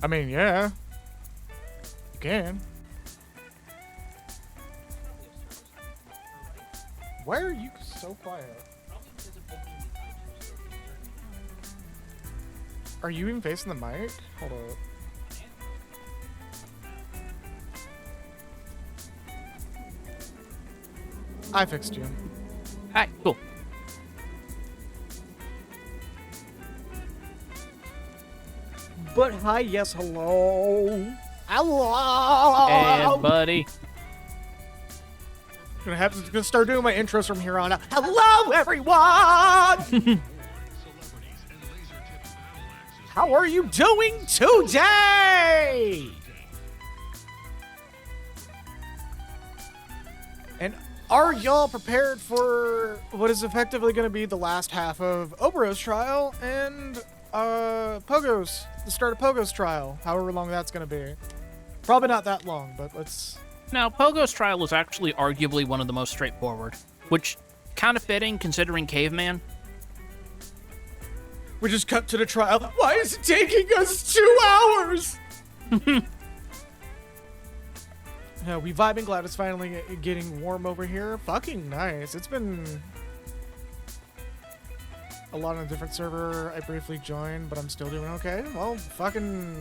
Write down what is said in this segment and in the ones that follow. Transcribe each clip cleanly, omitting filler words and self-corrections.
I mean, yeah. You can. Why are you so quiet? Are you even facing the mic? Hold up. I fixed you. Alright, cool. But hi, yes, hello. Hello. Hey, buddy. Gonna start doing my intros from here on out. Hello, everyone. How are you doing today? And are y'all prepared for what is effectively going to be the last half of Oberon's trial and Pogo's, the start of Pogo's trial, however long that's going to be? Probably not that long, but let's... Now, Pogo's trial was actually arguably one of the most straightforward, which kind of fitting considering Caveman. We just cut to the trial. Why is it taking us 2 hours? Yeah, we vibing. Glad it's finally getting warm over here. Fucking nice. It's been a lot on a different server. I briefly joined, but I'm still doing okay. Well, fucking...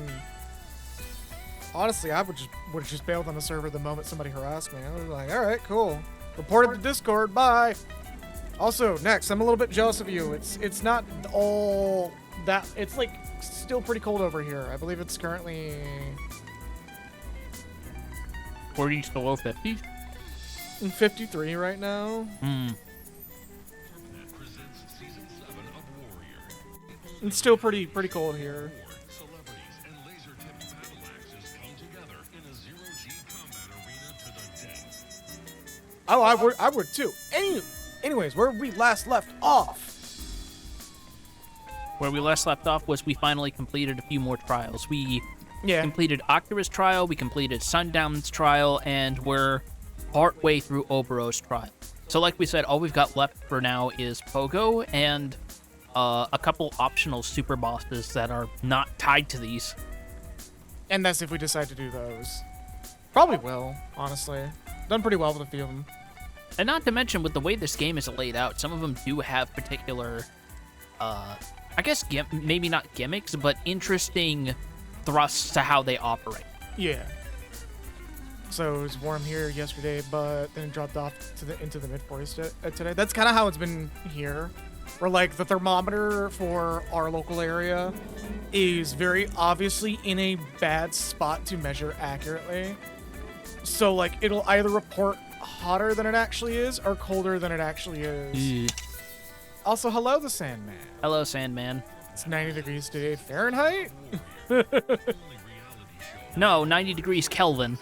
Honestly, I would have just bailed on the server the moment somebody harassed me. I was like, all right, cool. Reported to Discord. Bye. Also, next, I'm a little bit jealous of you. It's not all that... It's, like, still pretty cold over here. I believe it's currently... 40s below 50s? 53 right now. It's still pretty cold here. Oh, I would too. Anyways, where we last left off. Where we last left off was we finally completed a few more trials. We completed Occcasional's trial, we completed Sundown's trial, and we're partway through Oberon's trial. So like we said, all we've got left for now is Pogo and a couple optional super bosses that are not tied to these. And that's if we decide to do those. Probably will, honestly. Done pretty well with a few of them. And not to mention, with the way this game is laid out, some of them do have particular, I guess maybe not gimmicks, but interesting thrusts to how they operate. Yeah. So it was warm here yesterday, but then it dropped off to into the mid-40s today. That's kind of how it's been here. Where, like, the thermometer for our local area is very obviously in a bad spot to measure accurately. So, like, it'll either report hotter than it actually is or colder than it actually is. Also, hello, the Sandman. Hello, Sandman. It's 90 degrees today Fahrenheit? No, 90 degrees Kelvin.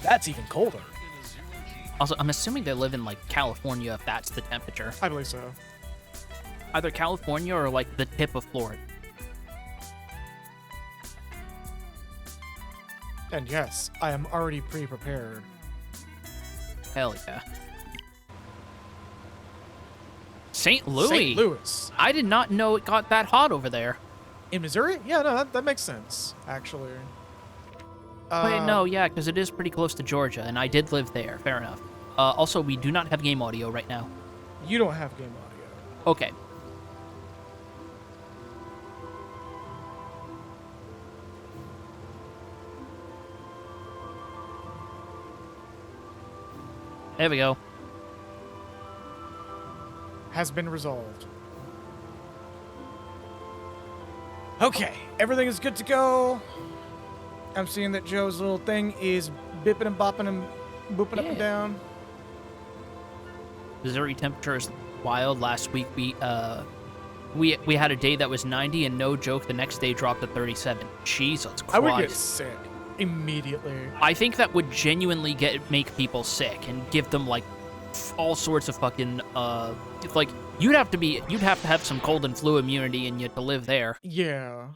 That's even colder. Also, I'm assuming they live in, like, California if that's the temperature. I believe so. Either California or, like, the tip of Florida. And yes, I am already pre-prepared. Hell yeah. St. Louis. St. Louis. I did not know it got that hot over there. In Missouri? Yeah, no, that makes sense, actually. Wait, no, yeah, because it is pretty close to Georgia, and I did live there. Fair enough. Also, we do not have game audio right now. You don't have game audio. Okay. There we go. Has been resolved. Okay, everything is good to go. I'm seeing that Joe's little thing is bipping and bopping and booping up and down. Missouri temperature is wild. Last week we had a day that was 90, and no joke, the next day dropped to 37. Jesus Christ. I would get sick immediately. I think that would genuinely make people sick and give them like all sorts of fucking like you'd have to have some cold and flu immunity in you to live there. Yeah.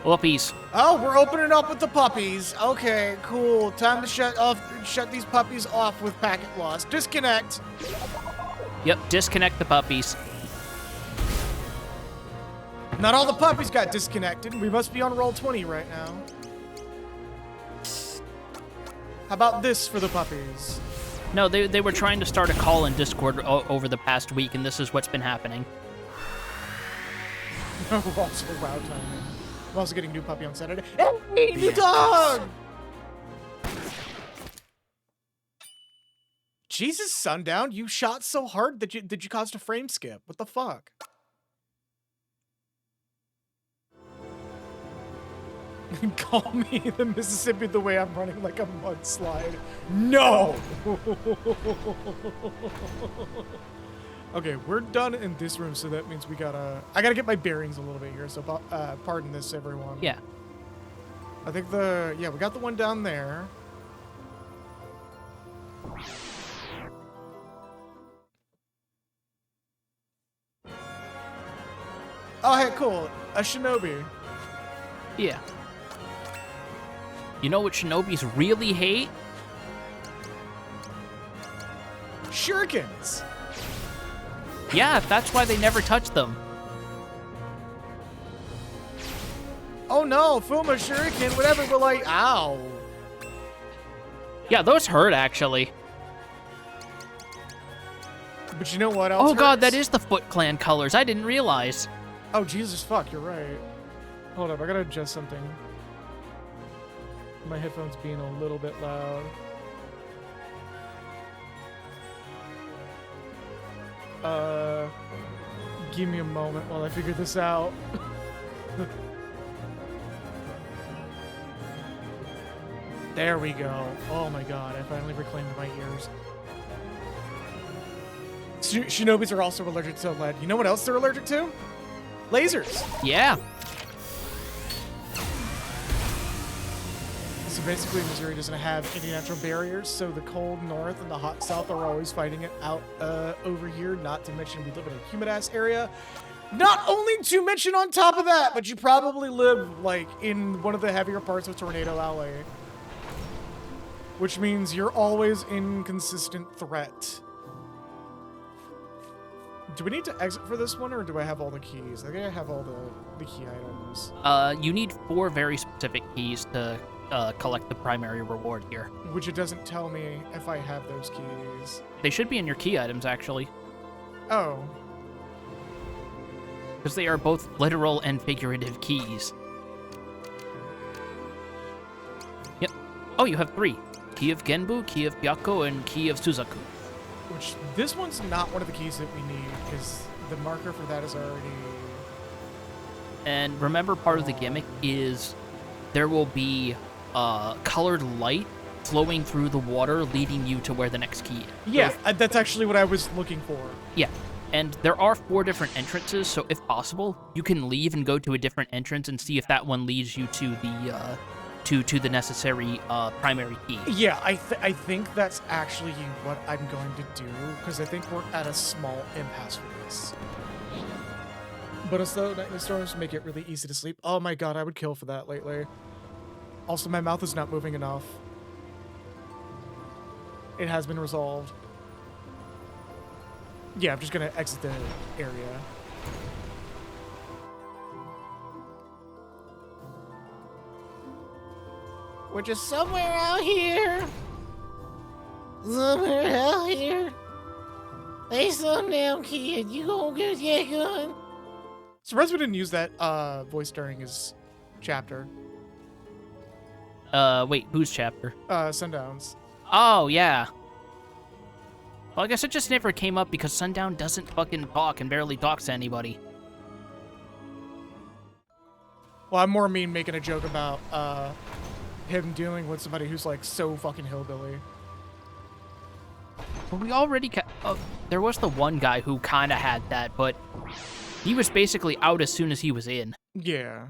Puppies. Oh, we're opening up with the puppies. Okay, cool. Time to shut these puppies off with packet loss. Disconnect. Yep, disconnect the puppies. Not all the puppies got disconnected. We must be on roll 20 right now. How about this for the puppies? No, they were trying to start a call in Discord over the past week, and this is what's been happening. Also, wow timing. I'm also getting a new puppy on Saturday. Hey, new dog! Jesus, Sundown, you shot so hard that did you cause a frame skip? What the fuck? Call me the Mississippi the way I'm running like a mudslide. No! Okay, we're done in this room, so that means I gotta get my bearings a little bit here, so pardon this, everyone. Yeah. I think we got the one down there. Oh, hey, cool. A shinobi. Yeah. You know what shinobis really hate? Shurikens. Yeah, that's why they never touch them. Oh no, Fuma, Shuriken, whatever, but like, ow. Yeah, those hurt, actually. But you know what else hurts? God, that is the Foot Clan colors. I didn't realize. Oh, Jesus, fuck, you're right. Hold up, I gotta adjust something. My headphones being a little bit loud. Give me a moment while I figure this out. There we go. Oh my god, I finally reclaimed my ears. Shinobis are also allergic to lead. You know what else they're allergic to? Lasers. Yeah. So basically, Missouri doesn't have any natural barriers, so the cold north and the hot south are always fighting it out over here, not to mention we live in a humid-ass area. Not only to mention on top of that, but you probably live, like, in one of the heavier parts of Tornado Alley. Which means you're always in consistent threat. Do we need to exit for this one, or do I have all the keys? I think I have all the key items. You need 4 very specific keys to collect the primary reward here. Which it doesn't tell me if I have those keys. They should be in your key items, actually. Oh. Because they are both literal and figurative keys. Yep. Oh, you have 3. Key of Genbu, Key of Byakko, and Key of Suzaku. Which, this one's not one of the keys that we need, because the marker for that is already... And remember, part of the gimmick is there will be colored light flowing through the water, leading you to where the next key is. Yeah, that's actually what I was looking for. Yeah, and there are 4 different entrances, so if possible, you can leave and go to a different entrance and see if that one leads you to the to the necessary primary key. Yeah, I think that's actually what I'm going to do, because I think we're at a small impasse for this. But as though nightly storms make it really easy to sleep. Oh my god, I would kill for that lately. Also, my mouth is not moving enough. It has been resolved. Yeah, I'm just gonna exit the area. We're just somewhere out here. Somewhere out here. Hey, some damn kid, you gonna get your gun? Surprised we didn't use that voice during his chapter. Wait, whose chapter? Sundowns. Oh, yeah. Well, I guess it just never came up because Sundown doesn't fucking talk and barely talks to anybody. Well, I'm more mean making a joke about, him dealing with somebody who's, like, so fucking hillbilly. Well, we already there was the one guy who kind of had that, but he was basically out as soon as he was in. Yeah.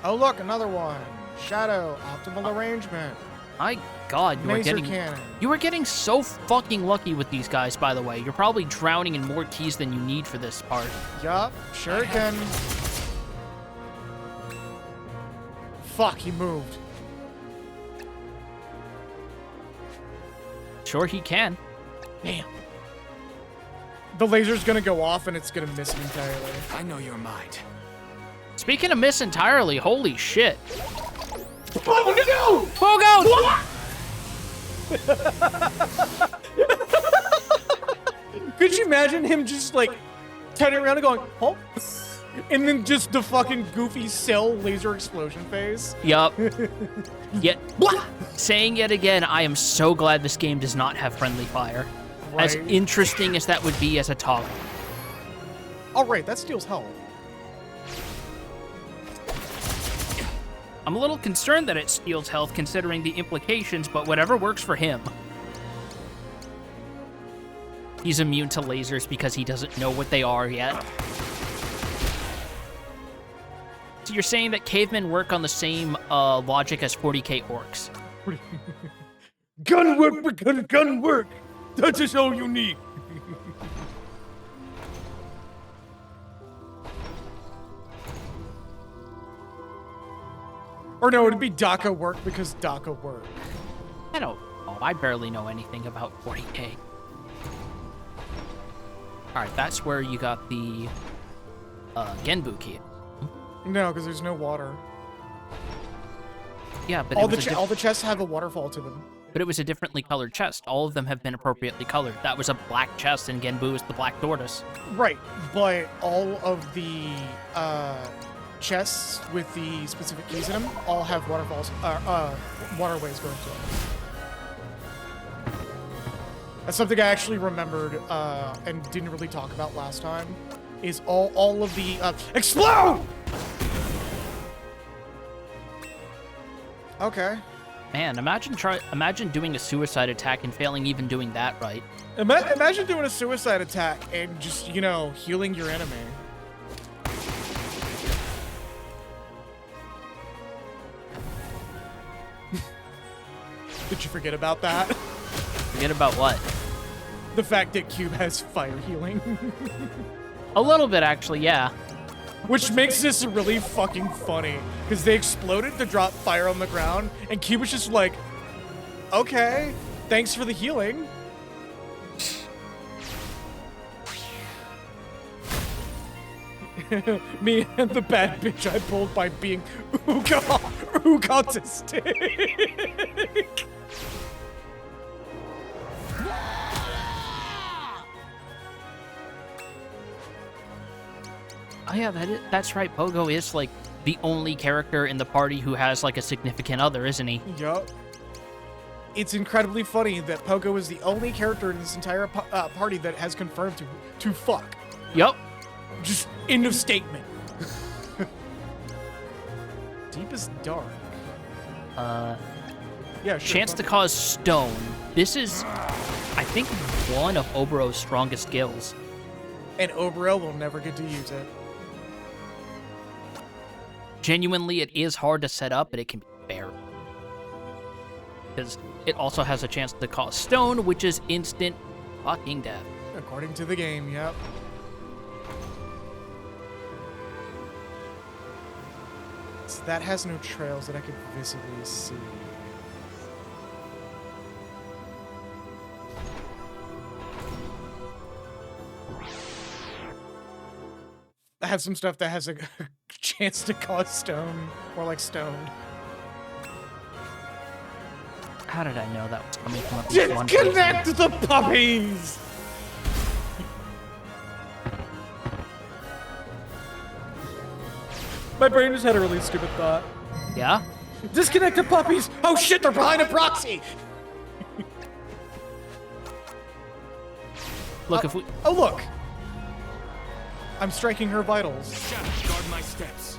Oh, look, another one. Shadow, optimal arrangement. My god, you were getting so fucking lucky with these guys, by the way. You're probably drowning in more keys than you need for this part. Yup, sure can. Fuck, he moved. Sure he can. Damn. The laser's gonna go off and it's gonna miss it entirely. I know your mind. Speaking of miss entirely, holy shit. Oh no! Pogo! Could you imagine him just like turning around and going, oh? And then just the fucking goofy cell laser explosion phase? Yup. Yet, saying yet again, I am so glad this game does not have friendly fire. Right. As interesting as that would be as a toggle. Oh, right, that steals health. I'm a little concerned that it steals health considering the implications, but whatever works for him. He's immune to lasers because he doesn't know what they are yet. So you're saying that cavemen work on the same logic as 40k orcs? Gun work because gun work. That is all you need. Or no, it'd be DACA work because DACA work. I don't know. I barely know anything about 40k. Alright, that's where you got the Genbu key. No, because there's no water. Yeah, but all the chests have a waterfall to them. But it was a differently colored chest. All of them have been appropriately colored. That was a black chest, and Genbu is the black tortoise. Right, but all of the chests with the specific keys in them all have waterfalls, waterways going to them. That's something I actually remembered and didn't really talk about last time. Is all of the explode. Okay. Man, imagine doing a suicide attack and failing even doing that right. Imagine doing a suicide attack and just, you know, healing your enemy. Did you forget about that? Forget about what? The fact that Cube has fire healing. A little bit, actually, yeah. Which makes this really fucking funny. Because they exploded to drop fire on the ground, and Cube was just like, okay, thanks for the healing. Me and the bad bitch I pulled by being autistic. Oh yeah, that's right. Pogo is like the only character in the party who has like a significant other, isn't he? Yup. It's incredibly funny that Pogo is the only character in this entire party that has confirmed to fuck. Yup. Just end of statement. Deep is dark. Yeah, sure. Chance to cause stone. This is, I think, one of Obero's strongest skills. And Obero will never get to use it. Genuinely, it is hard to set up, but it can be fair. Because it also has a chance to cause stone, which is instant fucking death. According to the game, yep. So that has no trails that I could visibly see. I have some stuff that has a chance to cause stone, or like stoned. How did I know that was coming from at least one Disconnect person? the puppies! My brain just had a really stupid thought. Yeah? Disconnect the puppies! Oh shit, they're behind a proxy! Look, if we... Oh look! I'm striking her vitals. Shadow, guard my steps.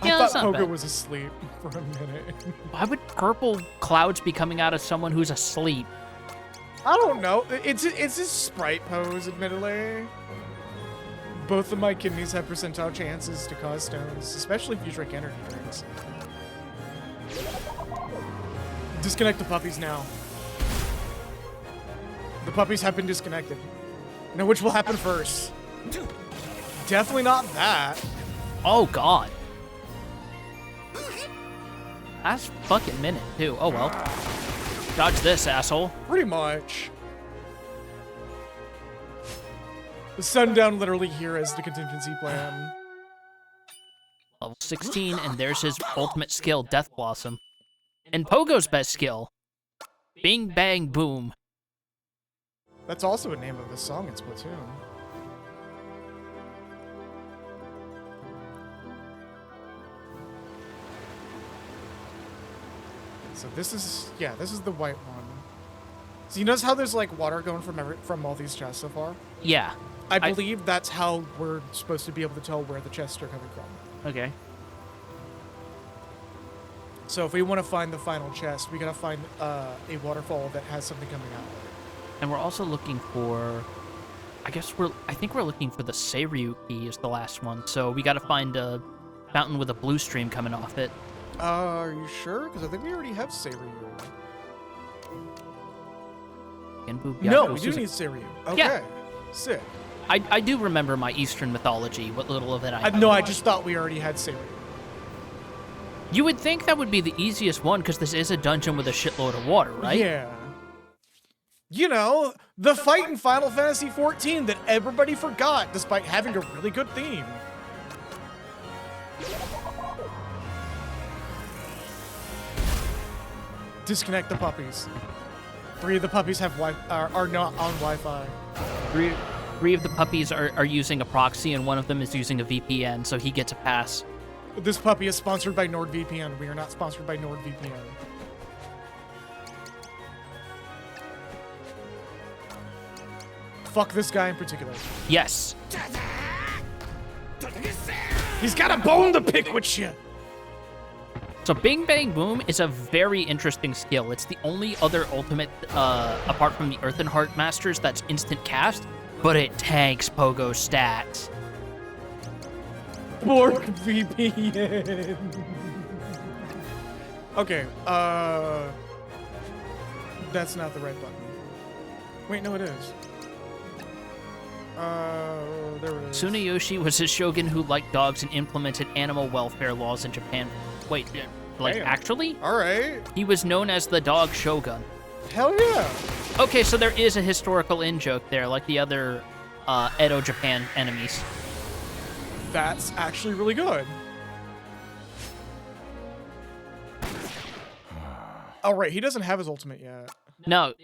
Yeah, I that's thought not Pogo bad. was asleep for a minute. Why would purple clouds be coming out of someone who's asleep? I don't know. It's a sprite pose, admittedly. Both of my kidneys have percentile chances to cause stones, especially if you drink energy drinks. Disconnect the puppies now. The puppies have been disconnected. Now, which will happen first? Definitely not that. Oh, God. That's fucking minute, too. Oh, well. Dodge this, asshole. Pretty much. The Sundown literally here as the contingency plan. Level 16, and there's his ultimate skill, Death Blossom. And Pogo's best skill, Bing Bang Boom. That's also a name of the song in Splatoon. So this is the white one. So you notice how there's like water going from all these chests so far? Yeah. I believe that's how we're supposed to be able to tell where the chests are coming from. Okay. So if we want to find the final chest, we gotta find a waterfall that has something coming out. And we're also looking for, I think we're looking for the Seiryu key is the last one. So we gotta find a fountain with a blue stream coming off it. Are you sure? Because I think we already have Seiryu. No, we do need Seiryu. Okay. Yeah. Sick. I do remember my Eastern mythology, what little of it I know. No, I just thought we already had Seiryu. You would think that would be the easiest one, because this is a dungeon with a shitload of water, right? Yeah. You know, the fight in Final Fantasy XIV that everybody forgot, despite having a really good theme. Disconnect the puppies. 3 of the puppies have are not on Wi-Fi. Three of the puppies are using a proxy, and one of them is using a VPN, so he gets a pass. This puppy is sponsored by NordVPN. We are not sponsored by NordVPN. Fuck this guy in particular. Yes. He's got a bone to pick with you. So Bing Bang Boom is a very interesting skill. It's the only other ultimate, apart from the Earthen Heart Masters, that's instant cast, but it tanks Pogo's stats. Borg VPN. Okay, that's not the right button. Wait, no, it is. There it is. Tsunayoshi was a shogun who liked dogs and implemented animal welfare laws in Japan. Wait, like, Damn. actually? All right. He was known as the dog shogun. Hell yeah. Okay, so there is a historical in-joke there, like the other Edo Japan enemies. That's actually really good. All right, he doesn't have his ultimate yet. No,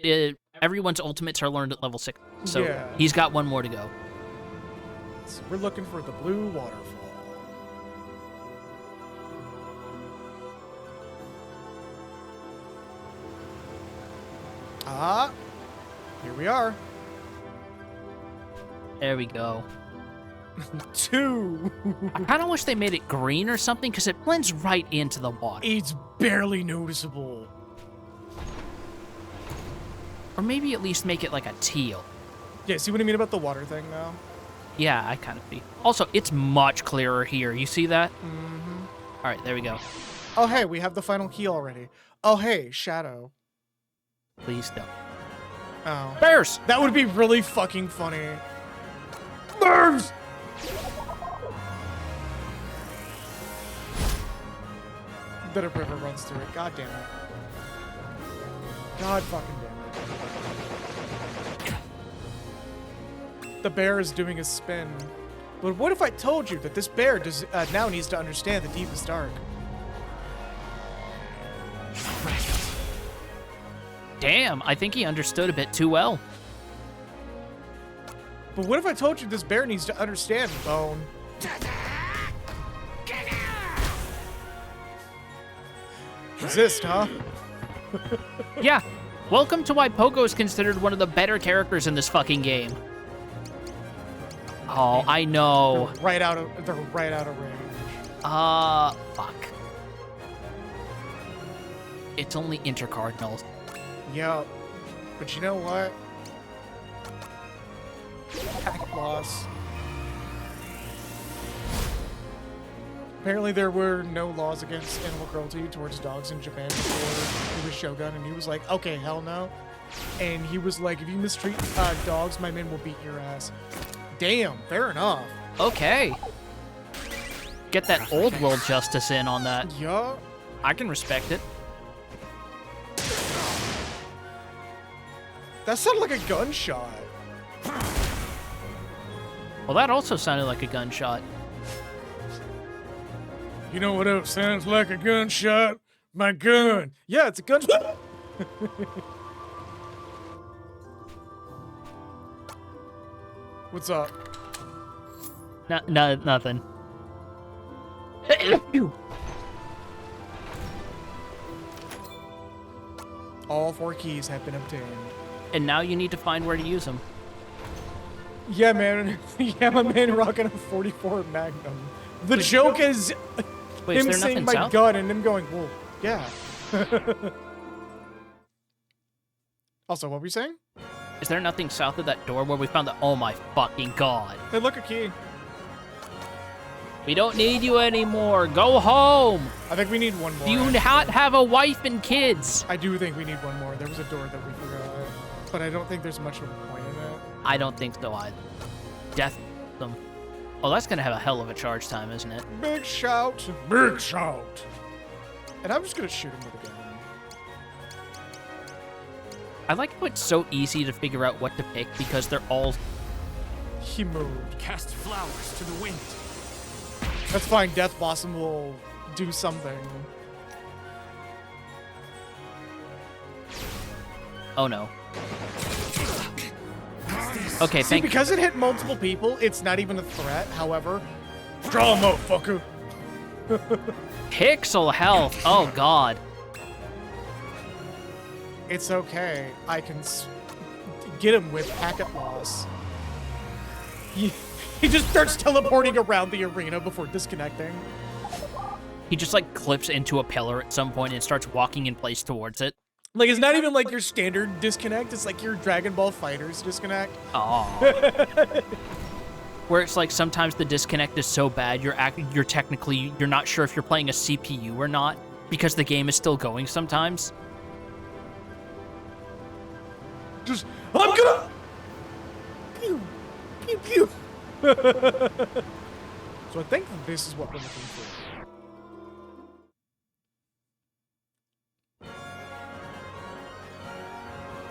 everyone's ultimates are learned at level 6, so Yeah. he's got one more to go. So we're looking for the blue waterfall. Ah, here we are. There we go. 2. I kind of wish they made it green or something, because it blends right into the water. It's barely noticeable. Or maybe at least make it like a teal. Yeah, see what I mean about the water thing now? Yeah, I kind of see. Also, it's much clearer here. You see that? Mm-hmm. All right, there we go. Oh, hey, we have the final key already. Oh, hey, Shadow. Please don't. Oh. Bears! That would be really fucking funny. Bears! That a river runs through it. God damn it. God fucking damn it. The bear is doing a spin. But what if I told you that this bear does now needs to understand the deepest dark? Damn, I think he understood a bit too well. But what if I told you this bear needs to understand, Bone? Resist, huh? Yeah. Welcome to why Pogo is considered one of the better characters in this fucking game. Oh, I know. They're right out of range. Fuck. It's only intercardinals. Yep. But you know what? Pack loss. Apparently there were no laws against animal cruelty towards dogs in Japan before he was Shogun, and he was like, okay, hell no. And he was like, if you mistreat dogs, my men will beat your ass. Damn, fair enough. Okay. Get that old world justice in on that. Yeah. I can respect it. That sounded like a gunshot. Well, that also sounded like a gunshot. You know what else sounds like a gunshot? My gun. Yeah, it's a gunshot. What's up? No, nothing. All 4 keys have been obtained. And now you need to find where to use them. Yeah, man. Yeah, my man rocking a 44 Magnum. The joke is Wait, him is there saying nothing my south? gun and him going, well, yeah. Also, what were you saying? Is there nothing south of that door where we found the... Oh my fucking god. Hey, look, a key. We don't need you anymore. Go home. I think we need one more. Do you not have a wife and kids? I do think we need one more. There was a door that we forgot. But I don't think there's much of a point in it. I don't think so either. Death them. Oh, that's gonna have a hell of a charge time, isn't it? Big shout. Big shout. And I'm just gonna shoot him with a gun. I like how it's so easy to figure out what to pick because they're all... He moved. Cast flowers to the wind. That's fine. Death Blossom will do something. Oh no. Okay, See, because it hit multiple people, it's not even a threat. However, draw him, motherfucker. Pixel health. Oh god. It's okay. I can get him with packet loss. He just starts teleporting around the arena before disconnecting. He just like clips into a pillar at some point and starts walking in place towards it. Like, it's not even like your standard disconnect. It's like your Dragon Ball Fighters disconnect. Aww. Where it's like sometimes the disconnect is so bad you're not sure if you're playing a CPU or not because the game is still going sometimes. Just, I'm gonna... Pew, pew, pew. So I think this is what we're looking for.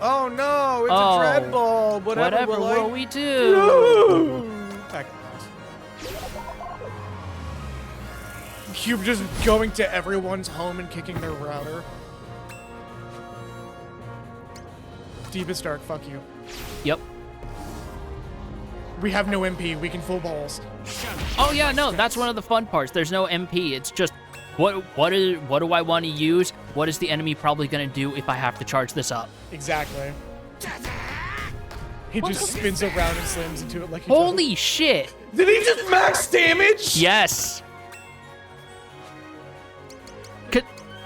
Oh no, it's a dread ball. Whatever will we do? No. Cube just going to everyone's home and kicking their router. Deepest Dark, fuck you. Yep. We have no MP. We can full balls. Oh yeah, no, that's one of the fun parts. There's no MP. It's just what do I want to use? What is the enemy probably gonna do if I have to charge this up? Exactly. He just spins around and slams into it like he Holy shit! Did he just max damage? Yes.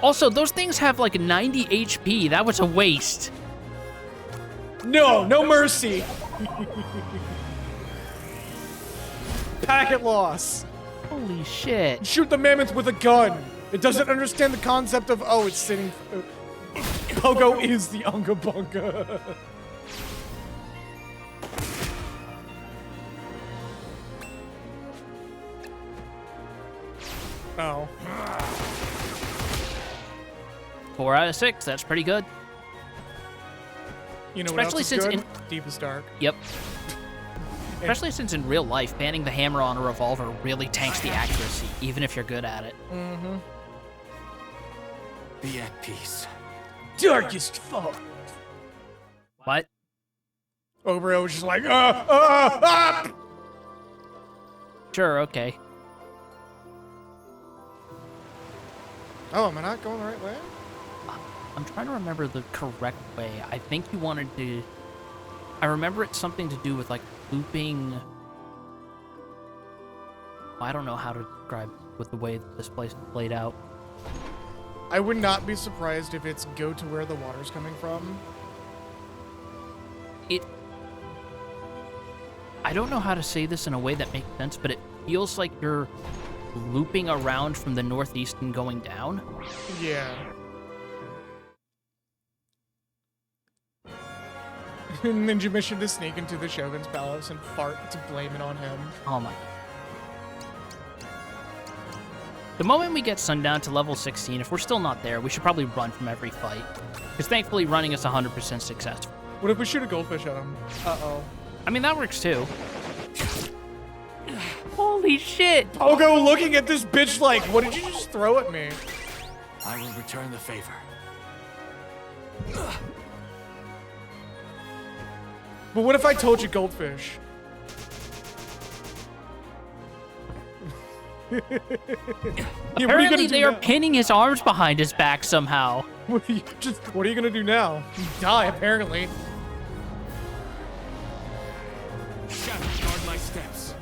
Also, those things have like 90 HP. That was a waste. No mercy. Packet loss. Holy shit. Shoot the mammoth with a gun. It doesn't understand the concept of, oh, it's sitting... Pogo is the Unga Bunga. Oh. 4 out of 6. That's pretty good. You know Especially what else since is good? Deepest Dark. Yep. Especially since in real life, banning the hammer on a revolver really tanks the accuracy, even if you're good at it. Mm-hmm. Be at peace. Darkest fuck. What? Obro was just like, Sure, okay. Oh, am I not going the right way? I'm trying to remember the correct way. I think you wanted to... I remember it's something to do with, like, looping... I don't know how to describe with the way that this place is laid out. I would not be surprised if it's go to where the water's coming from. I don't know how to say this in a way that makes sense, but it feels like you're looping around from the northeast and going down. Yeah. Ninja mission to sneak into the Shogun's palace and fart to blame it on him. Oh my. The moment we get Sundown to level 16, if we're still not there, we should probably run from every fight. Because thankfully running is 100% successful. What if we shoot a goldfish at him? Uh-oh. I mean, that works too. Holy shit! Pogo looking at this bitch like, what did you just throw at me? I will return the favor. But what if I told you goldfish? Yeah, Apparently they are pinning his arms behind his back somehow. What are you gonna do now? Die, apparently. Shadow, guard my steps.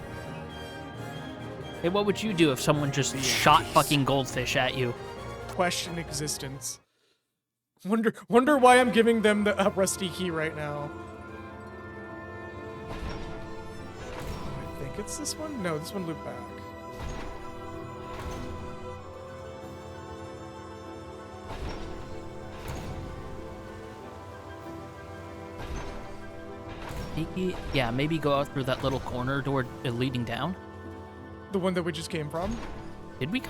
Hey, what would you do if someone just shot fucking goldfish at you? Question existence. Wonder why I'm giving them the rusty key right now. I think it's this one? No, this one looped back. Yeah, maybe go out through that little corner door leading down. The one that we just came from? Did we?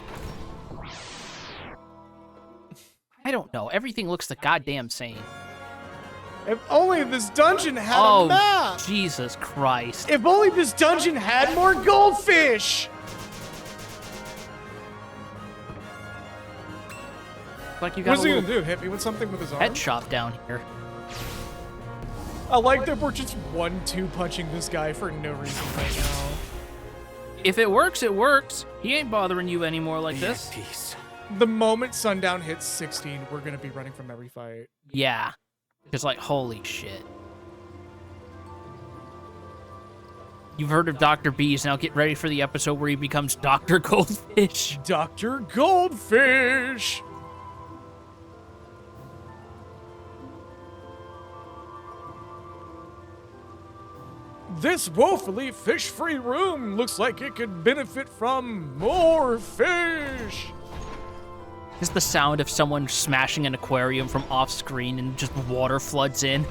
I don't know. Everything looks the goddamn same. If only this dungeon had a map! Jesus Christ. If only this dungeon had more goldfish! Like you got What's he gonna do? Hit me with something with his arm? pet shop down here. I like that we're just 1-2 punching this guy for no reason right now. If it works, it works. He ain't bothering you anymore like Be at this. peace. The moment sundown hits 16, we're gonna be running from every fight. Yeah. Just like, holy shit. You've heard of Dr. Bees, now get ready for the episode where he becomes Dr. Goldfish. Dr. Goldfish! This woefully fish-free room looks like it could benefit from more fish! This is the sound of someone smashing an aquarium from off-screen and just water floods in.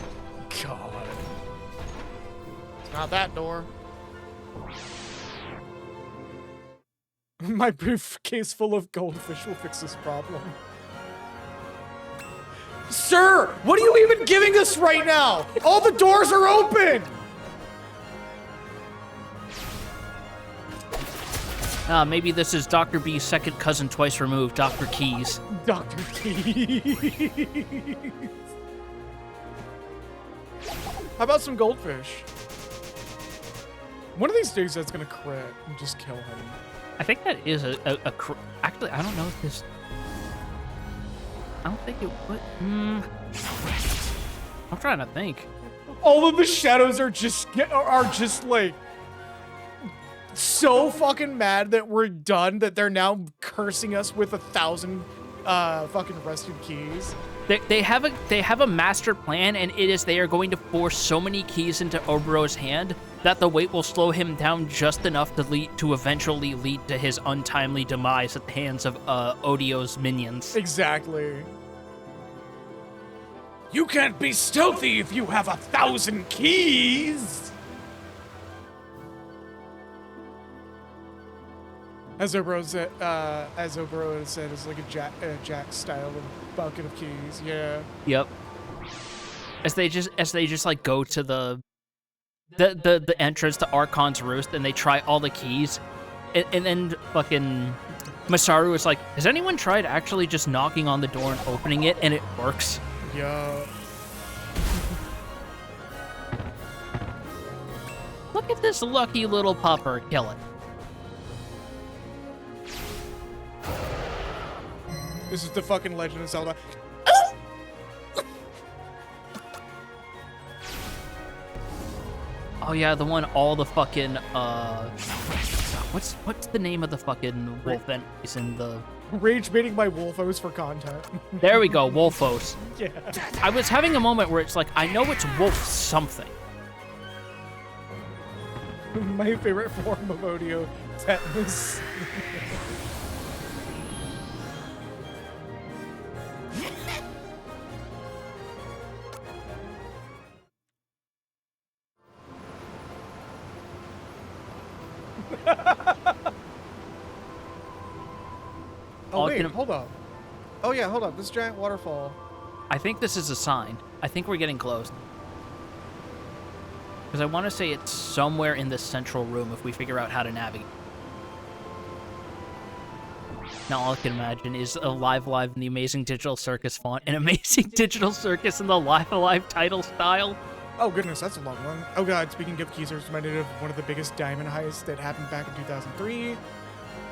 God. It's not that door. My briefcase full of goldfish will fix this problem. Sir, what are you even giving us right now? All the doors are open! Maybe this is Dr. B's second cousin twice removed, Dr. Keys. Dr. Keys. How about some goldfish? One of these days that's gonna crit and just kill him. I think that is actually, I don't know if this... I don't think it would... I'm trying to think. All of the shadows are just like so fucking mad that we're done that they're now cursing us with 1,000 fucking rusted keys. They have a master plan, and it is they are going to force so many keys into Oberon's hand that the weight will slow him down just enough to eventually lead to his untimely demise at the hands of Odio's minions. Exactly. You can't be stealthy if you have 1,000 keys! As Obero said, it's like a Jack style of bucket of keys. Yeah. Yep. As they just like go to the entrance to Archon's Roost and they try all the keys, and then fucking Masaru is like, has anyone tried actually just knocking on the door and opening it, and it works? Yeah. Look at this lucky little pupper kill it. This is the fucking Legend of Zelda. Oh yeah, the one all the fucking what's the name of the fucking wolf that is in the Rage baiting my wolfos for content. There we go, Wolfos. Yeah. I was having a moment where it's like, I know it's wolf something. My favorite form of audio, tetanus. Oh wait, hold up. Oh yeah, hold up. This giant waterfall. I think this is a sign. I think we're getting close. Because I want to say it's somewhere in the central room if we figure out how to navigate. Now all I can imagine is a Live in the Amazing Digital Circus font, an Amazing Digital Circus in the Live title style. Oh goodness, that's a long one. Oh god, speaking of keys, I was reminded of one of the biggest diamond heists that happened back in 2003.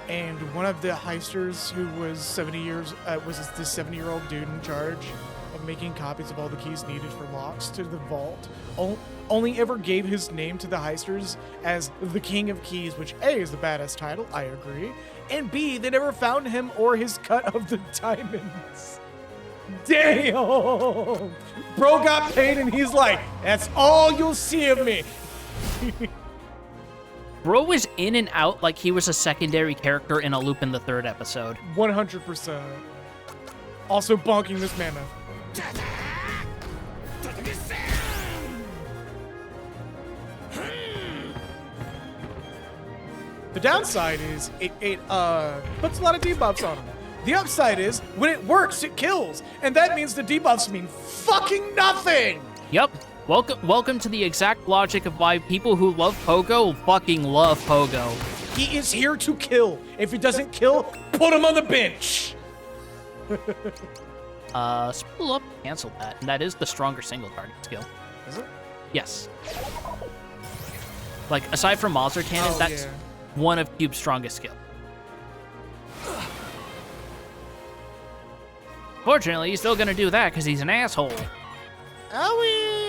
And one of the heisters who was 70 years, was this 70-year-old dude in charge of making copies of all the keys needed for locks to the vault. Only ever gave his name to the heisters as the King of Keys, which A, is the badass title, I agree, and B, they never found him or his cut of the diamonds. Damn! Bro got paid and he's like, that's all you'll see of me. Bro was in and out like he was a secondary character in a Lupin the Third episode. 100%. Also bonking this mammoth. The downside is it puts a lot of debuffs on him. The upside is when it works, it kills, and that means the debuffs mean fucking nothing. Yep. Welcome to the exact logic of why people who love Pogo fucking love Pogo. He is here to kill. If he doesn't kill, put him on the bench. Spool up, cancel that. And that is the stronger single target skill. Is it? Yes. Like, aside from Mauser Cannon, that's one of Cube's strongest skill. Fortunately, he's still gonna do that because he's an asshole. Owie!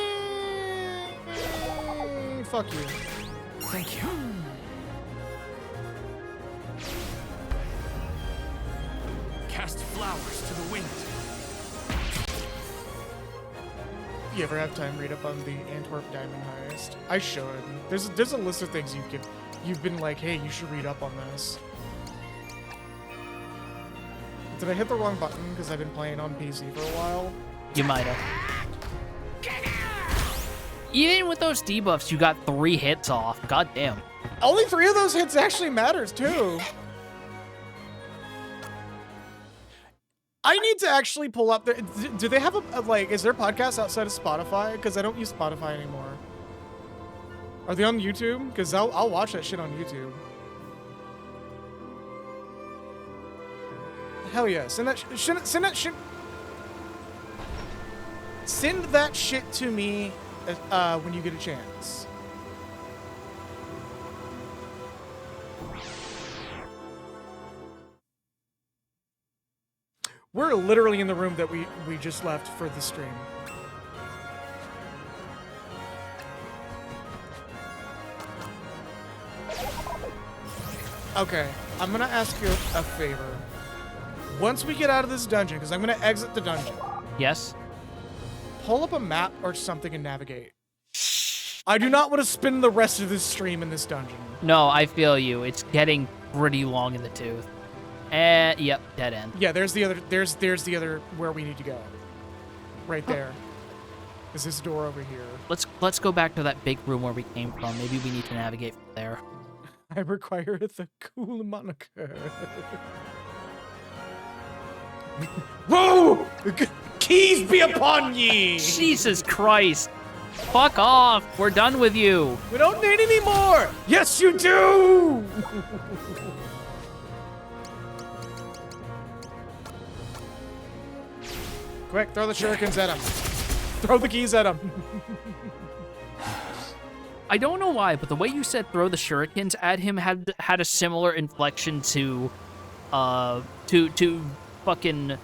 Fuck you. Thank you. Cast flowers to the wind. You ever have time to read up on the Antwerp Diamond Heist? I should. There's a list of things you've been like, hey, you should read up on this. Did I hit the wrong button because I've been playing on PC for a while? You might have. Even with those debuffs, you got 3 hits off. God damn. Only 3 of those hits actually matters, too. I need to actually pull up the... Do they have a like, is there podcasts outside of Spotify? Because I don't use Spotify anymore. Are they on YouTube? Because I'll watch that shit on YouTube. Hell yeah. Send that shit to me when you get a chance. We're literally in the room that we just left for the stream. Okay, I'm gonna ask you a favor. Once we get out of this dungeon, because I'm gonna exit the dungeon. Yes? Pull up a map or something and navigate. I do not want to spend the rest of this stream in this dungeon. No, I feel you. It's getting pretty long in the tooth. Yep, dead end. Yeah, there's the other where we need to go. Right there. Is this door over here? Let's go back to that big room where we came from. Maybe we need to navigate from there. I require the cool moniker. Whoa! Keys be upon ye! Jesus Christ! Fuck off! We're done with you! We don't need any more! Yes, you do! Quick, throw the shurikens at him. Throw the keys at him. I don't know why, but the way you said throw the shurikens at him had a similar inflection to fucking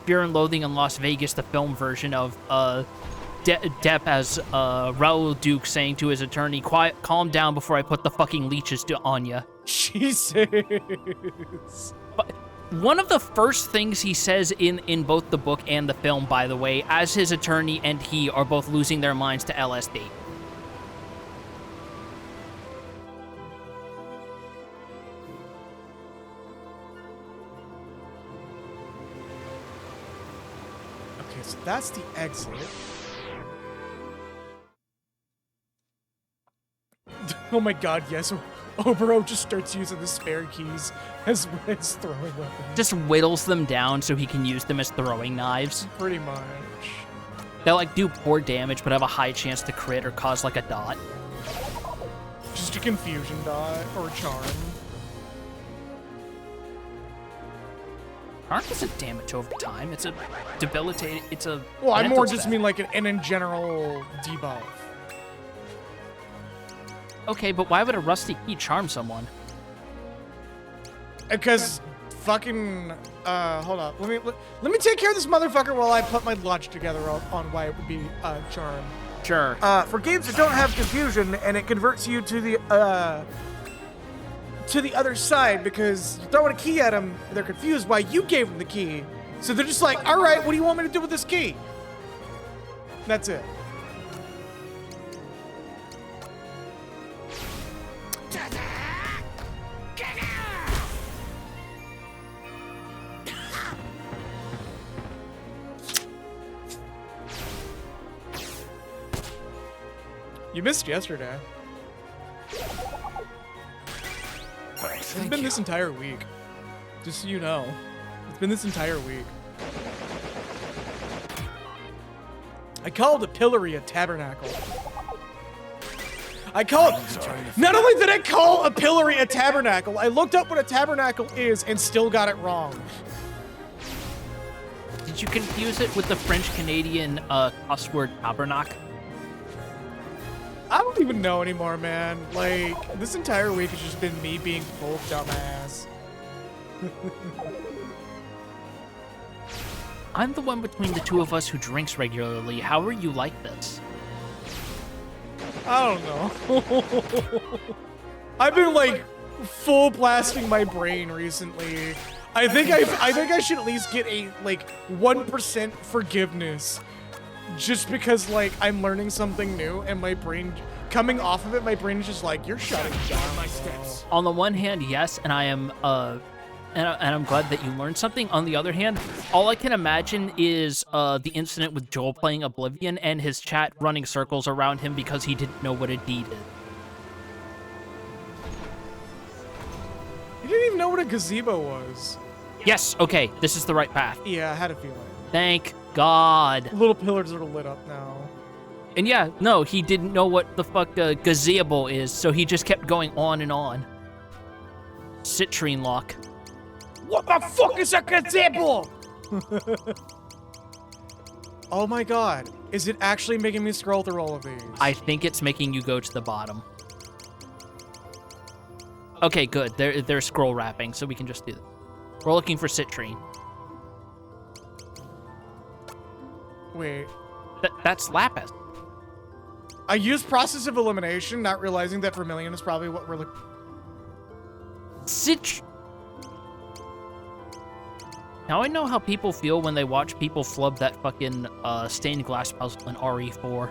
Fear and Loathing in Las Vegas, the film version of Depp as Raoul Duke saying to his attorney, "Quiet, calm down before I put the fucking leeches on ya." Jesus. But one of the first things he says in both the book and the film, by the way, as his attorney and he are both losing their minds to LSD. Okay, so that's the exit. Oh my god, yes. Obero just starts using the spare keys as throwing weapons. Just whittles them down so he can use them as throwing knives. Pretty much. They like do poor damage, but have a high chance to crit or cause like a dot. Just a confusion dot or charm. Charm isn't damage over time. It's a debilitating. It's a. Well, I more mental just stat. mean like an in general debuff. Okay, but why would a rusty key charm someone? Because fucking hold up. Let me take care of this motherfucker while I put my logic together on why it would be charm. Sure. For games that don't have confusion and it converts you to the other side because you're throwing a key at them, they're confused why you gave them the key. So they're just like, all right, what do you want me to do with this key? That's it. You missed yesterday. It's been this entire week. Just so you know. It's been this entire week. I called a pillory a tabernacle. Not only did I call a pillory a tabernacle, I looked up what a tabernacle is and still got it wrong. Did you confuse it with the French-Canadian cuss word tabernacle? I don't even know anymore, man. Like, this entire week has just been me being full dumbass. I'm the one between the two of us who drinks regularly. How are you like this? I don't know. I've been like full blasting my brain recently. I think I should at least get a like 1% forgiveness. Just because, like, I'm learning something new and my brain, coming off of it, my brain is just like, you're shutting down my steps. On the one hand, yes, and I am, and I'm glad that you learned something. On the other hand, all I can imagine is the incident with Joel playing Oblivion and his chat running circles around him because he didn't know what a D did. You didn't even know what a gazebo was. Yes, okay, this is the right path. Yeah, I had a feeling. Thank God. Little pillars are lit up now. And yeah, no, he didn't know what the fuck a gazebo is, so he just kept going on and on. Citrine lock. What the fuck is a gazebo? Oh my God. Is it actually making me scroll through all of these? I think it's making you go to the bottom. Okay, good. They're scroll wrapping, so we can just do that. We're looking for citrine. Wait. That's lapis. I used process of elimination, not realizing that vermilion is probably what we're looking. Now I know how people feel when they watch people flub that fucking stained glass puzzle in RE4.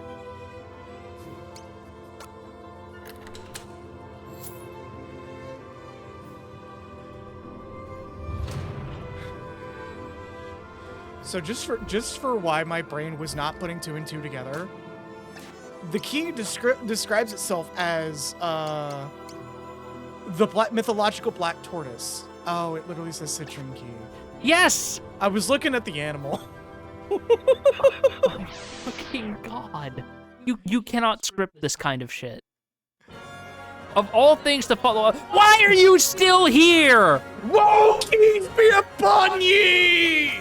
So just for why my brain was not putting 2 and 2 together, the key describes itself as the mythological black tortoise. Oh, it literally says citrine key. Yes! I was looking at the animal. Oh my fucking God. You cannot script this kind of shit. Of all things to follow up, why are you still here? Woe peace be upon ye!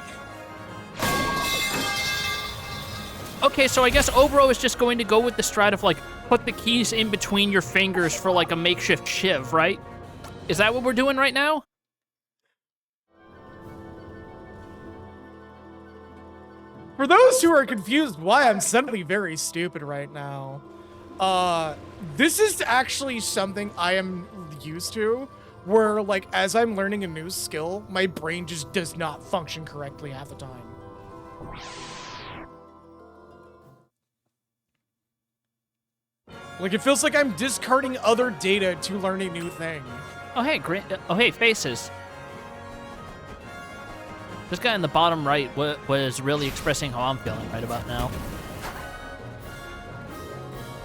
Okay, so I guess Obro is just going to go with the strat of, like, put the keys in between your fingers for, like, a makeshift shiv, right? Is that what we're doing right now? For those who are confused why I'm suddenly very stupid right now, this is actually something I am used to, where, like, as I'm learning a new skill, my brain just does not function correctly half the time. Like, it feels like I'm discarding other data to learn a new thing. Oh, hey, hey, faces. This guy in the bottom right was really expressing how I'm feeling right about now.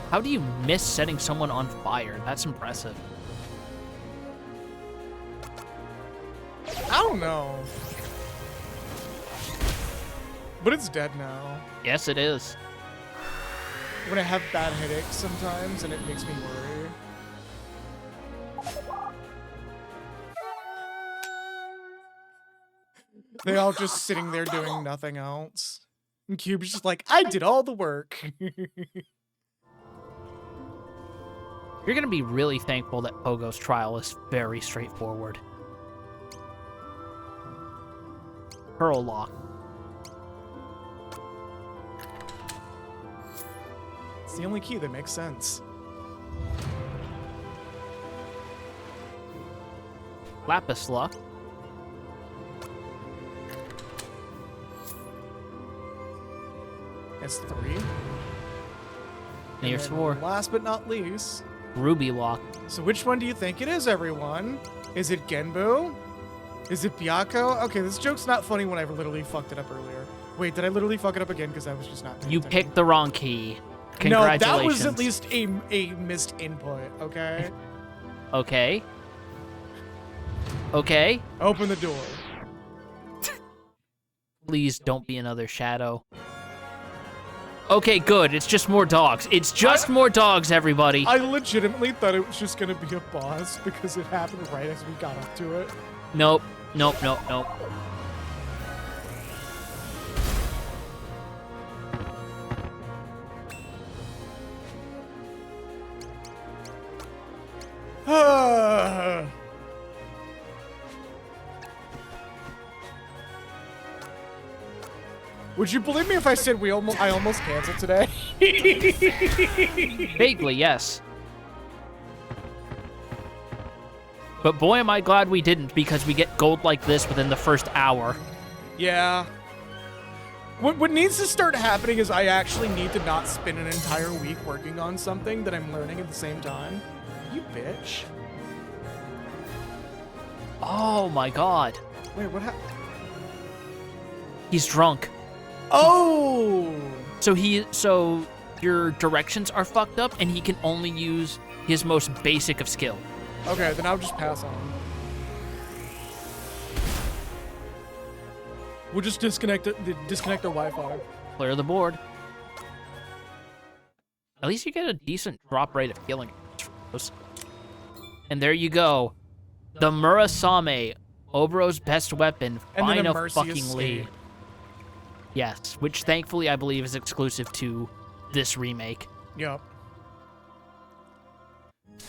How do you miss setting someone on fire? That's impressive. I don't know. But it's dead now. Yes, it is. When I have bad headaches sometimes, and it makes me worry. They all just sitting there doing nothing else. And Cube's just like, I did all the work. You're gonna be really thankful that Pogo's trial is very straightforward. Pearl Lock. It's the only key that makes sense. Lapis Lock. That's 3. Here's And 4. last but not least. Ruby Lock. So which one do you think it is, everyone? Is it Genbu? Is it Byakko? Okay, this joke's not funny when I literally fucked it up earlier. Wait, did I literally fuck it up again? Because I was just not paying You attention. picked the wrong key. No, Congratulations. that was at least a missed input, okay? Okay. Okay. Open the door. Please don't be another shadow. Okay, good. It's just more dogs. It's just more dogs, everybody. I legitimately thought it was just gonna be a boss because it happened right as we got up to it. Nope. Nope, nope, nope. Would you believe me if I said I almost canceled today? Vaguely, yes. But boy, am I glad we didn't, because we get gold like this within the first hour. Yeah. What needs to start happening is I actually need to not spend an entire week working on something that I'm learning at the same time. You bitch. Oh my god. Wait, what happened? He's drunk. Oh! So your directions are fucked up, and he can only use his most basic of skill. Okay, then I'll just pass on. We'll just disconnect the Wi-Fi. Clear the board. At least you get a decent drop rate of healing. And there you go. The Murasame, Oberon's best weapon, And then a Fina Mercy fucking Escape. Lee. Yes, which thankfully I believe is exclusive to this remake. Yep.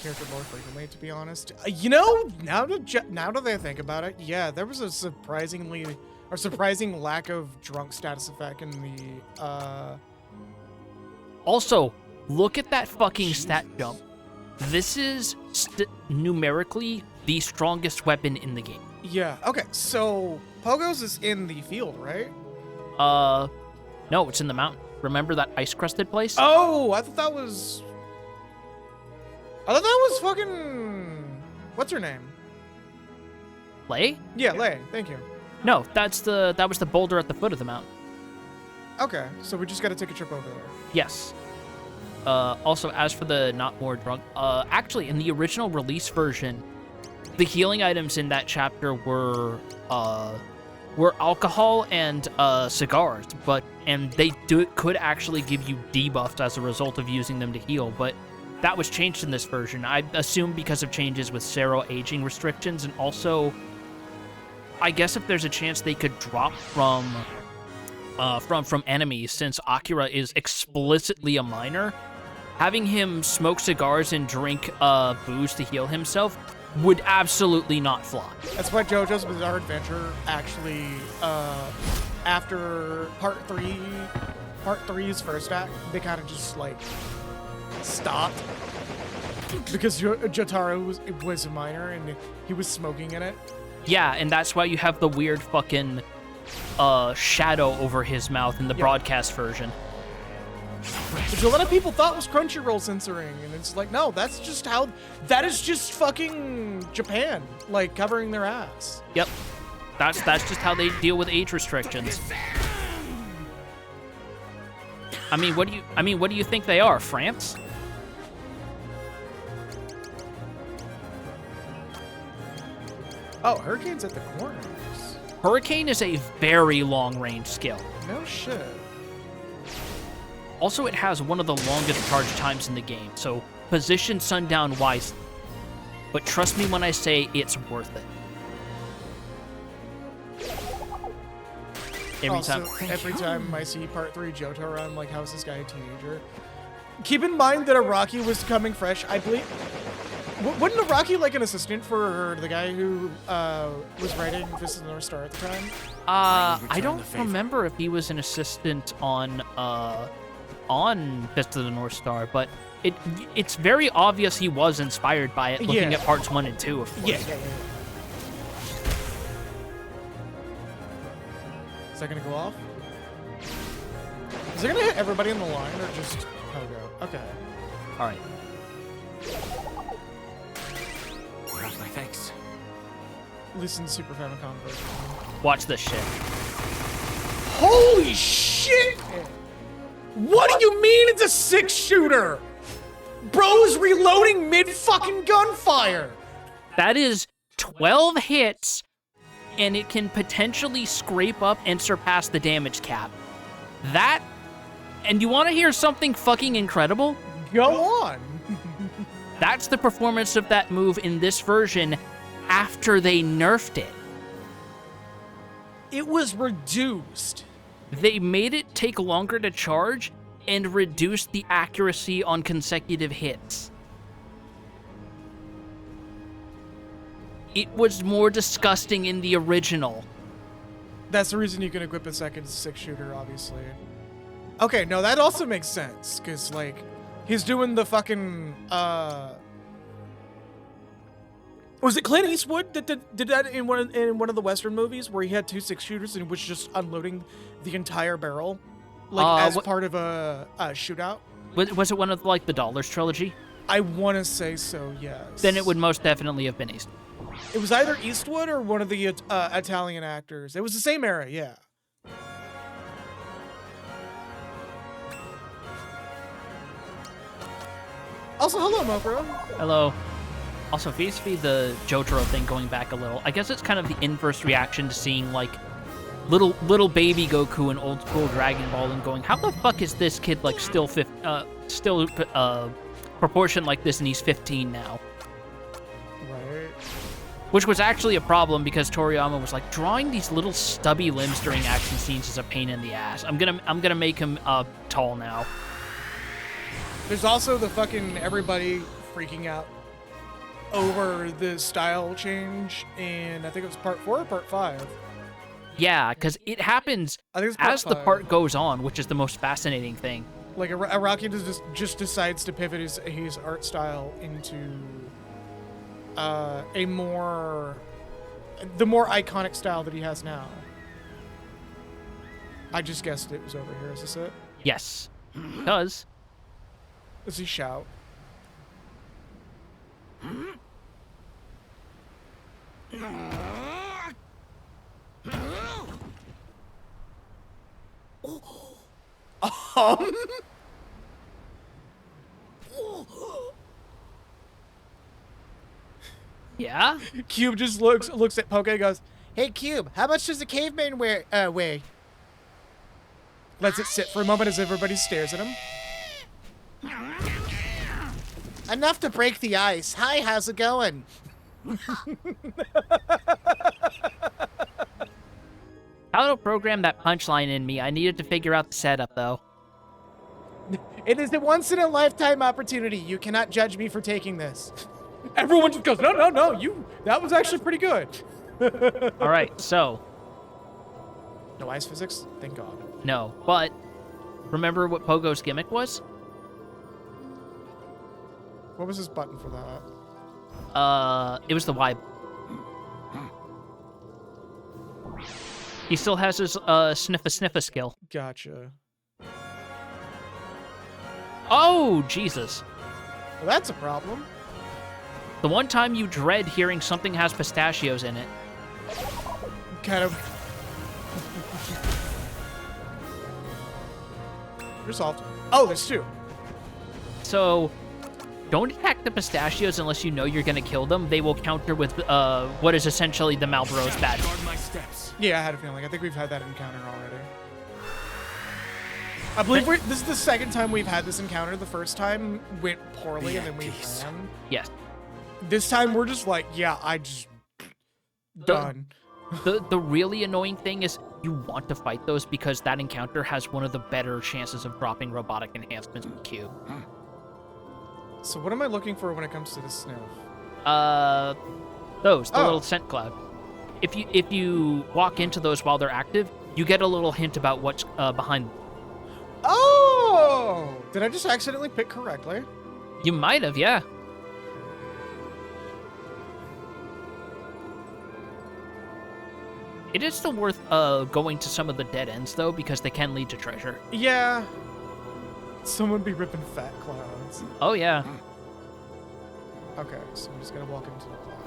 Character more frequently, to be honest. You know, now that I think about it, yeah, there was a surprising lack of drunk status effect in the, Also, look at that fucking stat jump. This is numerically the strongest weapon in the game. Yeah, okay, so Pogo's is in the field, right? No, it's in the mountain. Remember that ice-crusted place? Oh, I thought that was fucking... What's her name? Lei? Yeah, Lei, thank you. No, that was the boulder at the foot of the mountain. Okay, so we just gotta take a trip over there. Yes. Also, as for the not more drunk, actually, in the original release version, the healing items in that chapter were alcohol and cigars, and they could actually give you debuffs as a result of using them to heal, but that was changed in this version. I assume because of changes with Sero aging restrictions, and also, I guess if there's a chance they could drop from enemies, since Akira is explicitly a minor, having him smoke cigars and drink booze to heal himself would absolutely not fly. That's why JoJo's Bizarre Adventure actually, after part 3's first act, they kind of just, like, stopped. Because Jotaro was a minor and he was smoking in it. Yeah, and that's why you have the weird fucking shadow over his mouth in the broadcast version. Which a lot of people thought was Crunchyroll censoring, and it's like, no, that is just fucking Japan, like, covering their ass. Yep. That's just how they deal with age restrictions. I mean, what do you think they are, France? Oh, Hurricane's at the corners. Hurricane is a very long-range skill. No shit. Also, it has one of the longest charge times in the game, so position Sundown wisely. But trust me when I say it's worth it. Every time I see Part 3 Johto around, I'm like, how is this guy a teenager? Keep in mind that Araki was coming fresh. I believe... Wasn't Araki like an assistant for the guy who was writing Fist of the North Star at the time? I don't remember if he was an assistant on Fist of the North Star, but it's very obvious he was inspired by it, looking at parts 1 and 2, of course. Yeah. Is that gonna go off? Is it gonna hit everybody in the line or just Pogo? Okay. All right. Where's my thanks? Listen, Super Famicom version. Watch this shit. Holy shit! What do you mean it's a 6-shooter? Bro is reloading mid-fucking gunfire! That is 12 hits, and it can potentially scrape up and surpass the damage cap. That... And you want to hear something fucking incredible? Go on! That's the performance of that move in this version after they nerfed it. It was reduced. They made it take longer to charge and reduced the accuracy on consecutive hits. It was more disgusting in the original. That's the reason you can equip a second 6-shooter, obviously. Okay, no, that also makes sense, because, like, he's doing the fucking, Was it Clint Eastwood that did that in one of the Western movies, where he had 2 6-shooters and was just unloading the entire barrel, like, as part of a shootout? Was it one of, like, the Dollars trilogy? I want to say so, yes. Then it would most definitely have been Eastwood. It was either Eastwood or one of the Italian actors. It was the same era, yeah. Also, hello, Mopro. Hello. Also, vis-a-vis the Jotaro thing going back a little, I guess it's kind of the inverse reaction to seeing, like, little baby Goku in old school Dragon Ball and going, how the fuck is this kid, like, still proportioned like this and he's 15 now? Right. Which was actually a problem because Toriyama was like, drawing these little stubby limbs during action scenes is a pain in the ass. I'm gonna make him tall now. There's also the fucking everybody freaking out over the style change in, I think it was part 4 or part 5. Yeah, because it happens as the part goes on, which is the most fascinating thing. Like, Araki just decides to pivot his art style into the more iconic style that he has now. I just guessed it was over here. Is this it? Yes. Because... Does he shout? Yeah? Cube just looks at Poke and goes, "Hey Cube, how much does a caveman weigh?" Lets it sit for a moment as everybody stares at him. Enough to break the ice. Hi, how's it going? How to program that punchline in me? I needed to figure out the setup, though. It is a once-in-a-lifetime opportunity. You cannot judge me for taking this. Everyone just goes, no, that was actually pretty good. All right, so. No ice physics? Thank God. No, but remember what Pogo's gimmick was? What was his button for that? It was the Y. He still has his sniffa skill. Gotcha. Oh, Jesus. Well, that's a problem. The one time you dread hearing something has pistachios in it. Kind of. You're solved. Oh, there's 2. So, don't attack the pistachios unless you know you're going to kill them. They will counter with what is essentially the Malboro's badge. Guard my steps. Yeah, I had a feeling. I think we've had that encounter already. I believe this is the second time we've had this encounter. The first time went poorly, and then we ran. Yes. This time we're just like, yeah, I just done. The really annoying thing is you want to fight those because that encounter has one of the better chances of dropping robotic enhancements with Q. So what am I looking for when it comes to the sniff? The little scent cloud. If you walk into those while they're active, you get a little hint about what's behind them. Oh! Did I just accidentally pick correctly? You might have, yeah. It is still worth going to some of the dead ends, though, because they can lead to treasure. Yeah. Someone be ripping fat clouds. Oh, yeah. Okay, so I'm just gonna walk into the cloud.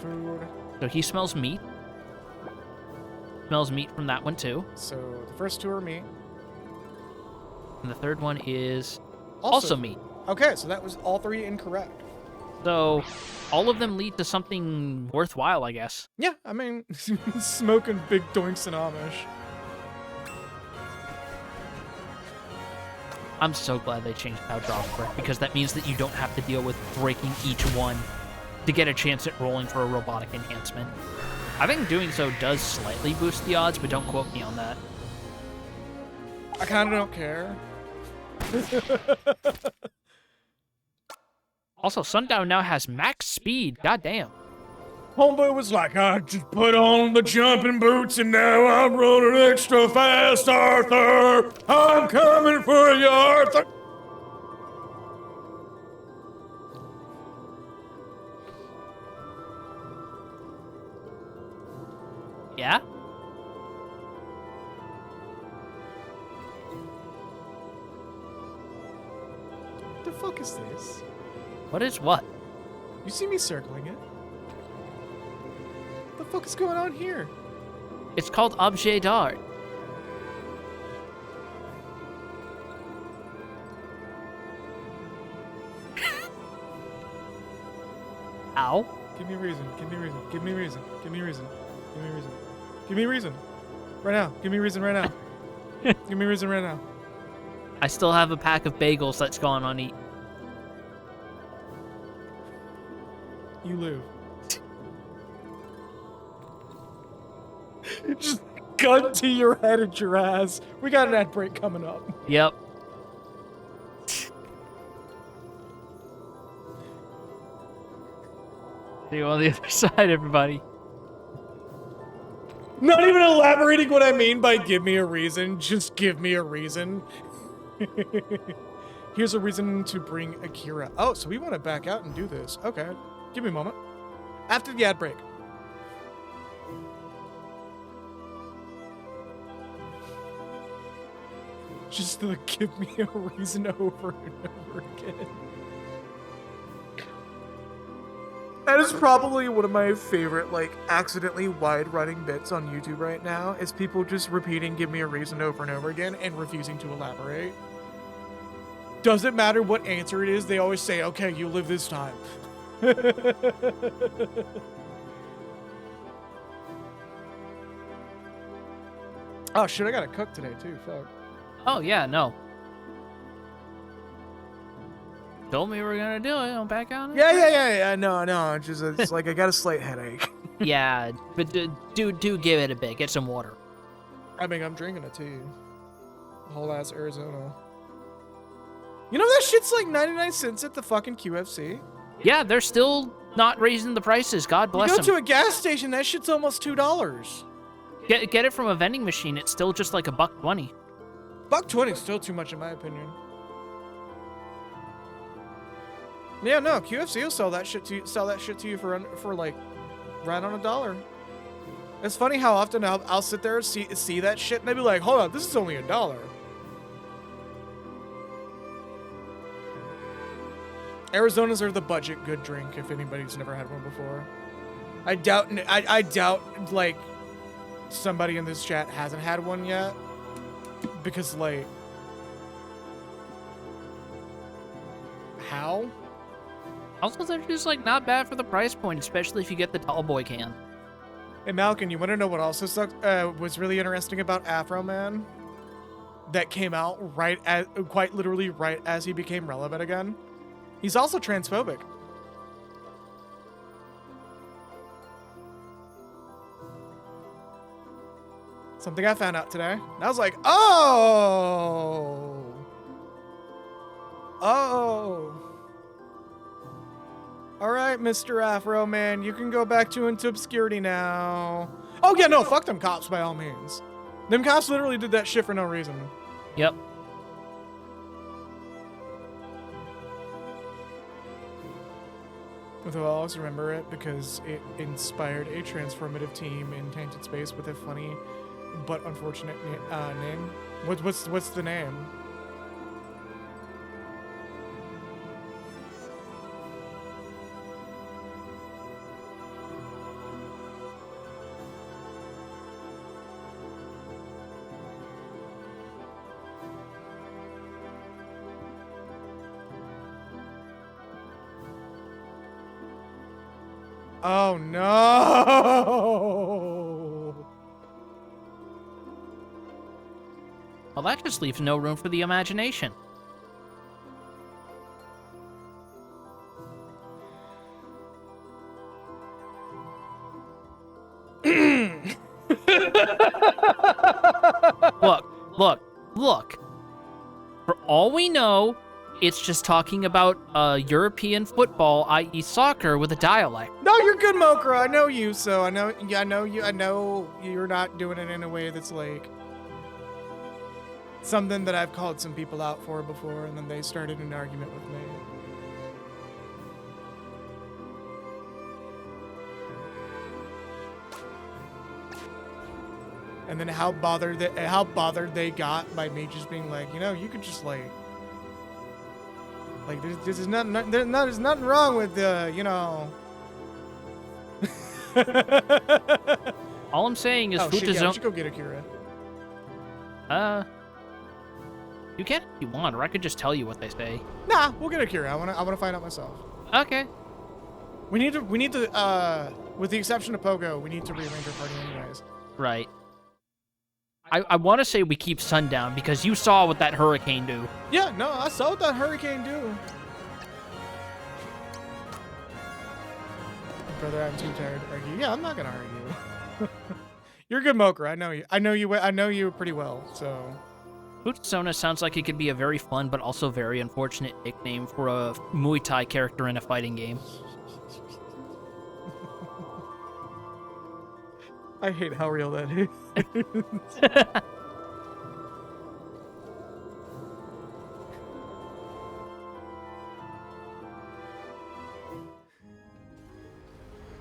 Food. So he smells meat. Smells meat from that one, too. So the first two are meat. And the third one is also meat. Okay, so that was all three incorrect. So all of them lead to something worthwhile, I guess. Yeah, I mean, smoking big doinks and Amish. I'm so glad they changed how draws work, because that means that you don't have to deal with breaking each one to get a chance at rolling for a robotic enhancement. I think doing so does slightly boost the odds, but don't quote me on that. I kind of don't care. Also, Sundown now has max speed. Goddamn. Homeboy was like, I just put on the jumping boots and now I'm running extra fast, Arthur. I'm coming for you, Arthur. Yeah? What the fuck is this? What is what? You see me circling it? What the fuck is going on here? It's called Objet d'Art. Ow. Give me a reason. Give me a reason. Give me a reason. Give me a reason. Give me a reason. Give me a reason. Right now. Give me a reason right now. Give me a reason right now. I still have a pack of bagels that's gone uneaten. You live. Just gun to your head and your ass. We got an ad break coming up. Yep. See you on the other side, everybody. Not even elaborating what I mean by give me a reason. Just give me a reason. Here's a reason to bring Akira. Oh, so we want to back out and do this. Okay. Give me a moment. After the ad break. Just to give me a reason over and over again. That is probably one of my favorite, like, accidentally wide-running bits on YouTube right now, is people just repeating give me a reason over and over again and refusing to elaborate. Doesn't matter what answer it is, they always say, okay, you live this time. Oh shit, I gotta cook today too, fuck. Oh, yeah, no. Told me we were gonna do it. I'll back out. Yeah. No. It's like I got a slight headache. Yeah, but do give it a bit. Get some water. I mean, I'm drinking a tea. Whole ass Arizona. You know that shit's like 99 cents at the fucking QFC? Yeah, they're still not raising the prices. God bless them. You go to a gas station, that shit's almost $2. Get it from a vending machine. It's still just like $1.20. $1.20 is still too much in my opinion. Yeah, no, QFC will sell that shit to you for like right on $1. It's funny how often I'll sit there and see that shit and I'll be like, hold on, this is only $1. Arizonas are the budget good drink if anybody's never had one before. I doubt like somebody in this chat hasn't had one yet because like How? Also, they're just, like, not bad for the price point, especially if you get the tall boy can. Hey, Malkin, you want to know what also was really interesting about Afro Man? That came out quite literally right as he became relevant again. He's also transphobic. Something I found out today. And I was like, oh! Oh! Alright, Mr. Afro Man, you can go back into obscurity now. Oh yeah, no, fuck them cops by all means. Them cops literally did that shit for no reason. Yep. I'll always remember it because it inspired a transformative team in Tainted Space with a funny but unfortunate name. What's the name? Oh no! Well, that just leaves no room for the imagination. Look. For all we know, it's just talking about European football, i.e. soccer, with a dialect. No, you're good, Mokra. I know you, so I know you're not doing it in a way that's like something that I've called some people out for before, and then they started an argument with me. And then how bothered they got by me just being like, you know, you could just like there's nothing wrong with you know. All I'm saying is Shit, yeah, we should go get Akira. You can if you want, or I could just tell you what they say. Nah, we'll get Akira. I wanna find out myself. Okay. We need to with the exception of Pogo, we need to rearrange our party anyways. Right. I want to say we keep Sundown because you saw what that hurricane do. Yeah, no, I saw what that hurricane do. Brother, I'm too tired to argue. Yeah, I'm not gonna argue. You're good, Moker. I know you. I know you pretty well. So. Futsona sounds like it could be a very fun but also very unfortunate nickname for a Muay Thai character in a fighting game. I hate how real that is.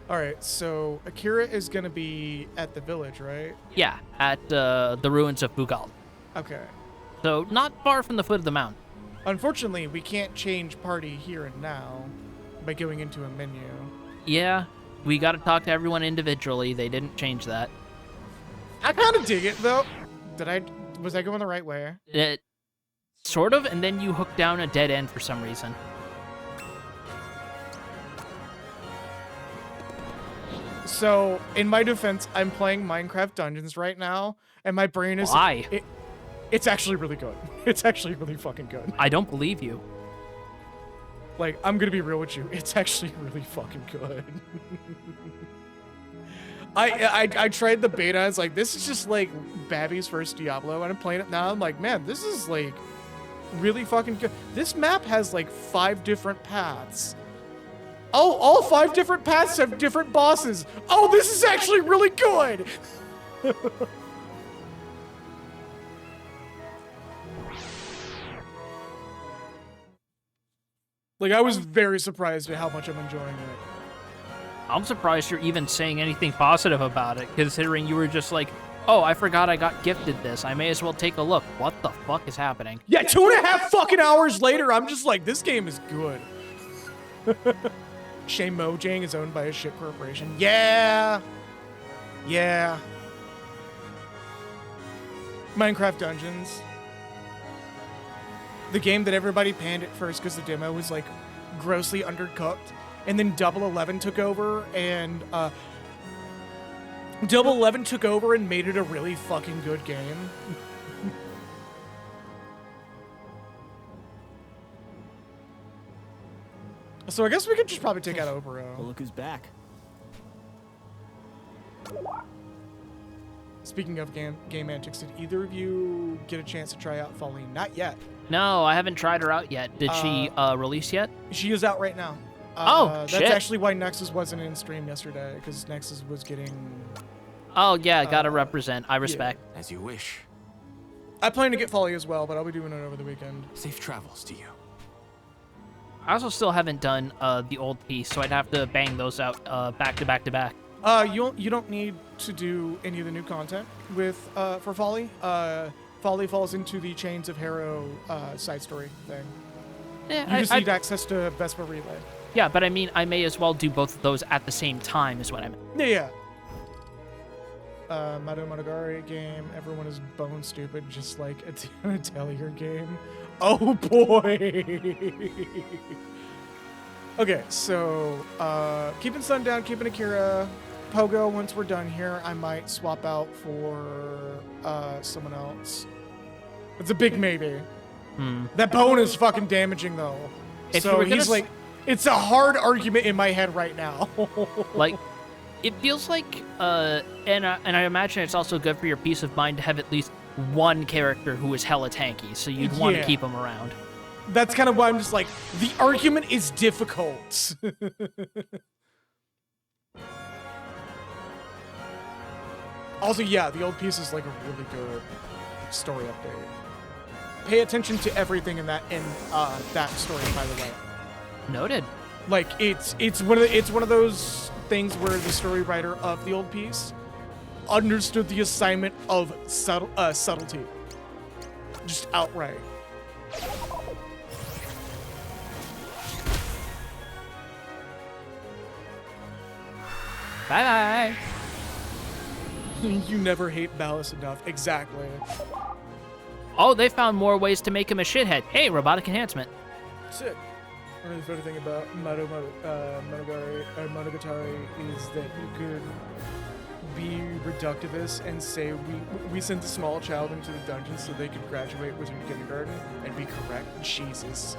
All right, so Akira is gonna be at the village, right? Yeah, at the ruins of Bugal. Okay. So not far from the foot of the mountain. Unfortunately, we can't change party here and now by going into a menu. Yeah, we got to talk to everyone individually. They didn't change that. I kind of dig it though. Was I going the right way? It sort of, and then you hook down a dead end for some reason. So, in my defense, I'm playing Minecraft Dungeons right now, and my brain is... Why? It's actually really good. It's actually really fucking good. I don't believe you. Like, I'm gonna be real with you. It's actually really fucking good. I tried the beta. It's like, this is just like Babby's first Diablo, and I'm playing it now. I'm like, man, this is like really fucking good. This map has like 5 different paths. Oh, all 5 different paths have different bosses. Oh, this is actually really good. Like, I was very surprised at how much I'm enjoying it. I'm surprised you're even saying anything positive about it, considering you were just like, oh, I forgot I got gifted this. I may as well take a look. What the fuck is happening? Yeah, 2.5 fucking hours later, I'm just like, this game is good. Shay Mojang is owned by a shit corporation. Yeah. Yeah. Minecraft Dungeons. the game that everybody panned at first because the demo was like grossly undercooked, and then Double 11 took over, and Double 11 took over and made it a really fucking good game. So I guess we could just probably take out Obero. Well, look who's back. Speaking of game antics, did either of you get a chance to try out Folly? Not yet. No, I haven't tried her out yet. Did she release yet? She is out right now. Shit. That's actually why Nexus wasn't in stream yesterday, because Nexus was getting... Oh, yeah, gotta represent. I respect. Yeah. As you wish. I plan to get Folly as well, but I'll be doing it over the weekend. Safe travels to you. I also still haven't done the old piece, so I'd have to bang those out back to back to back. You don't need to do any of the new content with for Folly. Folly falls into the Chains of Harrow side story thing. Yeah, you just need access to Vespa Relay. Yeah, but I mean, I may as well do both of those at the same time, is what I meant. Yeah. Mado Monogari game. Everyone is bone stupid, just like an Atelier game. Oh boy. Okay, so keeping Sundown, keeping Akira. Pogo, once we're done here, I might swap out for someone else. It's a big maybe. That bone is fucking damaging though. So he's like, it's a hard argument in my head right now. Like, it feels like, and I imagine it's also good for your peace of mind to have at least one character who is hella tanky, so you'd want to keep him around. That's kind of why I'm just like, the argument is difficult. Also, yeah, the old piece is like a really good story update. Pay attention to everything in that story, by the way. Noted. Like it's one of those things where the story writer of the old piece understood the assignment of subtlety, just outright. Bye bye. You never hate Ballast enough. Exactly. Oh, they found more ways to make him a shithead. Hey, robotic enhancement. Sick. One of the funny thing about Monogatari is that you could be reductivist and say we sent a small child into the dungeon so they could graduate within kindergarten and be correct. Jesus.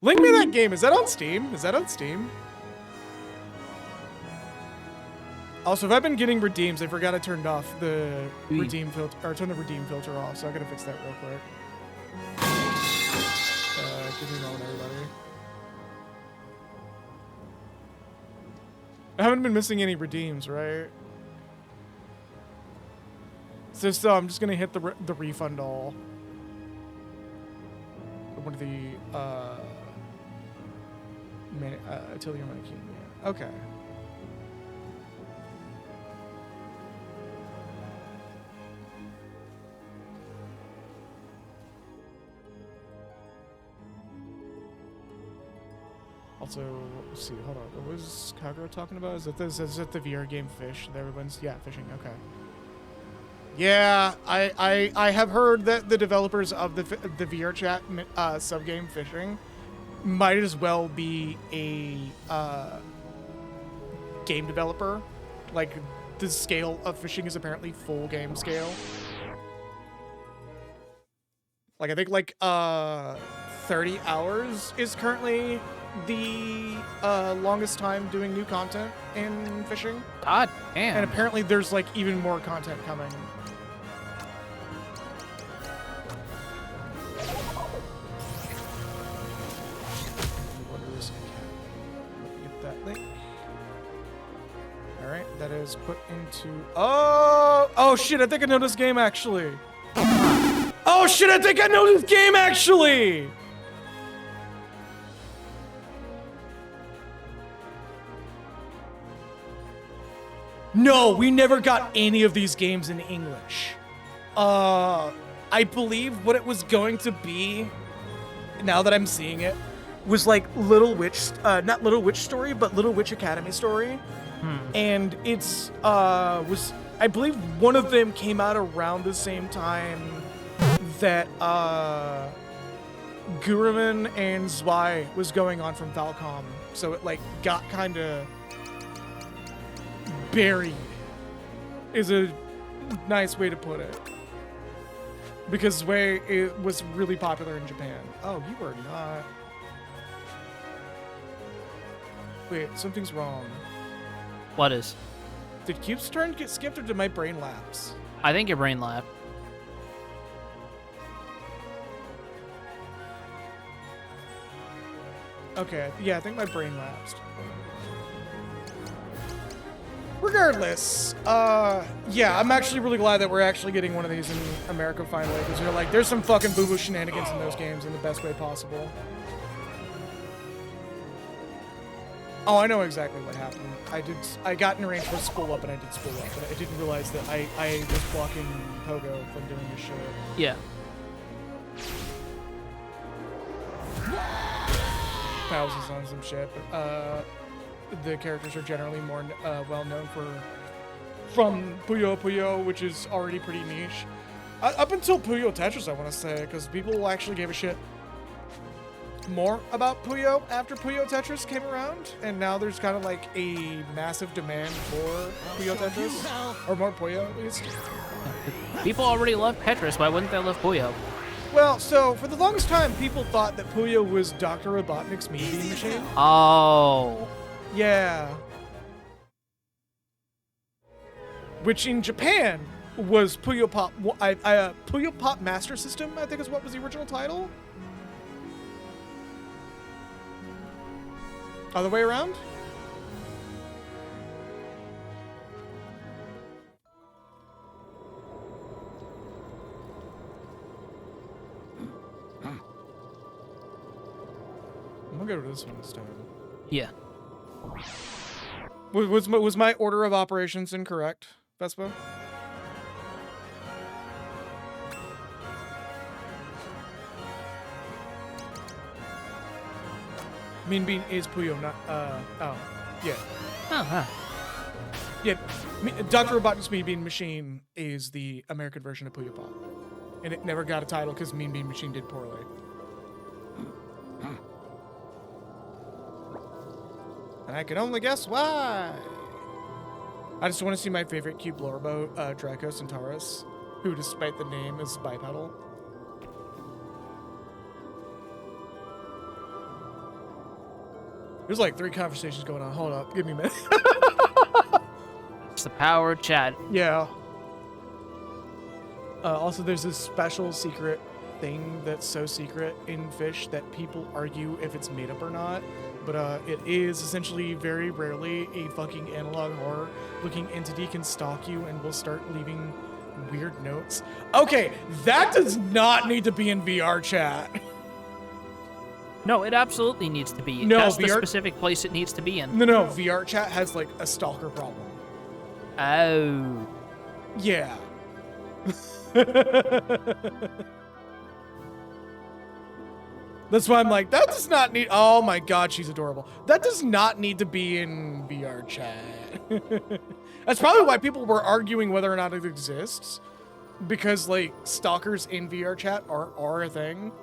Link me that game. Is that on Steam? Is that on Steam? Also, if I've been getting redeems, I forgot I turned off the redeem filter, or turned the redeem filter off, so I gotta fix that real quick. Give me a moment, everybody. I haven't been missing any redeems, right? So I'm just gonna hit the refund all. One of the Atelier Mannequin. Yeah. Okay. Also, let's see, hold on. What was Kagura talking about? Is it the VR game Fish that everyone's fishing, okay. Yeah, I have heard that the developers of the VR chat subgame Fishing might as well be a game developer. Like, the scale of Fishing is apparently full game scale. Like, I think like 30 hours is currently the longest time doing new content in Fishing. God damn. And apparently there's like even more content coming. Get that link. Alright, that is put into... Oh shit, I think I know this game actually. Oh shit, I think I know this game actually! No, we never got any of these games in English. I believe what it was going to be, now that I'm seeing it, was like Little Witch, not Little Witch Story, but Little Witch Academy Story. And it's, I believe one of them came out around the same time that Guruman and Zwei was going on from Falcom, so it like got kind of buried. Is a nice way to put it. Because Zwei was really popular in Japan. Oh, you are not. Wait, something's wrong. What is? Did Cube's turn get skipped or did my brain lapse? I think your brain laughed. Okay, yeah, I think my brain lapsed. Regardless, yeah, I'm actually really glad that we're actually getting one of these in America finally, because you're like, there's some fucking boo-boo shenanigans in those games in the best way possible. Oh, I know exactly what happened. I got in range for Spool Up and I did Spool Up, but I didn't realize that I was blocking Pogo from doing this shit. Yeah. Pauses on some shit, but the characters are generally more well known from Puyo Puyo, which is already pretty niche. Up until Puyo Tetris, I want to say, because people actually gave a shit more about Puyo after Puyo Tetris came around, and now there's kind of like a massive demand for Puyo Tetris, or more Puyo at least. People already love Tetris, why wouldn't they love Puyo? Well, so for the longest time, people thought that Puyo was Dr. Robotnik's Mean Bean Machine. Oh. Yeah. Which in Japan was Puyo Pop, Puyo Pop Master System, I think is what was the original title. Other way around? I'm gonna go to this one instead. Yeah. Was my order of operations incorrect, Vespa? Mean Bean is Puyo, not, oh, yeah. Uh-huh. Yeah, Dr. Robotnik's Mean Bean Machine is the American version of Puyo Pop. And it never got a title because Mean Bean Machine did poorly. And I can only guess why. I just want to see my favorite cube Lorbo, Draco Centaurus, who, despite the name, is bipedal. There's like 3 conversations going on. Hold up. Give me a minute. It's the power of chat. Yeah. Also, there's this special secret thing that's so secret in Fish that people argue if it's made up or not. But it is essentially very rarely a fucking analog horror looking entity can stalk you and will start leaving weird notes. Okay, that does not need to be in VR chat. No, it absolutely needs to be. No, that's VR... the specific place it needs to be in. No, VR chat has like a stalker problem. Oh. Yeah. That's why I'm like, that does not need... Oh my god, she's adorable. That does not need to be in VR chat. That's probably why people were arguing whether or not it exists. Because, like, stalkers in VR chat are a thing.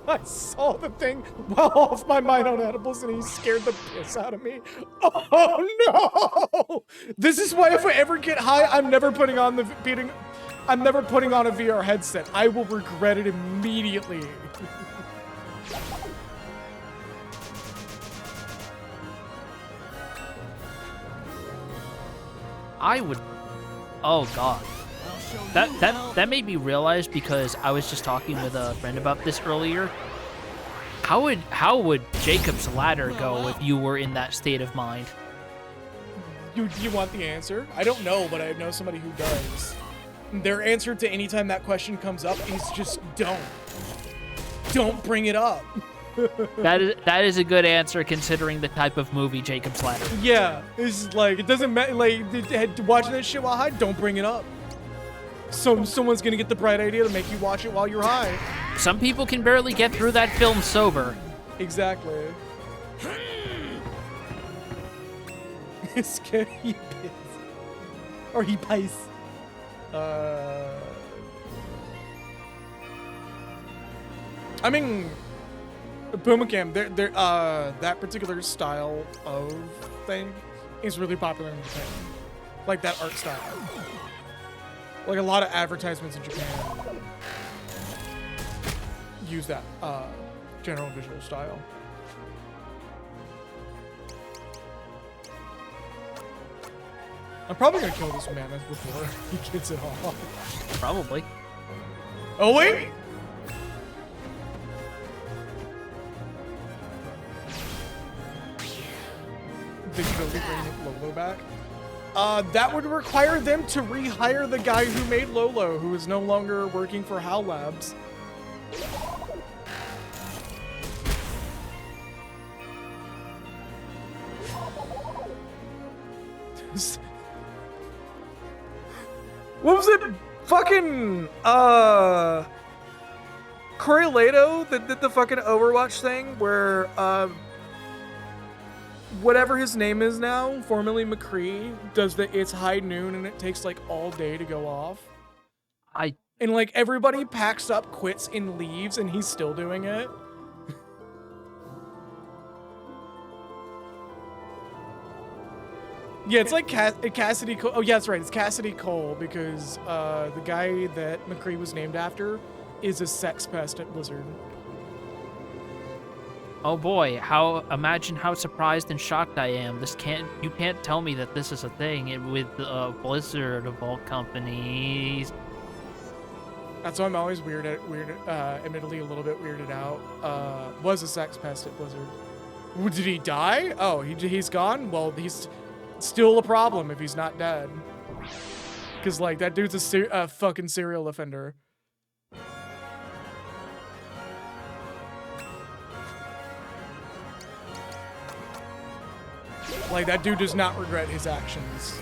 I saw the thing well off my mind on edibles and he scared the piss out of me. Oh no! This is why if I ever get high, I'm never putting on a VR headset. I will regret it immediately. I would... Oh, God. That made me realize, because I was just talking with a friend about this earlier. How would Jacob's Ladder go if you were in that state of mind? You want the answer? I don't know, but I know somebody who does. Their answer to any time that question comes up is just don't bring it up. that is a good answer considering the type of movie Jacob's Ladder. Yeah, it's like, it doesn't matter, like, watching that shit while high, don't bring it up. So someone's gonna get the bright idea to make you watch it while you're high. Some people can barely get through that film sober. Exactly. Scary piss. Or he pies. I mean, Pumacam, that particular style of thing is really popular in Japan. Like that art style. Like a lot of advertisements in Japan use that general visual style. I'm probably gonna kill this mammoth before he gets it off. Probably. Oh wait! They totally bring Lolo back. That would require them to rehire the guy who made Lolo, who is no longer working for HAL Labs. What was it? Fucking, Correlato that did the fucking Overwatch thing where, whatever his name is now, formerly McCree, does the it's high noon and it takes like all day to go off. And like everybody packs up, quits, and leaves, and he's still doing it. Yeah, it's like Cassidy Cole. Oh, yeah, that's right. It's Cassidy Cole because the guy that McCree was named after is a sex pest at Blizzard. Oh boy, imagine how surprised and shocked I am. You can't tell me that this is a thing with Blizzard of all companies. That's why I'm always admittedly a little bit weirded out. Was a sex pest at Blizzard. Did he die? Oh, he's gone? Well, he's still a problem if he's not dead. Because, like, that dude's a fucking serial offender. Like, that dude does not regret his actions.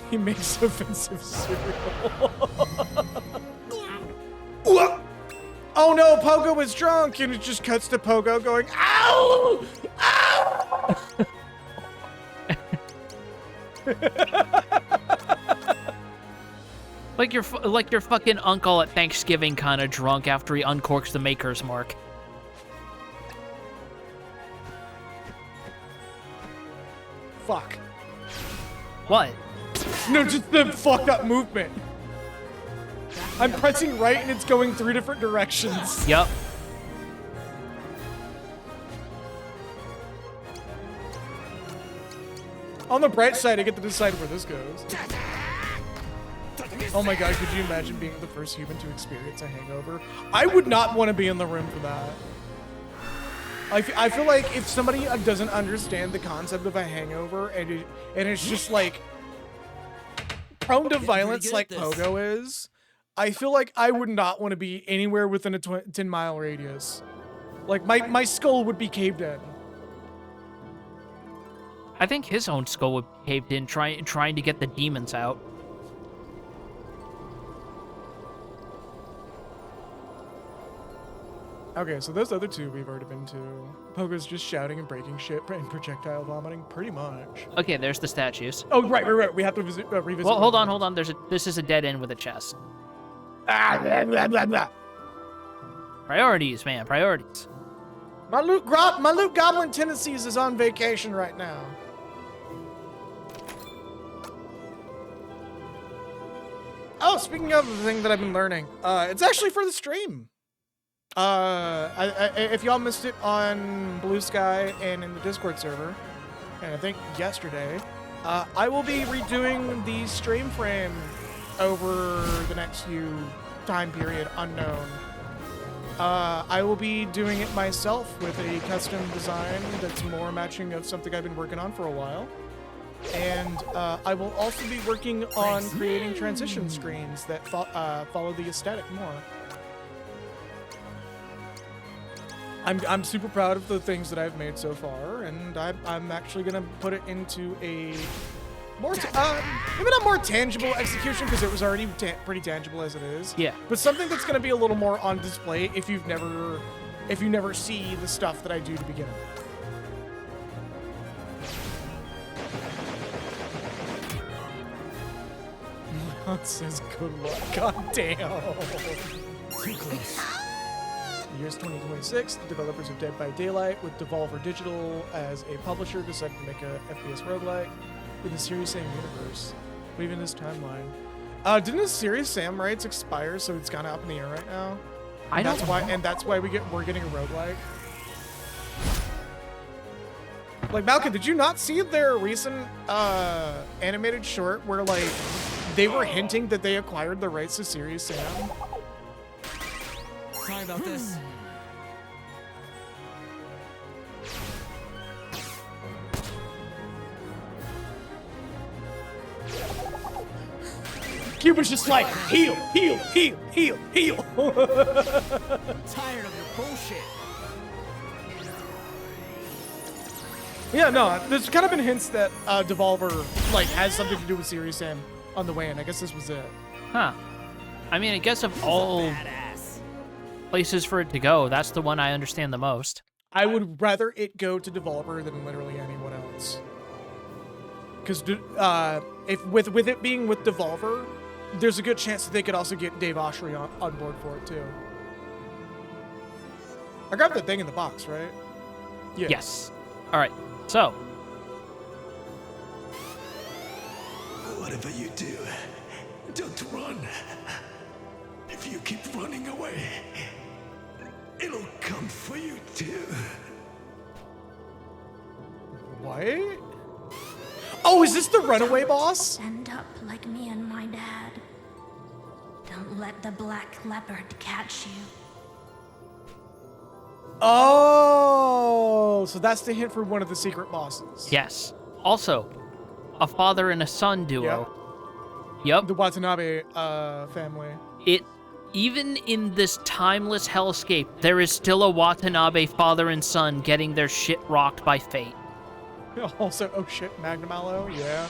He makes offensive cereal. Oh no, Pogo was drunk, and it just cuts to Pogo going, ow! Ow! Like your fucking uncle at Thanksgiving, kind of drunk after he uncorks the Maker's Mark. Fuck. What? No, just the fucked up movement. I'm pressing right and it's going 3 different directions. Yup. On the bright side, I get to decide where this goes. Oh my god, could you imagine being the first human to experience a hangover? I would not want to be in the room for that. I feel like if somebody doesn't understand the concept of a hangover and it's just like prone to violence like Pogo is, I feel like I would not want to be anywhere within a 10-mile radius. Like my skull would be caved in. I think his own skull would be caved in trying to get the demons out. Okay, so those other two we've already been to. Pogo's just shouting and breaking shit and projectile vomiting, pretty much. Okay, there's the statues. Oh, right. We have to revisit. Well, hold on. This is a dead end with a chest. Blah. Priorities, man, priorities. My Luke Goblin tendencies is on vacation right now. Oh, speaking of the thing that I've been learning, it's actually for the stream. If y'all missed it on Blue Sky and in the Discord server, and I think yesterday, I will be redoing the stream frame over the next few time period unknown. I will be doing it myself with a custom design that's more matching of something I've been working on for a while. And I will also be working on creating transition screens that follow the aesthetic more. I'm super proud of the things that I've made so far, and I'm actually gonna put it into a more maybe not more tangible execution because it was already pretty tangible as it is. Yeah. But something that's gonna be a little more on display if you never see the stuff that I do to begin with. It says good luck. God damn. Too close. The year's 2026. The developers of Dead by Daylight, with Devolver Digital as a publisher, decided to make a FPS roguelike in the Serious Sam universe. Leaving this timeline. Didn't the Serious Sam rights expire, so it's kind of up in the air right now? That's why we're getting a roguelike. Like, Malcolm, did you not see their recent animated short where, like, they were hinting that they acquired the rights to Serious Sam? Sorry about this. Cuba's just like, heal, heal, heal, heal, heal. I'm tired of your bullshit. Yeah, no, there's kind of been hints that Devolver, like, has something to do with Serious Sam on the way in. I guess this was it. Huh. I mean, I guess of all places for it to go, that's the one I understand the most. I would rather it go to Devolver than literally anyone else. Because if with it being with Devolver, there's a good chance that they could also get Dave Oshry on board for it too. I grabbed that thing in the box, right? Yeah. Yes. All right. So. Whatever you do, don't run. If you keep running away, it'll come for you too. What? Oh, is this the runaway boss? End up like me and my dad. Don't let the black leopard catch you. Oh, so that's the hint for one of the secret bosses. Yes. Also, a father and a son duo. Yep. The Watanabe family. Even in this timeless hellscape, there is still a Watanabe father and son getting their shit rocked by fate. Also, oh shit, Magnum Aloe, yeah.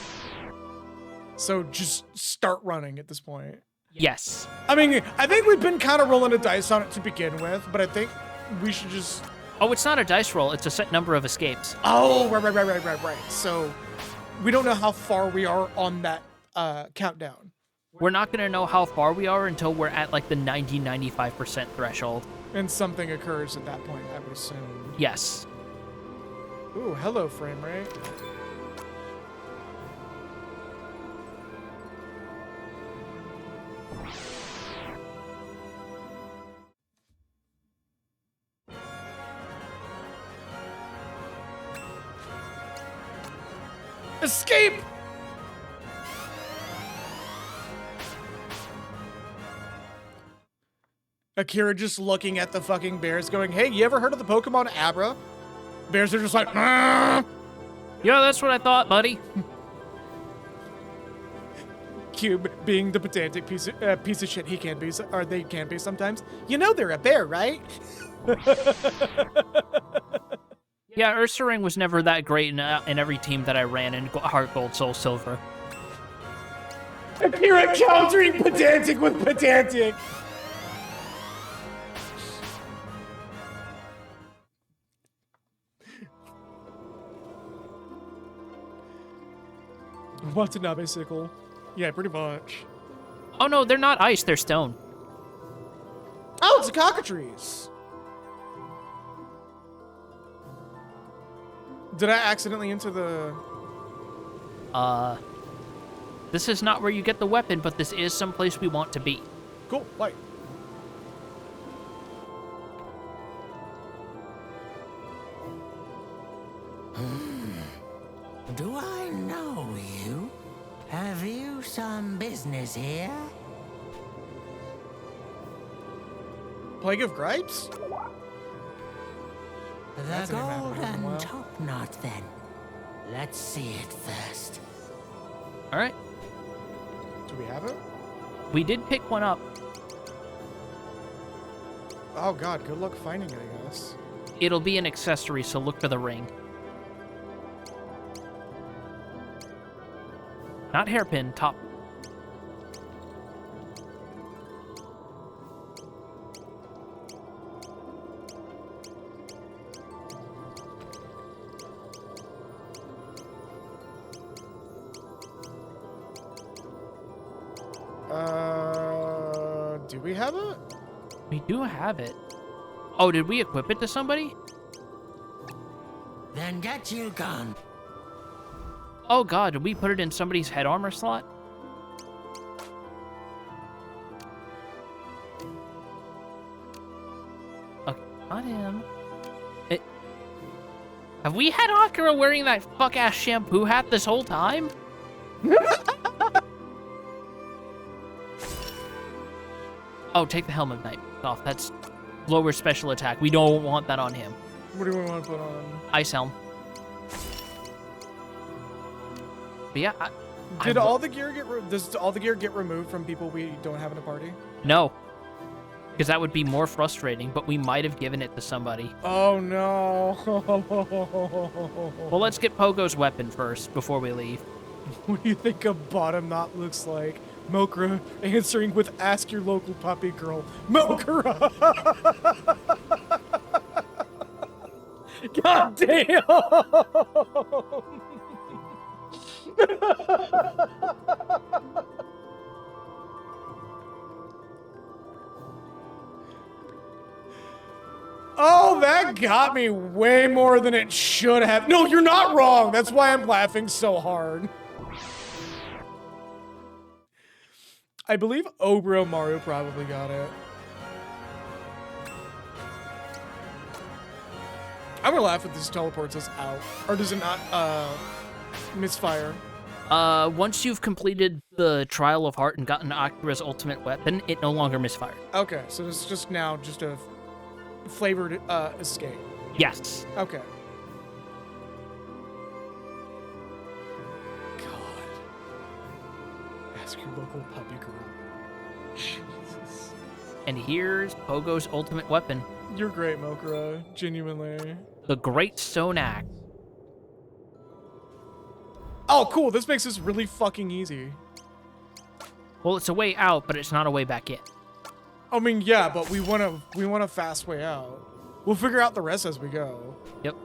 So just start running at this point. Yes. I mean, I think we've been kind of rolling the dice on it to begin with, but I think we should just... Oh, it's not a dice roll, it's a set number of escapes. Oh, right. So we don't know how far we are on that countdown. We're not going to know how far we are until we're at like the 90-95% threshold. And something occurs at that point, I would assume. Yes. Ooh, hello, frame rate. Escape! Akira just looking at the fucking bears going, hey, you ever heard of the Pokemon Abra? Bears are just like, "Meh." Yeah, that's what I thought, buddy. Cube being the pedantic piece of shit he can be, or they can be sometimes. You know they're a bear, right? Yeah, Ursaring was never that great in every team that I ran in Heart Gold, Soul Silver. Akira countering pedantic with pedantic. Watanabe sickle. Yeah, pretty much. Oh no, they're not ice, they're stone. Oh, it's the cockatrice. Did I accidentally enter the... This is not where you get the weapon, but this is someplace we want to be. Cool, light. Do I know you? Have you some business here? Plague of Gripes? The That's an enigma, golden well. top knot, then. Let's see it first. All right. Do we have it? We did pick one up. Oh god, good luck finding it, I guess. It'll be an accessory, so look for the ring. Not hairpin, top. Do we have it? We do have it. Oh, did we equip it to somebody? Then get you gone. Oh god, did we put it in somebody's head armor slot? Okay, not him. Have we had Akira wearing that fuck-ass shampoo hat this whole time? Oh, take the helmet knight off. That's lower special attack. We don't want that on him. What do we want to put on? Ice helm. But yeah, does all the gear get removed from people we don't have in a party? No. Because that would be more frustrating, but we might have given it to somebody. Oh, no. Well, let's get Pogo's weapon first before we leave. What do you think a bottom knot looks like? Mokra answering with "Ask your local puppy girl." Mokra! God damn! Oh, that got me way more than it should have. No, you're not wrong. That's why I'm laughing so hard. I believe Obro Mario probably got it. I'm gonna laugh if this teleports us out. Or does it not, misfire? Once you've completed the Trial of Heart and gotten Akira's ultimate weapon, it no longer misfires. Okay, so this is just now just a flavored, escape. Yes. Okay. Ask your local puppy girl. Jesus. And here's Pogo's ultimate weapon. You're great, Mokra. Genuinely. The Great Stone Axe. Oh, cool. This makes this really fucking easy. Well, it's a way out, but it's not a way back in. I mean, yeah, but we want a fast way out. We'll figure out the rest as we go. Yep.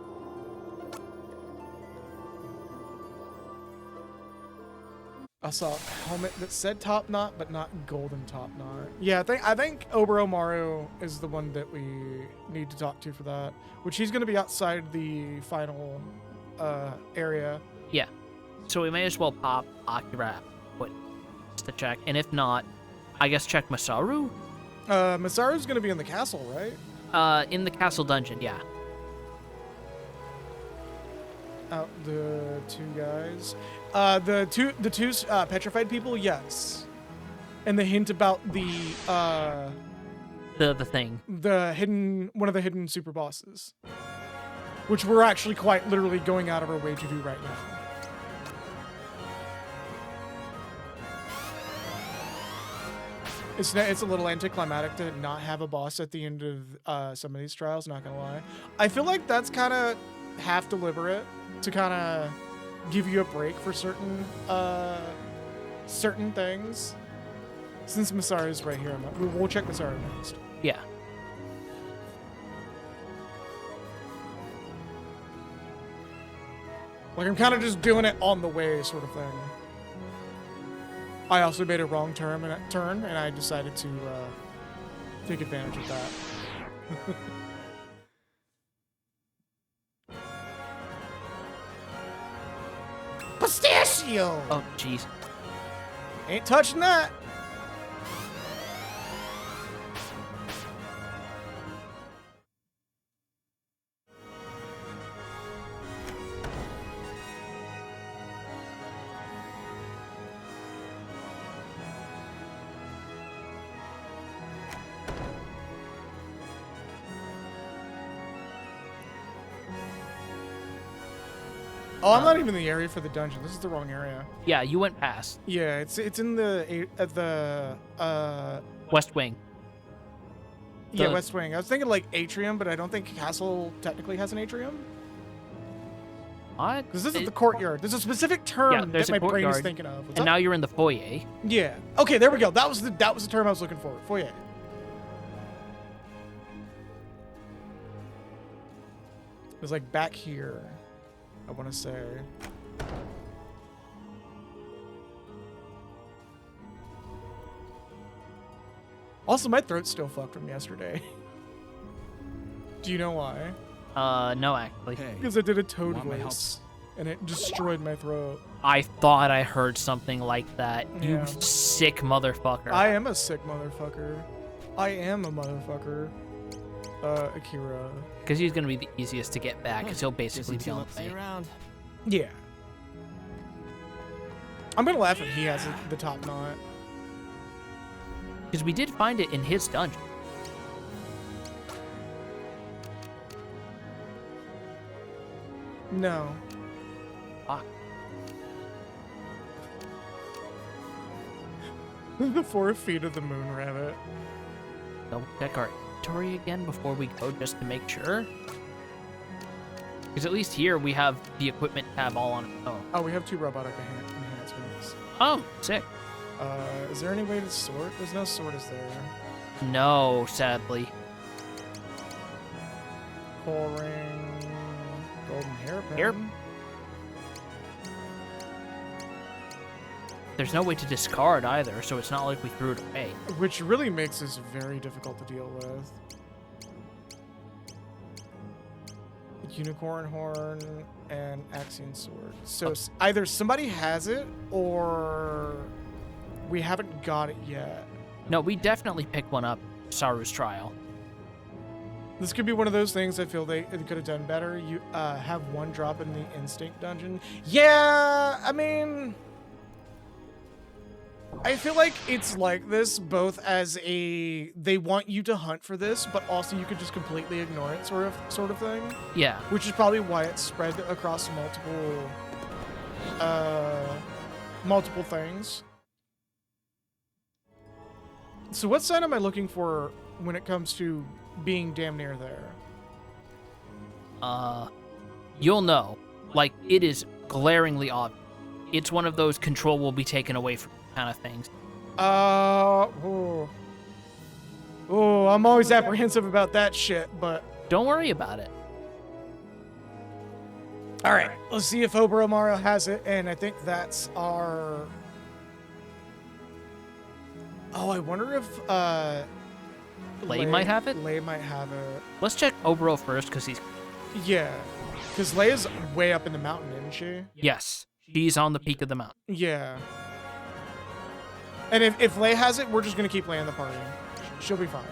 I saw a helmet that said top knot, but not golden top knot. Yeah, I think Obro Maru is the one that we need to talk to for that. Which he's going to be outside the final area. Yeah. So we may as well pop Akira just to check. And if not, I guess check Masaru? Masaru's going to be in the castle, right? In the castle dungeon, yeah. Out the two guys. The two petrified people, yes. And the hint about the thing. One of the hidden super bosses. Which we're actually quite literally going out of our way to do right now. It's a little anticlimactic to not have a boss at the end of some of these trials, not gonna lie. I feel like that's kind of half deliberate to kind of give you a break for certain things. Since Masaru's right here, we'll check Masaru next. Yeah. Like, I'm kind of just doing it on the way sort of thing. I also made a wrong turn, and I decided to take advantage of that. Pistachio! Oh, jeez. Ain't touching that. Oh, I'm not even in the area for the dungeon. This is the wrong area. Yeah, you went past. Yeah, it's in the West Wing. Yeah, West Wing. I was thinking like atrium, but I don't think castle technically has an atrium. What? Because this is the courtyard. There's a specific term that my brain is thinking of. And now you're in the foyer. Yeah. Okay, there we go. That was the term I was looking for. Foyer. It was like back here, I want to say. Also, my throat's still fucked from yesterday. Do you know why? No, actually. Hey, Because I did a toad want my help? voice, and it destroyed my throat. I thought I heard something like that. You Yeah. sick motherfucker. I am a sick motherfucker. I am a motherfucker. Akira. Because he's going to be the easiest to get back, because he'll Guess basically be until on I the see you way. around. Yeah. I'm gonna laugh if he has the top knot. Because we did find it in his dungeon. No. Fuck. The 4 feet of the moon rabbit. Double check our inventory again before we go, just to make sure. Because at least here we have the equipment tab all on its own. Oh, we have 2 robotic enhancements. Oh, sick. Is there any way to sort? There's no sort, is there? No, sadly. Core ring, golden hairpin. Hair- There's no way to discard either, so it's not like we threw it away. Which really makes this very difficult to deal with. Unicorn horn and Axion sword. So either somebody has it or we haven't got it yet. No, we definitely picked one up. Saru's trial. This could be one of those things I feel they could have done better. You have 1 drop in the instinct dungeon. Yeah, I mean, I feel like it's like this both as they want you to hunt for this, but also you could just completely ignore it sort of thing. Yeah. Which is probably why it's spread across multiple things. So what sign am I looking for when it comes to being damn near there? You'll know. Like, it is glaringly obvious. It's one of those control will be taken away from kind of things. Oh, I'm always apprehensive about that shit, but... Don't worry about it. All right, let's see if Oboromaru has it, and I think that's our... Oh, I wonder if, Lei might have it? Lei might have it. Let's check Oboro first, because he's... Yeah, because Lei is way up in the mountain, isn't she? Yes. She's on the peak of the mountain. Yeah. And if Lei has it, we're just going to keep Lei in the party. She'll be fine.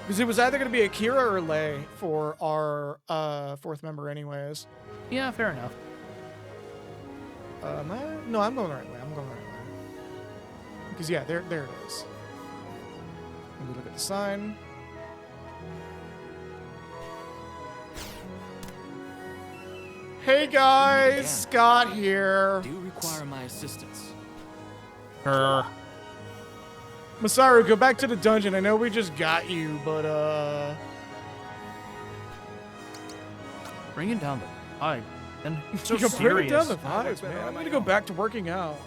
Because it was either going to be Akira or Lei for our 4th member anyways. Yeah, fair enough. No, I'm going the right way. Because, yeah, there it is. Let me look at the sign. Hey guys, Scott here. Do you require my assistance? Masaru, go back to the dungeon. I know we just got you, but Bringing down the vibe. And so you're bringing serious. down the vibes, man. I'm gonna go back to working out.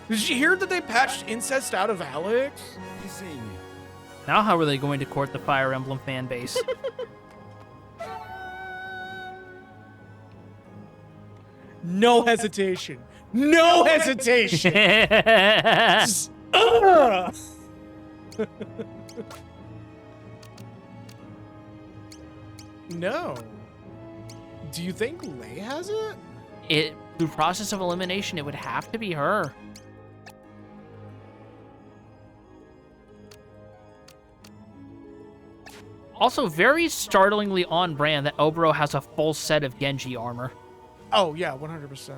Did you hear that they patched incest out of Alex? He's seeing you. Now how are they going to court the Fire Emblem fan base? No hesitation. No hesitation. Just, ugh. No. Do you think Lei has it? Through process of elimination, it would have to be her. Also, very startlingly on brand that Oboro has a full set of Genji armor. Oh, yeah, 100%.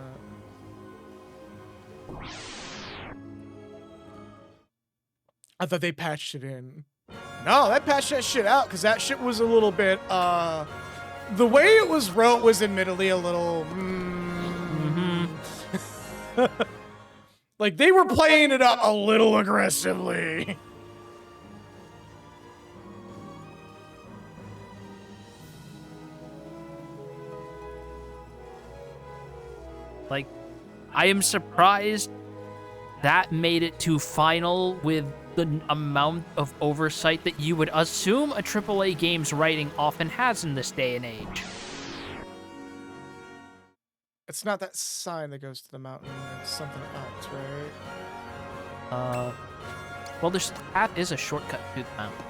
I thought they patched it in. No, they patched that shit out because that shit was a little bit, the way it was wrote was admittedly a little, like they were playing it up a little aggressively. Like, I am surprised that made it to final with the amount of oversight that you would assume a AAA game's writing often has in this day and age. It's not that sign that goes to the mountain, it's something else, right? Well, this path is a shortcut to the mountain.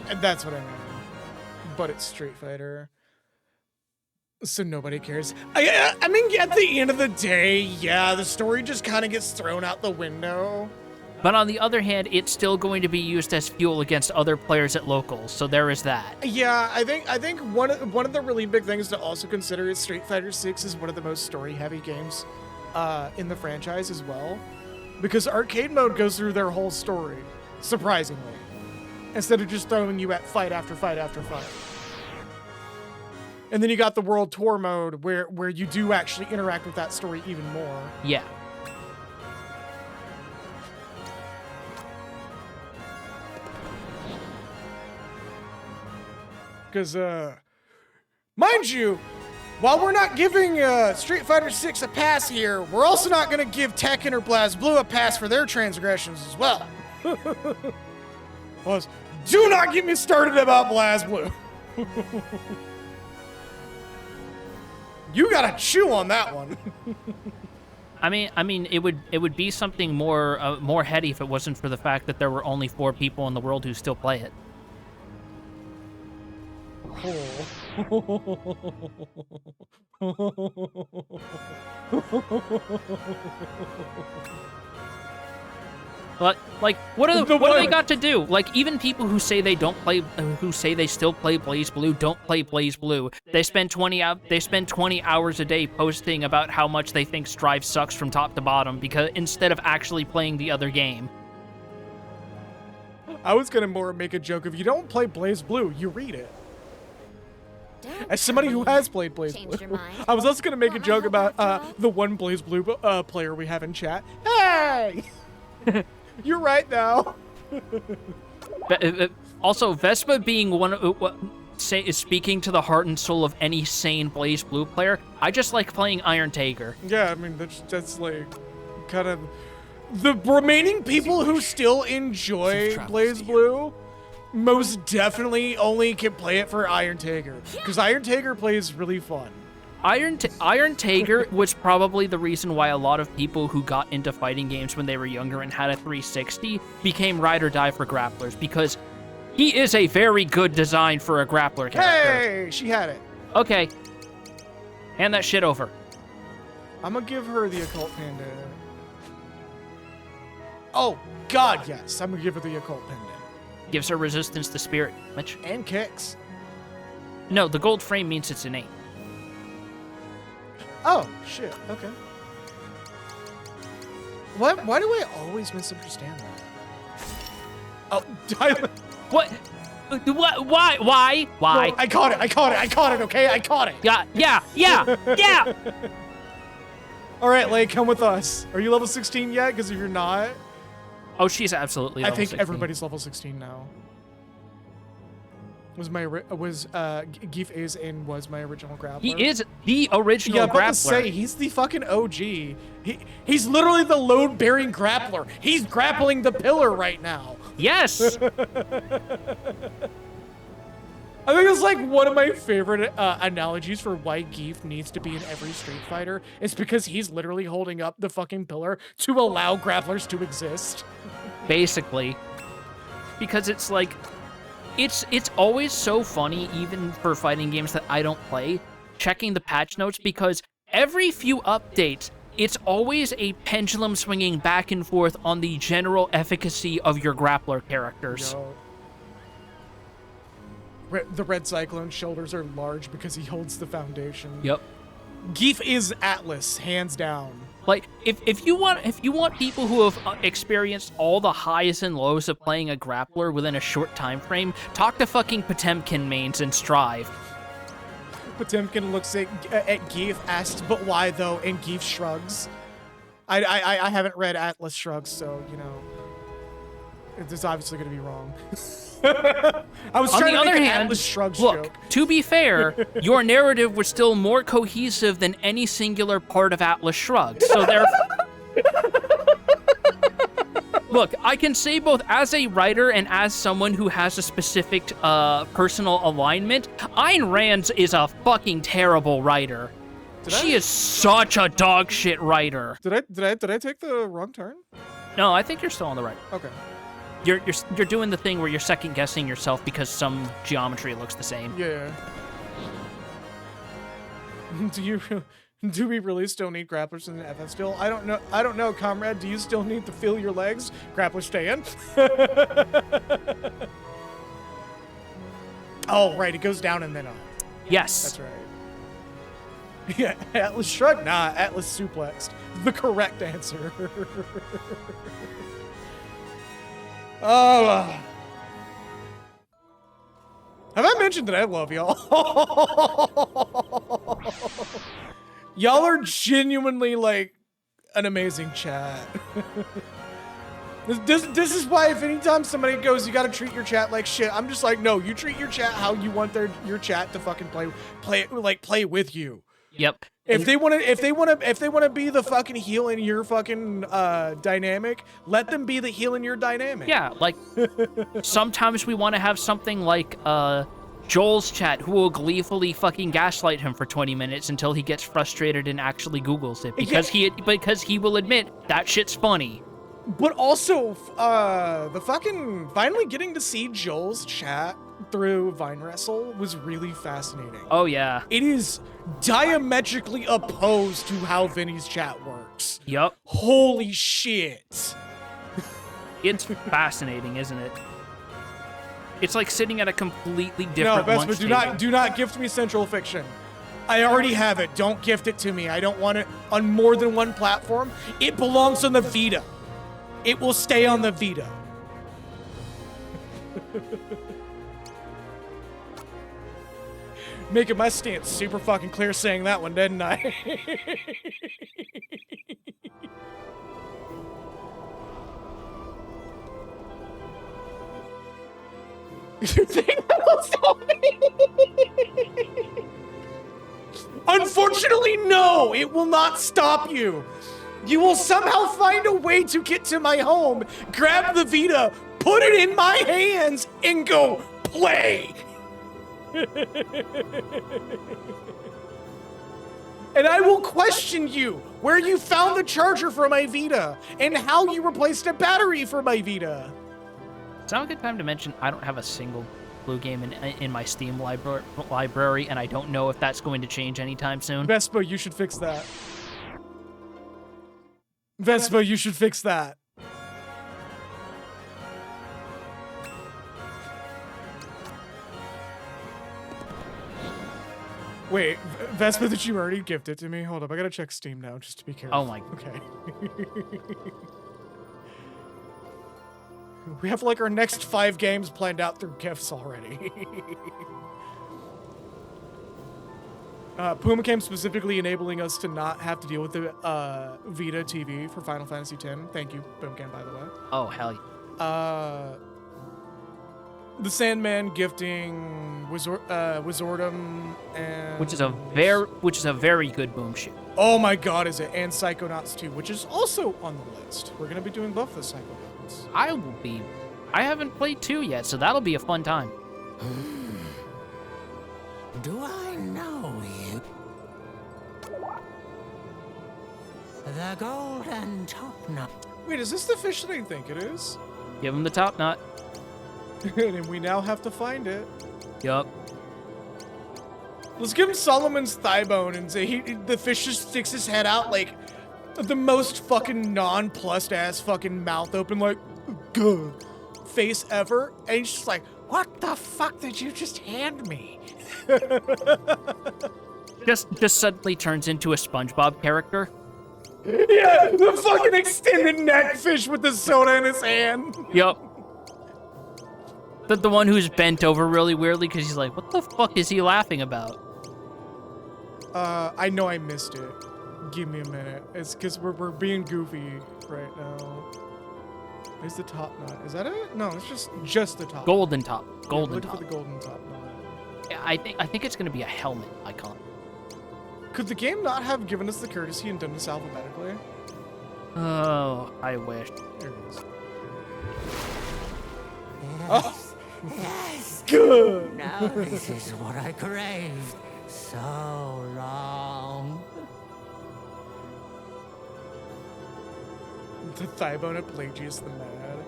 And that's what I mean. But it's Street Fighter. So nobody cares. I mean, at the end of the day, yeah, the story just kind of gets thrown out the window. But on the other hand, it's still going to be used as fuel against other players at locals, so there is that. Yeah, I think one of the really big things to also consider is Street Fighter 6 is one of the most story-heavy games in the franchise as well. Because arcade mode goes through their whole story, surprisingly. Instead of just throwing you at fight after fight after fight. And then you got the World Tour mode where you do actually interact with that story even more. Yeah. Because, mind you, while we're not giving Street Fighter 6 a pass here, we're also not going to give Tekken or BlazBlue a pass for their transgressions as well. Plus, do not get me started about BlazBlue. You gotta chew on that one. I mean, it would be something more heady if it wasn't for the fact that there were only 4 people in the world who still play it. But like, what do they got to do? Like, even people who say they don't play, who say they still play BlazBlue, don't play BlazBlue. They spend 20 hours a day posting about how much they think Strive sucks from top to bottom, because instead of actually playing the other game. I was gonna more make a joke. If you don't play BlazBlue, you read it. As somebody who has played BlazBlue, I was also gonna make a joke about the one BlazBlue player we have in chat. Hey, you're right now. Also, Vespa being is speaking to the heart and soul of any sane BlazBlue player. I just like playing Iron Tiger. Yeah, I mean that's like kind of the remaining people who still enjoy BlazBlue. Most definitely only can play it for Iron Tiger, because Iron Tiger plays really fun. Iron Tiger was probably the reason why a lot of people who got into fighting games when they were younger and had a 360 became ride or die for grapplers, because he is a very good design for a grappler character. Hey, she had it. Okay. Hand that shit over. I'm gonna give her the Occult Pendant. Oh, God, yes. I'm gonna give her the Occult Pendant. Gives her resistance to spirit damage. And kicks. No, the gold frame means it's innate. Oh, shit. Okay. Why do I always misunderstand that? Oh, what? Why? No, I caught it, okay? I caught it. Yeah. All right, Lay, come with us. Are you level 16 yet? Because if you're not... Oh, she's absolutely level 16. I think everybody's level 16 now. Geef is and was my original grappler. He is the original grappler. Yeah, to say, he's the fucking OG. He's literally the load-bearing grappler. He's grappling the pillar right now. Yes! I think it's like one of my favorite analogies for why Geef needs to be in every Street Fighter. It's because he's literally holding up the fucking pillar to allow grapplers to exist. Basically. Because it's like, it's always so funny, even for fighting games that I don't play, checking the patch notes, because every few updates, it's always a pendulum swinging back and forth on the general efficacy of your grappler characters. Yo. The Red Cyclone's shoulders are large because he holds the foundation. Yep. Geef is Atlas, hands down. Like, if you want people who have experienced all the highs and lows of playing a grappler within a short time frame, talk to fucking Potemkin mains and Strive. Potemkin looks at Geef, asks, "But why though?" And Geef shrugs. I haven't read Atlas Shrugs, so you know, it's obviously going to be wrong. I was trying to make an Atlas Shrugs joke. To be fair, your narrative was still more cohesive than any singular part of Atlas Shrugged. So look, I can say both as a writer and as someone who has a specific personal alignment, Ayn Rand is a fucking terrible writer. She is such a dog shit writer. Did I take the wrong turn? No, I think you're still on the right. Okay. You're doing the thing where you're second guessing yourself because some geometry looks the same. Yeah. Do we really still need grapplers in the FF still? I don't know, comrade. Do you still need to feel your legs? Grapplers stay in. Oh, right. It goes down and then up. Yes. That's right. Yeah, Atlas Shrug? Nah, Atlas Suplexed. The correct answer. Oh. Have I mentioned that I love y'all? Y'all are genuinely, like, an amazing chat. This is why if anytime somebody goes, you gotta treat your chat like shit, I'm just like, no, you treat your chat how you want your chat to fucking play with you. Yep. If they wanna be the fucking heel in your fucking dynamic, let them be the heel in your dynamic. Yeah, like sometimes we want to have something like Joel's chat, who will gleefully fucking gaslight him for 20 minutes until he gets frustrated and actually Googles it because he will admit that shit's funny. But also, the fucking finally getting to see Joel's chat through Vine Wrestle was really fascinating. Oh yeah. It is diametrically opposed to how Vinny's chat works. Yup. Holy shit. It's fascinating, isn't it? It's like sitting at a completely different lunch Vespa, table. do not gift me Central Fiction. I already have it. Don't gift it to me. I don't want it on more than one platform. It belongs on the Vita. It will stay on the Vita. Making my stance super fucking clear saying that one, didn't I? You think that'll stop me? Unfortunately, no! It will not stop you! You will somehow find a way to get to my home, grab the Vita, put it in my hands, and go play! And I will question you where you found the charger for my Vita and how you replaced a battery for my Vita. It's now a good time to mention I don't have a single Blue game in my Steam library, and I don't know if that's going to change anytime soon. Vespa, you should fix that. Vespa, you should fix that. Wait, Vespa, did you already gift it to me? Hold up, I gotta check Steam now just to be careful. Oh my. Okay. We have like our next 5 games planned out through gifts already. Puma came specifically enabling us to not have to deal with the Vita TV for Final Fantasy X. Thank you, Boomcam, by the way. Oh, hell yeah. The Sandman gifting Wizardum and which is a very good boom shoot. Oh my god, is it? And Psychonauts 2, which is also on the list. We're gonna be doing both the Psychonauts. I haven't played 2 yet, so that'll be a fun time. Do I know you? The golden top knot. Wait, is this the fish that I think it is? Give him the top knot. And we now have to find it. Yup. Let's give him Solomon's thigh bone and say the fish just sticks his head out like the most fucking nonplussed ass fucking mouth open like Gah, face ever, and he's just like, what the fuck did you just hand me? just suddenly turns into a SpongeBob character. Yeah, the fucking extended neck fish with the soda in his hand. Yup. The one who's bent over really weirdly because he's like, what the fuck is he laughing about? I know I missed it. Give me a minute. It's because we're being goofy right now. Where's the top knot? Is that it? No, it's just the top. Golden top. Golden looking top. for the golden top knot. Yeah, I think it's gonna be a helmet icon. Could the game not have given us the courtesy and done this alphabetically? Oh, I wish. There it is. Yes. Oh. Yes. Good. Now this is what I craved so long. The Thigh-bone of Pelagius the Mad.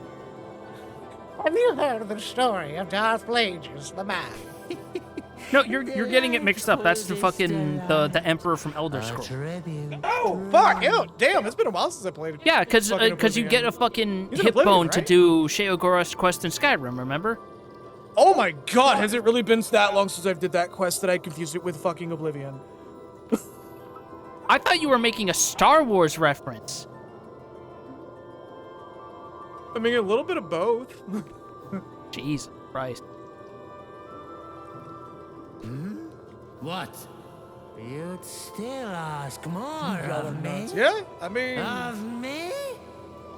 Have you heard the story of Darth Plagueis the Mad? No, you're getting it mixed up. That's the fucking the Emperor from Elder Scrolls. Oh, fuck! Ew, damn, it's been a while since I played it. Yeah, because you get a fucking He's in hip Oblivion, bone to right? do Sheogorath's quest in Skyrim, remember? Oh my god, has it really been that long since I've did that quest that I confused it with fucking Oblivion? I thought you were making a Star Wars reference. I mean, a little bit of both. Jesus Christ. What? You'd still ask more of me? Yeah, I mean, Of me?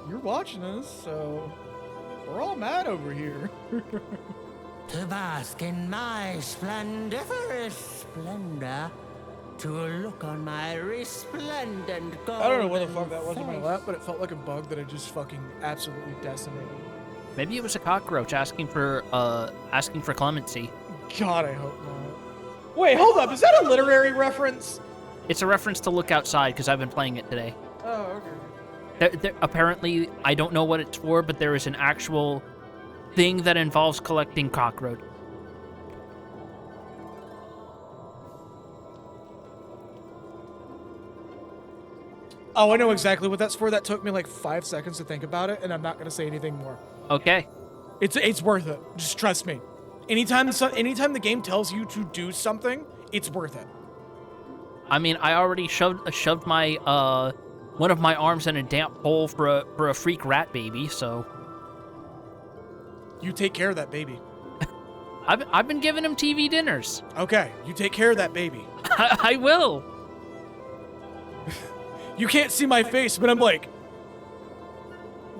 you're watching us, so we're all mad over here. To bask in my splendiferous splendor, to look on my resplendent golden I don't know what the fuck that was in my face. lap, but it felt like a bug that I just fucking absolutely decimated. Maybe it was a cockroach asking for clemency. God, I hope not. Wait, hold up, is that a literary reference? It's a reference to Look Outside because I've been playing it today. Oh, okay. Apparently, I don't know what it's for, but there is an actual thing that involves collecting cockroach. Oh, I know exactly what that's for. That took me like 5 seconds to think about it, and I'm not gonna say anything more. Okay. It's worth it. Just trust me. Anytime the game tells you to do something, it's worth it. I mean, I already shoved my one of my arms in a damp hole for a freak rat baby, so You take care of that baby. I've been giving him TV dinners. Okay, you take care of that baby. I will. You can't see my face, but I'm like,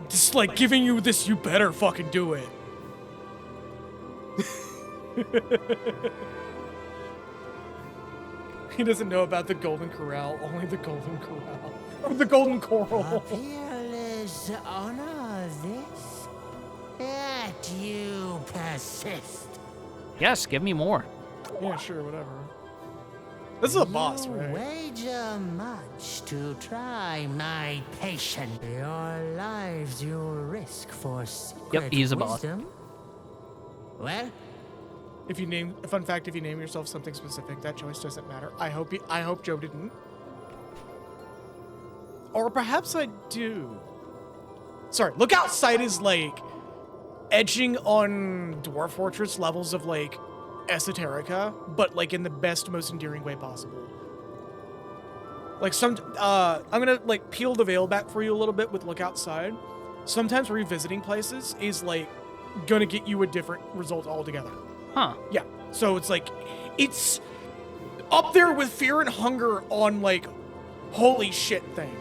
just like giving you this, you better fucking do it. He doesn't know about the Golden Corral, only the Golden Corral. Or the Golden Coral. A peerless honor this, yet you persist. Yes, give me more. Yeah, sure, whatever. This is a boss, You right? wager much to try my patience. Your lives you'll risk for secret he's a boss. wisdom. Well, Fun fact, if you name yourself something specific, that choice doesn't matter. I hope Joe didn't. Or perhaps I do. Sorry, Look Outside is like edging on Dwarf Fortress levels of like esoterica, but like in the best, most endearing way possible. Like I'm gonna like peel the veil back for you a little bit with Look Outside. Sometimes revisiting places is like gonna get you a different result altogether. Huh. Yeah. So it's like, it's up there with Fear and Hunger on like, holy shit thing.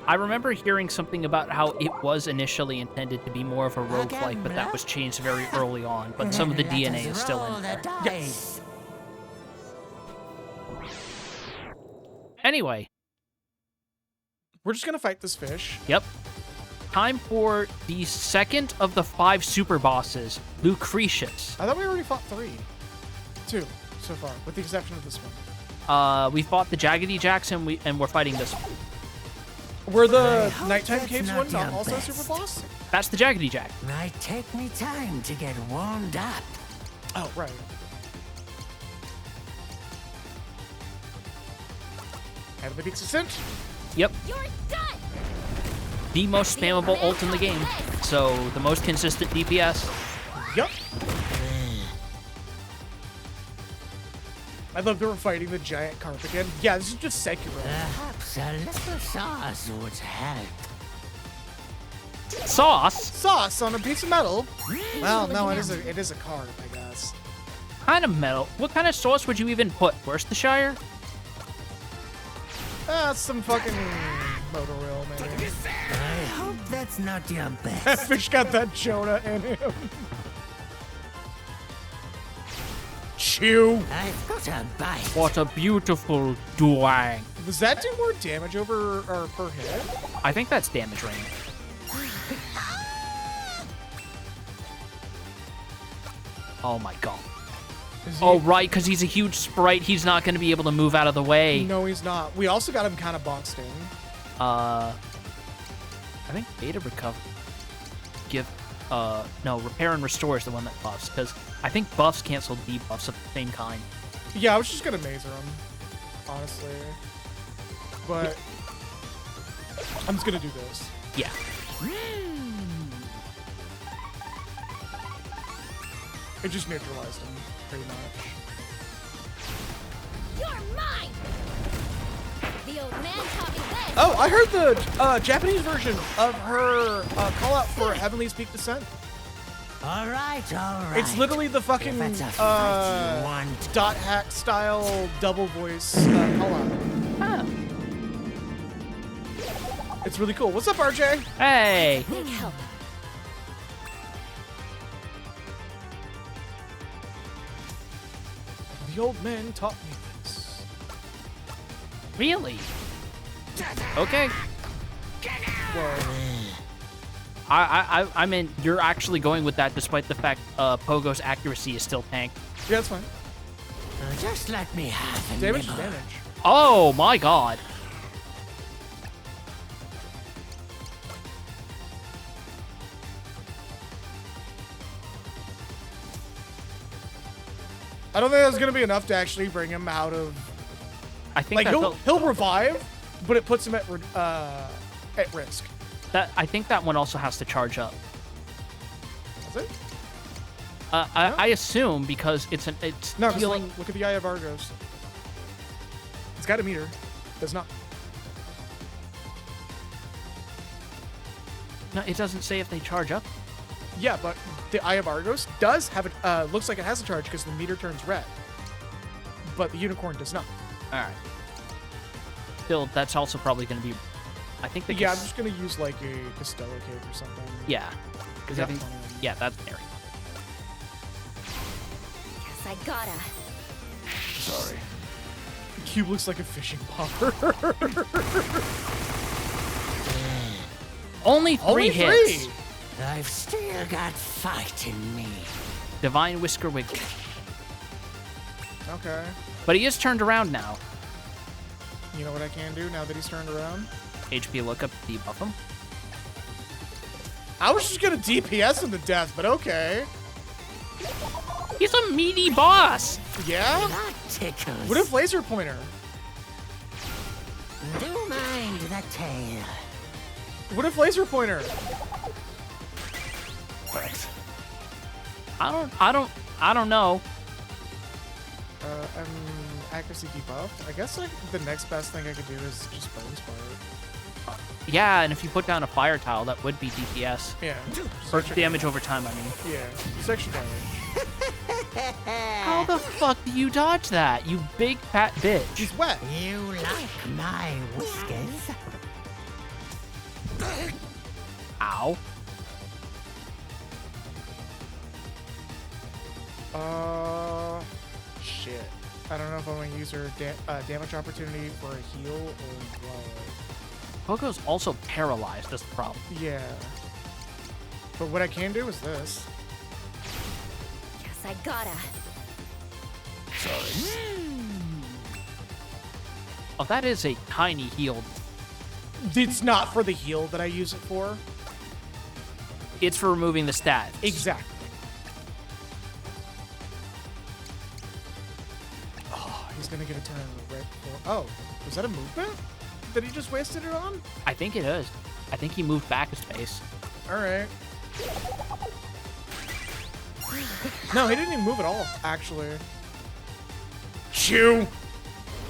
I remember hearing something about how it was initially intended to be more of a roguelike, but that was changed very early on. But some of the let DNA us is still roll in the there. dice. Anyway, We're just gonna fight this fish. yep. Time for the second of the 5 super bosses, Lucretius. I thought we already fought 2 so far, with the exception of this one. We fought the Jaggedy Jacks and we're fighting this one. Were the I hope Nighttime that's Caves not one not your also best. super boss? That's the Jaggedy Jack. Might take me time to get warmed up. Oh, right. Heavenly Beats Ascent. Yep. You're done! The most spammable ult in the game. So the most consistent DPS. Yup. I love that we're fighting the giant carp again. Yeah, this is just Sekiro. Perhaps a little sauce would help. Sauce? Sauce on a piece of metal. Well, no, it is a carp, I guess. Kind of metal. What kind of sauce would you even put? Worcestershire? That's some fucking motor oil, maybe. I hope that's not your That best. fish got that Jonah in him. Chew. I've got a bite. What a beautiful duang. Does that do more damage over or per hit? I think that's damage range. Oh my god. Is he- Oh, right, because he's a huge sprite. He's not going to be able to move out of the way. No, he's not. We also got him kind of boxed in. I think Beta Recover no, Repair and Restore is the one that buffs, because I think buffs cancel debuffs of the same kind. Yeah, I was just gonna Mazer him, honestly. But I'm just gonna do this. Yeah. It just neutralized him, pretty much. You're mine! The old man taught me this! Oh, I heard the Japanese version of her call out for Heavenly's Peak Descent. All right. It's literally the fucking If it's a fight you want. dot hack style double voice call out. Ah. It's really cool. What's up, RJ? Hey! Big help. The old man taught me this. Really? Okay. Well, I mean, you're actually going with that despite the fact Pogo's accuracy is still tank. yeah, that's fine. Just let me have a Damage is nibble. damage. Oh my god. I don't think that's gonna be enough to actually bring him out of. I think Like that he'll revive, but it puts him at risk. I think that one also has to charge up. Does it? I assume because it's No, 'cause healing. look at the Eye of Argos. It's got a meter. Does not. No, it doesn't say if they charge up. Yeah, but the Eye of Argos does have a. Looks like it has a charge because the meter turns red. But the Unicorn does not. All right. Still, that's also probably going to be. I think the Yeah, I'm just gonna use like a Costello cake or something. yeah, because I Got think plenty of them. yeah, that's Mary. Guess I gotta. Sorry. The cube looks like a fishing popper. Only three Only hits. 3. I've still got fight in me. Divine Whisker Wiggly. Okay. But he is turned around now. You know what I can do now that he's turned around? HP lookup, debuff him. I was just gonna DPS him to death, but okay. He's a meaty boss. Yeah? That tickles. What if Laser Pointer? Do mind the tail. What if Laser Pointer? Thanks. I don't know. Accuracy debuff. I guess like the next best thing I could do is just Bone Spire. Yeah, and if you put down a fire tile, that would be DPS. Yeah. Or damage over time, I mean. Yeah. It's extra damage. How the fuck do you dodge that, you big fat bitch? He's wet. You like my whiskers? Ow. Shit. I don't know if I want to use her damage opportunity for a heal or what. Pogo's also paralyzed, that's the problem. Yeah. But what I can do is this. Guess I gotta. Sorry. Oh, that is a tiny heal. It's not for the heal that I use it for. It's for removing the stats. Exactly. Oh, he's gonna get a turn right before. Oh, was that a movement that he just wasted it on? I think it is. I think he moved back a space. All right. No, he didn't even move at all, actually. Chew.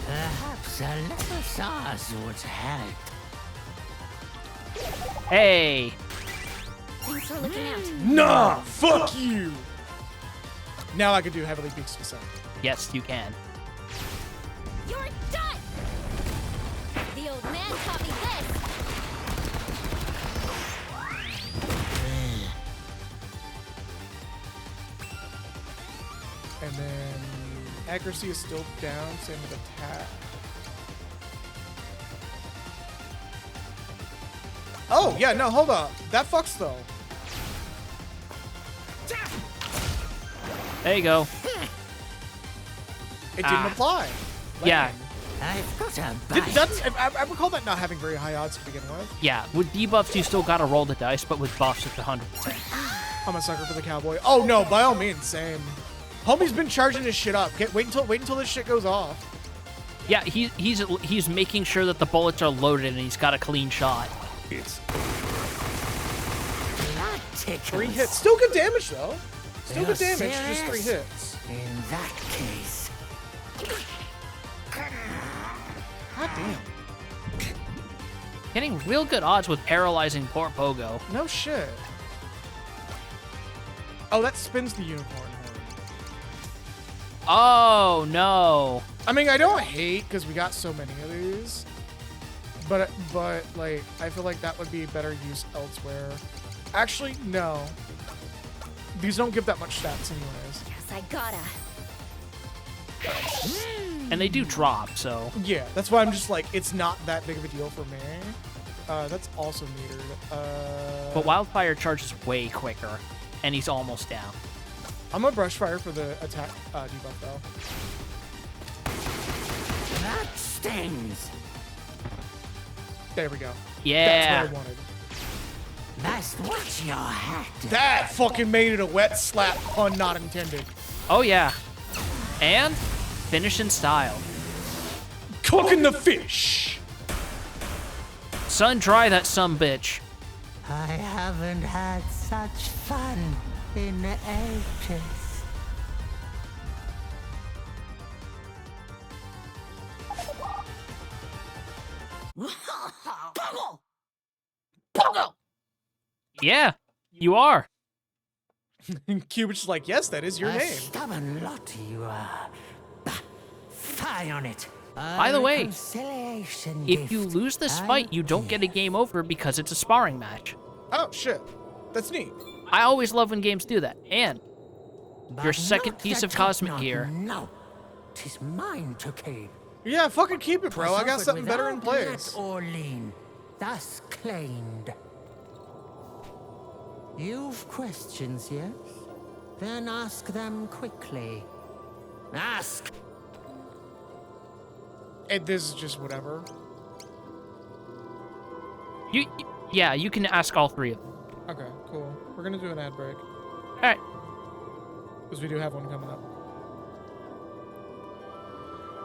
Perhaps a little sauce would help. Hey! Thanks for looking out. Nah, fuck you. Now I could do Heavily Peaks Descent. Yes, you can. You're done! The old man taught me this! And then accuracy is still down, same with attack. Oh, yeah, no, hold up. That fucks though. There you go. It didn't apply. Yeah. Lame. I've got a I recall that not having very high odds to begin with. Yeah, with debuffs, you still gotta roll the dice, but with buffs, it's 100%. I'm a sucker for the cowboy. Oh no, by all means, same. Homie's been charging his shit up. Wait until this shit goes off. Yeah, he's making sure that the bullets are loaded and he's got a clean shot. It's That tickles. 3 hits. Still good damage though. Still You're good damage, just 3 serious? hits. In that case, God damn. Getting real good odds with paralyzing poor Pogo. No shit. Oh, that spins the unicorn horn. Oh, no. I mean, I don't hate because we got so many of these, but like I feel like that would be better use elsewhere. Actually, no. These don't give that much stats anyways. Guess I gotta. And they do drop, so... Yeah, that's why I'm just like, it's not that big of a deal for me. That's also metered. But Wildfire charges way quicker, and he's almost down. I'm gonna brush fire for the attack debuff though. that stings. There we go. Yeah. That's what I wanted. Must watch your hat. That fucking made it a wet slap, pun not intended. Oh, yeah. And finish in style. Cooking the fish. Sun dry that bitch. I haven't had such fun in ages. Yeah, you are. Cubit's like, yes, that is your A name. stubborn lot you are. Bah, fie on it. By the way, Reconciliation If you gift. lose this fight, you don't get a game over because it's a sparring match. Oh shit, that's neat. I always love when games do that. And But your second not piece the of cosmic top-knot, gear. No, 'tis mine to keep. Yeah, fucking keep it, bro. I got Was something offered better in without place. let or lien, thus claimed. You've questions, yes? Then ask them quickly. Ask! And this is just whatever. Yeah, you can ask all three of them. Okay, cool. We're gonna do an ad break All right. because we do have one coming up.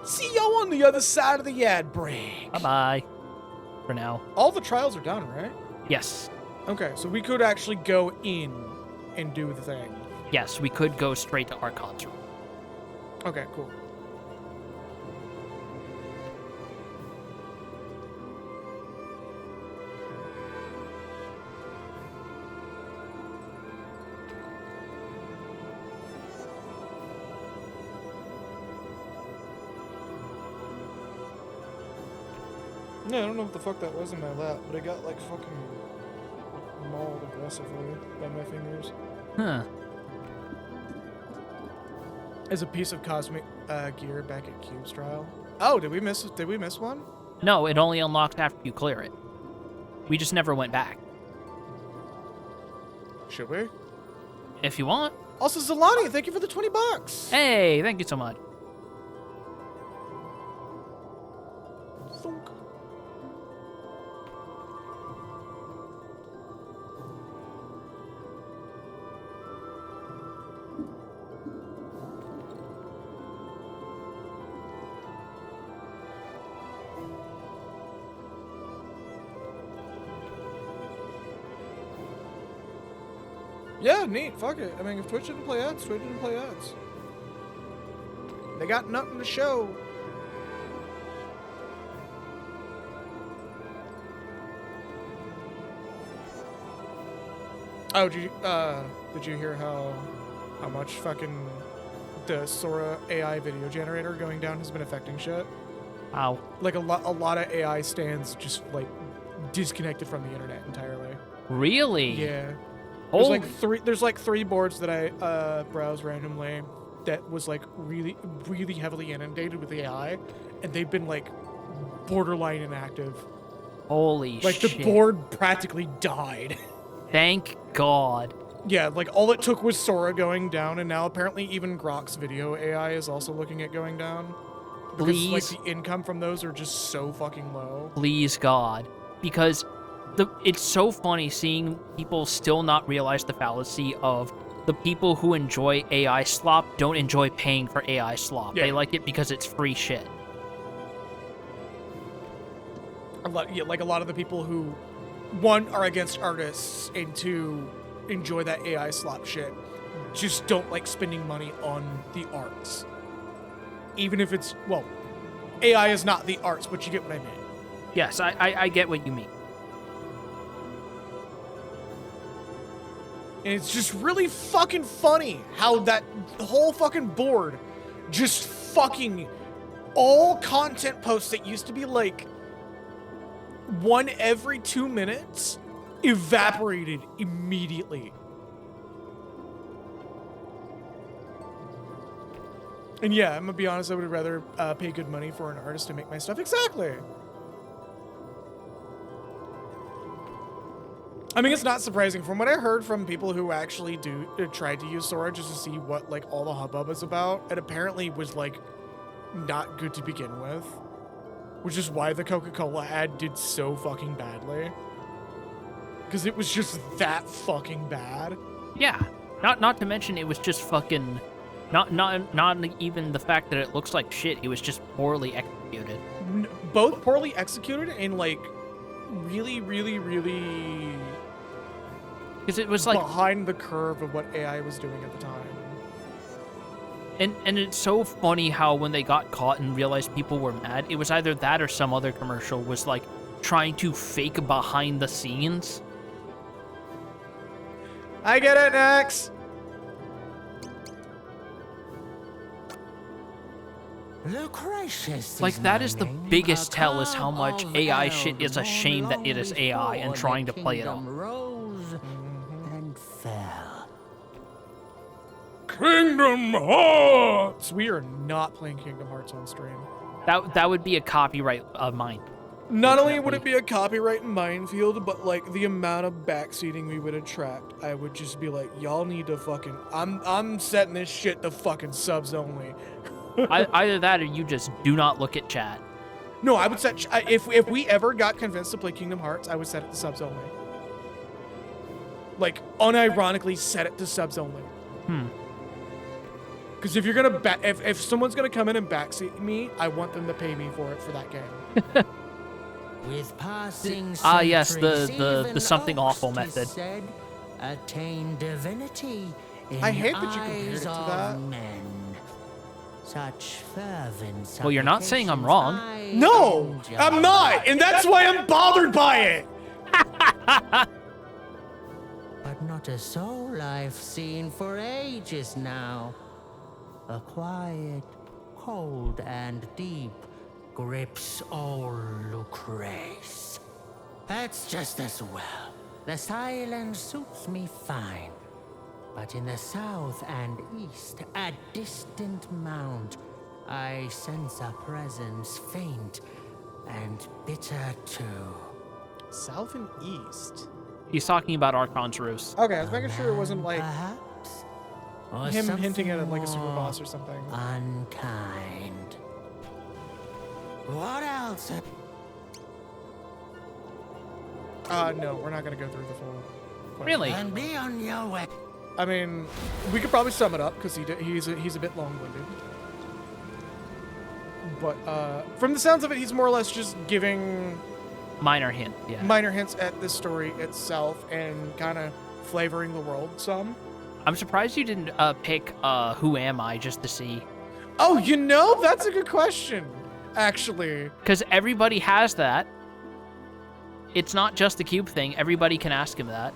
See y'all on the other side of the ad break. Bye-bye. For now. All the trials are done, right? Yes. Okay, so we could actually go in and do the thing. Yes, we could go straight to Archon's room. Okay, cool. Yeah, I don't know what the fuck that was in my lap, but it got like fucking mauled aggressively by my fingers. Huh. As a piece of cosmic gear back at Cube's trial. Oh, did we miss one? No, it only unlocks after you clear it. We just never went back. Should we? If you want. Also, Zalani, thank you for the $20. Hey, thank you so much. Thunk. Yeah, neat. Fuck it. I mean, if Twitch didn't play ads, Twitch didn't play ads. They got nothing to show. Oh, did you hear how much fucking the Sora AI video generator going down has been affecting shit? Wow. Like a lot of AI stands just like disconnected from the internet entirely. Really? Yeah. Holy. There's like three boards that I browse randomly that was like really heavily inundated with AI, and they've been like borderline inactive. Holy Like shit. the board practically died. Thank God. Yeah, like all it took was Sora going down, and now apparently even Grok's video AI is also looking at going down. Because, Please. like, the income from those are just so fucking low. Please, God. Because it's so funny seeing people still not realize the fallacy of the people who enjoy AI slop don't enjoy paying for AI slop. Yeah. They like it because it's free shit. A lot of the people who, one, are against artists, and two, enjoy that AI slop shit, just don't like spending money on the arts. Even if it's, well, AI is not the arts, but you get what I mean. Yes, I get what you mean. And it's just really fucking funny how that whole fucking board just fucking all content posts that used to be like one every 2 minutes evaporated immediately. And yeah, I'm gonna be honest, I would rather pay good money for an artist to make my stuff. Exactly. I mean, it's not surprising. From what I heard from people who actually tried to use Sora just to see what like all the hubbub is about, it apparently was like not good to begin with, which is why the Coca-Cola ad did so fucking badly. Because it was just that fucking bad. Yeah. Not to mention it was just fucking not even the fact that it looks like shit. It was just poorly executed. Both poorly executed and like really, really, really Because it was like behind the curve of what AI was doing at the time. And it's so funny how when they got caught and realized people were mad, it was either that or some other commercial was like trying to fake behind the scenes. I get it, Nex. Lucretius Like is that my is the name, biggest a tell is how carb much of AI shit is a elves shame that long it is AI and before trying the to play it kingdom off. rose and fell. Kingdom Hearts. We are not playing Kingdom Hearts on stream. That would be a copyright of mine. Not only would it be a copyright minefield, but like the amount of backseating we would attract, I would just be like, y'all need to fucking. I'm setting this shit to fucking subs only. Either that or you just do not look at chat. No, I would set. If we ever got convinced to play Kingdom Hearts, I would set it to subs only. Like unironically, set it to subs only. Because if you're gonna if someone's gonna come in and backseat me, I want them to pay me for it for that game. With passing yes, the even something awful oft is method. Said, attain divinity in I hate that you compared eyes it to of that. men. Such fervent Well, you're not saying I'm wrong. supplications No, I I'm not, and that's why I'm bothered by it. But not a soul I've seen for ages now. A quiet, cold, and deep grips old Lucrece. That's just as well. The silence suits me fine. But in the south and east, a distant mount, I sense a presence faint and bitter too. South and east. He's talking about Archon's Roost. Okay, I was making sure it wasn't like Perhaps? Or him something hinting at it like a super more boss or something. unkind. What else? No, we're not gonna go through the full. question. Really? And be on your way. I mean, we could probably sum it up because he's a bit long-winded. But from the sounds of it, he's more or less just giving Minor hint, yeah. minor hints at the story itself and kind of flavoring the world some. I'm surprised you didn't pick Who Am I just to see. Oh, you know, that's a good question, actually. Because everybody has that. It's not just the cube thing. Everybody can ask him that.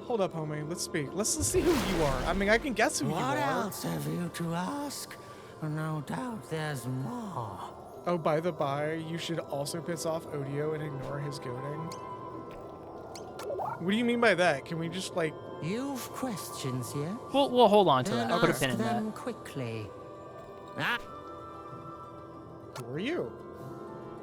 Hold up, homie. Let's speak. Let's see who you are. I mean, I can guess who you What are. else have you to ask? No doubt there's more. Oh, by the by, you should also piss off Odio and ignore his goading. What do you mean by that? Can we just, like... You've questions, yes? We'll hold on to Then that. I'll put a ask pin in that. them quickly. Ah, Who are you?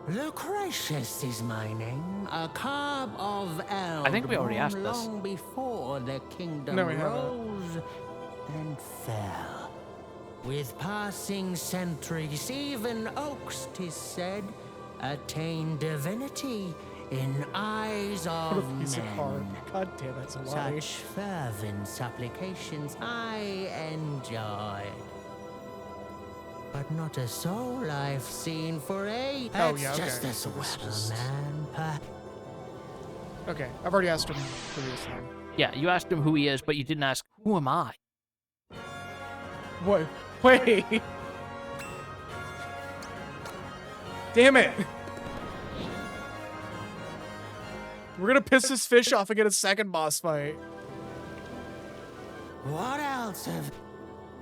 Lucretius is my name, a carb of Eld. I think we already born asked this. long before the kingdom No, we haven't. rose and fell. With passing centuries, even oaks, 'tis said, attain divinity in eyes What of a piece of art. men. God damn, that's a lot. Such fervent supplications I enjoy. But not a soul I've seen for ages. Oh, yeah, okay. Just as So well, this just- man. Okay, I've already asked him who he is now. Yeah, you asked him who he is, but you didn't ask, who am I? What? Wait! Damn it! We're gonna piss this fish off and get a second boss fight. What else have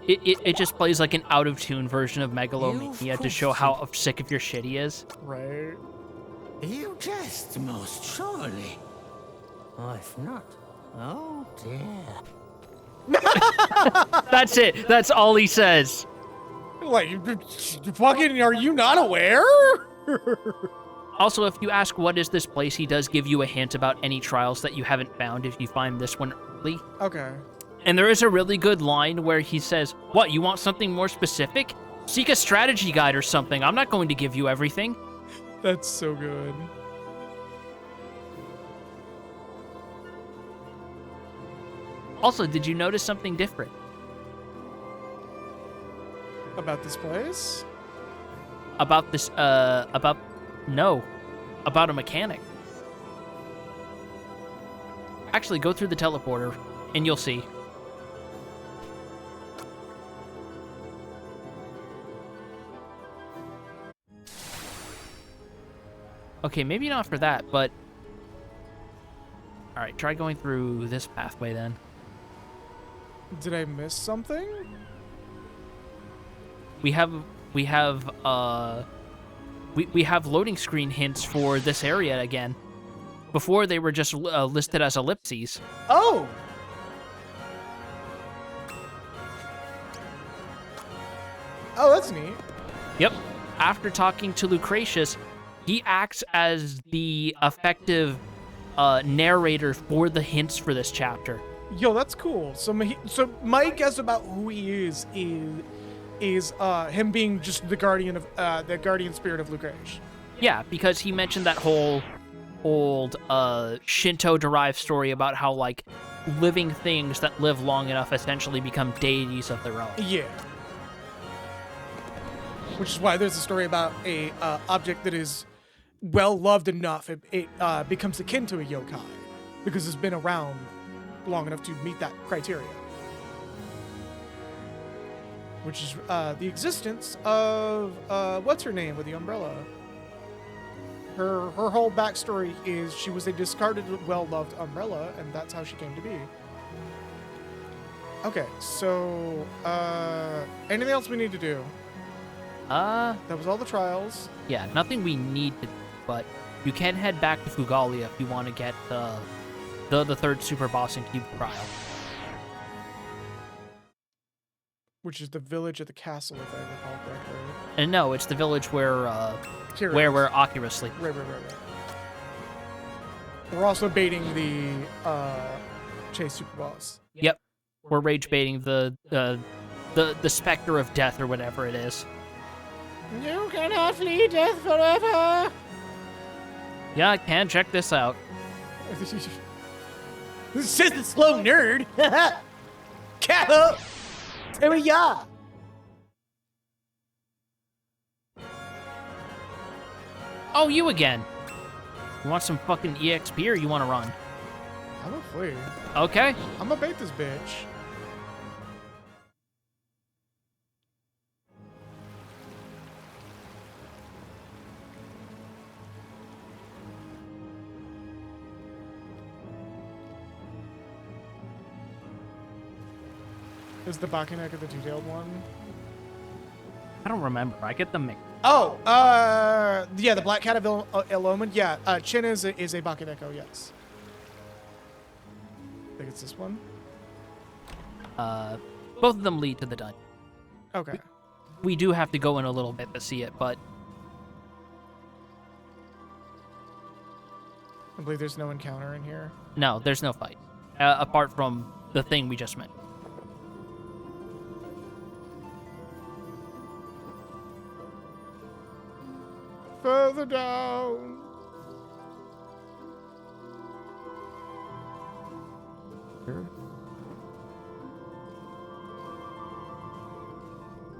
It just plays like an out-of-tune version of Megalomania to show how sick of your shit he is. Right. you jest, most surely? Or if not, oh dear. That's it. That's all he says. Like, fucking, are you not aware? Also, if you ask what is this place, he does give you a hint about any trials that you haven't found if you find this one early. Okay. And there is a really good line where he says, what, you want something more specific? Seek a strategy guide or something. I'm not going to give you everything. That's so good. Also, did you notice something different? About this place? About this, no. About a mechanic. Actually, go through the teleporter, and you'll see. Okay, maybe not for that, but... Alright, try going through this pathway then. Did I miss something? We have loading screen hints for this area again. Before, they were just listed as ellipses. Oh! Oh, that's neat. Yep. After talking to Lucretius, he acts as the effective narrator for the hints for this chapter. Yo, that's cool. So my guess about who he is him being just the guardian of the guardian spirit of Lucretius. Yeah, because he mentioned that whole old Shinto-derived story about how, like, living things that live long enough essentially become deities of their own. Yeah. Which is why there's a story about a object that is well loved enough it becomes akin to a yokai because it's been around long enough to meet that criteria. Which is the existence of what's her name with the umbrella. Her whole backstory is she was a discarded, well-loved umbrella, and that's how she came to be. Okay, so anything else we need to do? That was all the trials. Yeah, nothing we need to, but you can head back to Fugalia if you want to get the third super boss in Cube trial. Which is the village at the castle, if I recall correctly. And no, it's the village where Here it where is. Occurus sleep. Right. We're also baiting the Chase Super Boss. Yep, we're rage baiting the specter of death or whatever it is. You cannot flee death forever! Yeah, I can. Check this out. This says the slow nerd! Cat up! Here we are! Oh, you again. You want some fucking EXP or you want to run? I'm gonna flee. Okay. I'm gonna bait this bitch. Is the Bakunek of the two-tailed one? I don't remember. I get the mix. Oh, yeah, the Black Cat of Illumin. Yeah, Chin is a Bakuneko, yes. I think it's this one. Both of them lead to the dungeon. Okay. We do have to go in a little bit to see it, but I believe there's no encounter in here. no, there's no fight. Apart from the thing we just met. go down. Sure.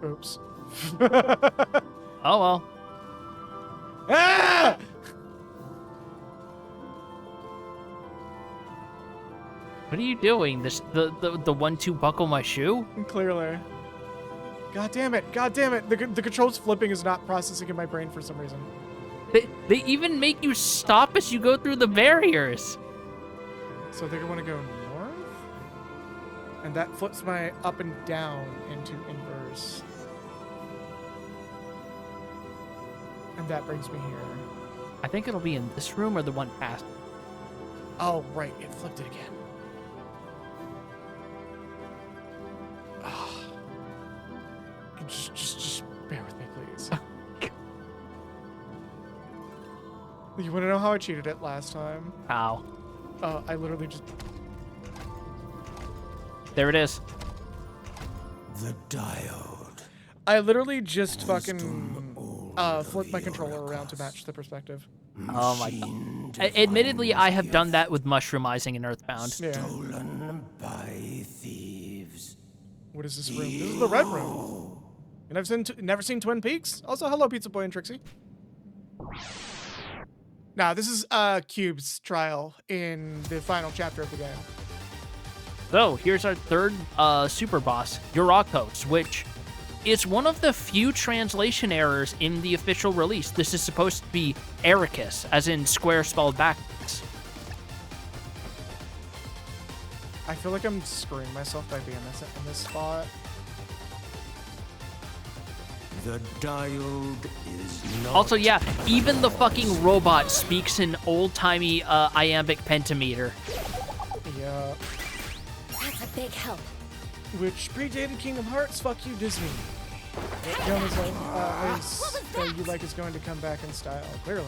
Oops. Oh well. Ah! What are you doing? The 1-2 buckle my shoe? Clearly. God damn it. God damn it. The controls flipping is not processing in my brain for some reason. They even make you stop as you go through the barriers. So I think I want to go north? And that flips my up and down into inverse. And that brings me here. I think it'll be in this room or the one past. Oh, right. It flipped it again. Oh. Just bear with me, please. You want to know how I cheated it last time? How? I literally just... There it is. The diode. I literally just fucking flipped my controller around to match the perspective. Oh my god. Admittedly, I have done that with mushroomizing in Earthbound. Yeah. Stolen by thieves. What is this room? This is the red room. And I've never seen Twin Peaks. Also, hello, Pizza Boy and Trixie. Now, this is Cube's trial in the final chapter of the game. So, here's our third super boss, Urakos, which is one of the few translation errors in the official release. This is supposed to be Ericus, as in square spelled backwards. I feel like I'm screwing myself by being in this spot. The diode is not. Also, yeah, even the fucking robot speaks in old-timey iambic pentameter. Yeah. That's a big help. Which predated Kingdom Hearts. Fuck you, Disney. Jonas, you like is going to come back in style. Clearly.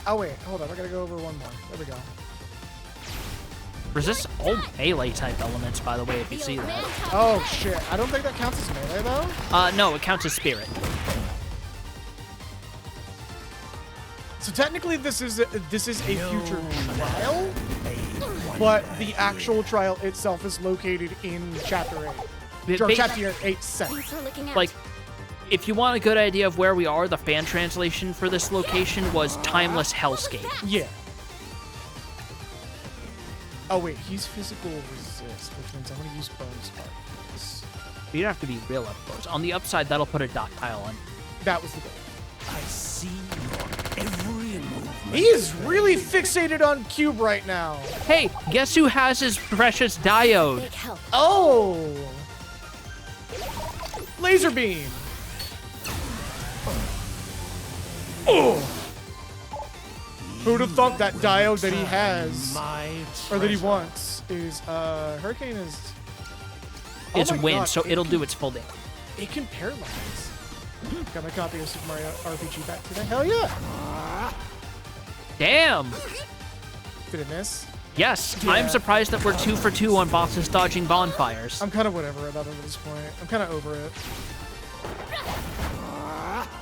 Oh wait, hold up. I gotta go over one more. There we go. Resists all melee type elements, by the way, if you see that. Oh shit! I don't think that counts as melee though. No, it counts as spirit. So technically, this is a future trial, but the actual trial itself is located in Chapter 8. Or Chapter 8 7. Thanks for looking out. Like, if you want a good idea of where we are, the fan translation for this location was Timeless Hellscape. Yeah. Oh wait, he's physical resist, which means I'm gonna use bone spark for this. You'd have to be real up close. On the upside, that'll put a dot tile on. That was the goal. I see your every movement. He is really fixated on Cube right now. Hey, guess who has his precious diode? Big help. Oh! Laser beam. Oh! Who'd have thought that diode that he has, or that he wants, is Hurricane is. It's my wind, God, so it'll do its full damage. It can paralyze. Got my copy of Super Mario RPG back today. Hell yeah! Damn! Did it miss? Yes, Yeah. I'm surprised that we're 2 for 2 on bosses dodging bonfires. I'm kind of whatever about it at this point. I'm kind of over it.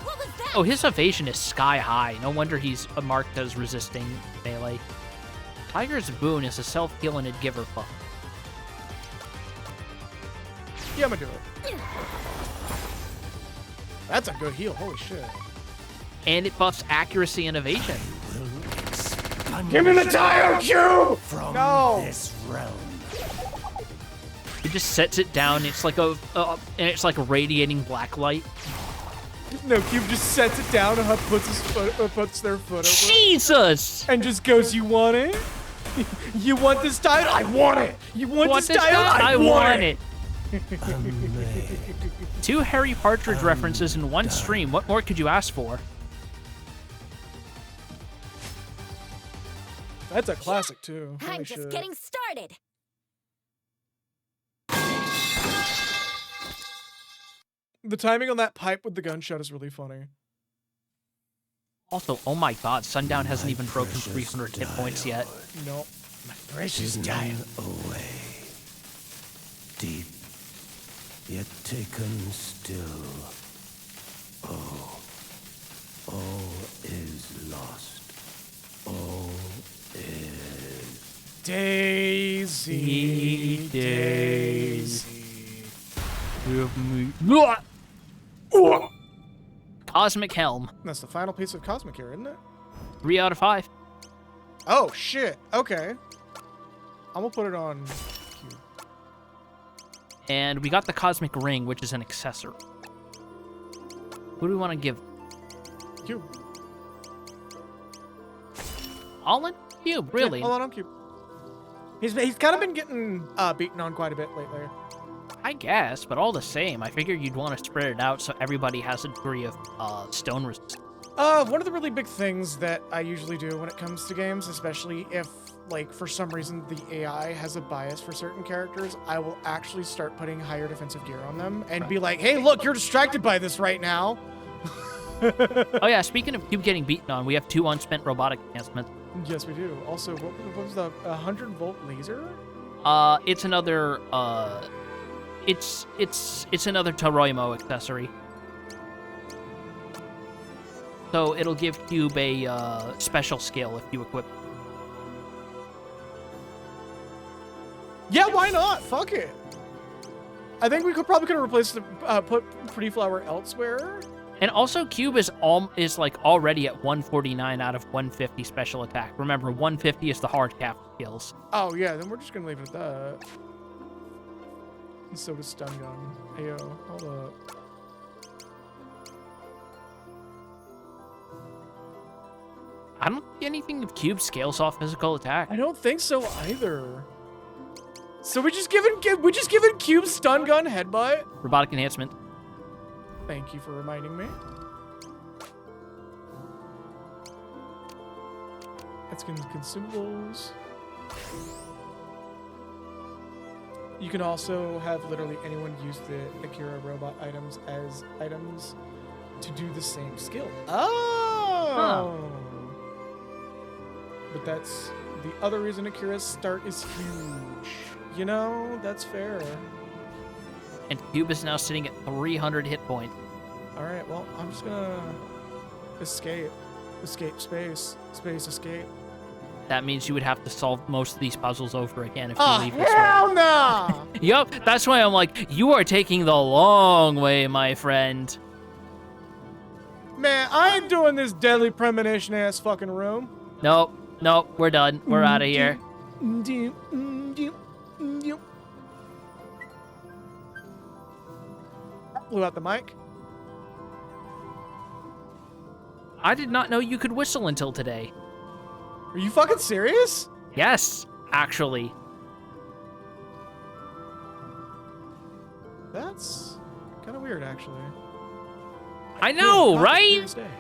What was that? Oh, his evasion is sky high. No wonder he's marked as resisting melee. Tiger's Boon is a self-healing and giver buff. Yeah, I'm gonna do it. That's a good heal. Holy shit. And it buffs accuracy and evasion. Give me the tire cube! From No! this realm. He just sets it down. It's like and it's like radiating black light. No, Cube just sets it down and puts their foot over it Jesus! and just goes, "You want it? You want this tile? I want it. You want this tile? I want it." 2 Harry Partridge references in one stream. What more could you ask for? That's a classic too. Holy I'm just shit. getting started. The timing on that pipe with the gunshot is really funny. Also, oh my god, Sundown hasn't even broken 300 hit points yet. No. My precious diode away. Deep, yet taken still. Oh, All is lost. All is... Daisy, Daisy. Give me... Cosmic Helm. That's the final piece of Cosmic here, isn't it? 3 out of 5. Oh, shit. Okay. I'm gonna put it on Q. And we got the Cosmic Ring, which is an accessory. Who do we want to give? Q. All in? Cube, really? Yeah, hold on Q. He's kind of been getting beaten on quite a bit lately. I guess, but all the same, I figured you'd want to spread it out so everybody has a degree of stone resistance. One of the really big things that I usually do when it comes to games, especially if, like, for some reason the AI has a bias for certain characters, I will actually start putting higher defensive gear on them and be like, hey, look, you're distracted by this right now. Oh yeah, speaking of Cube getting beaten on, we have 2 unspent robotic enhancements. Yes, we do. Also, what was the 100-volt laser? It's another, it's another Toroimo accessory. So it'll give Cube a special skill if you equip. Yeah, why not? Fuck it. I think we probably could have replaced the put Pretty Flower elsewhere. And also, Cube is like already at 149 out of 150 special attack. Remember, 150 is the hard cap skills. Oh yeah, then we're just gonna leave it at that. And so does stun gun. Ayo, hold up. I don't think anything of Cube scales off physical attack. I don't think so either. So we just given Cube stun gun headbutt. Robotic enhancement. Thank you for reminding me. That's consumables. You can also have literally anyone use the Akira robot items as items to do the same skill. Oh! Huh. But that's the other reason Akira's start is huge. You know, that's fair. And Cube is now sitting at 300 hit points. Alright, well, I'm just gonna escape. Escape space. Space escape. That means you would have to solve most of these puzzles over again if you leave this way. Hell no! Yup, that's why I'm like, you are taking the long way, my friend. Man, I ain't doing this deadly premonition ass fucking room. Nope, we're done. We're out of here. Blew out the mic. I did not know you could whistle until today. Are you fucking serious? Yes, actually. That's kind of weird, actually. I know, right? Thursday.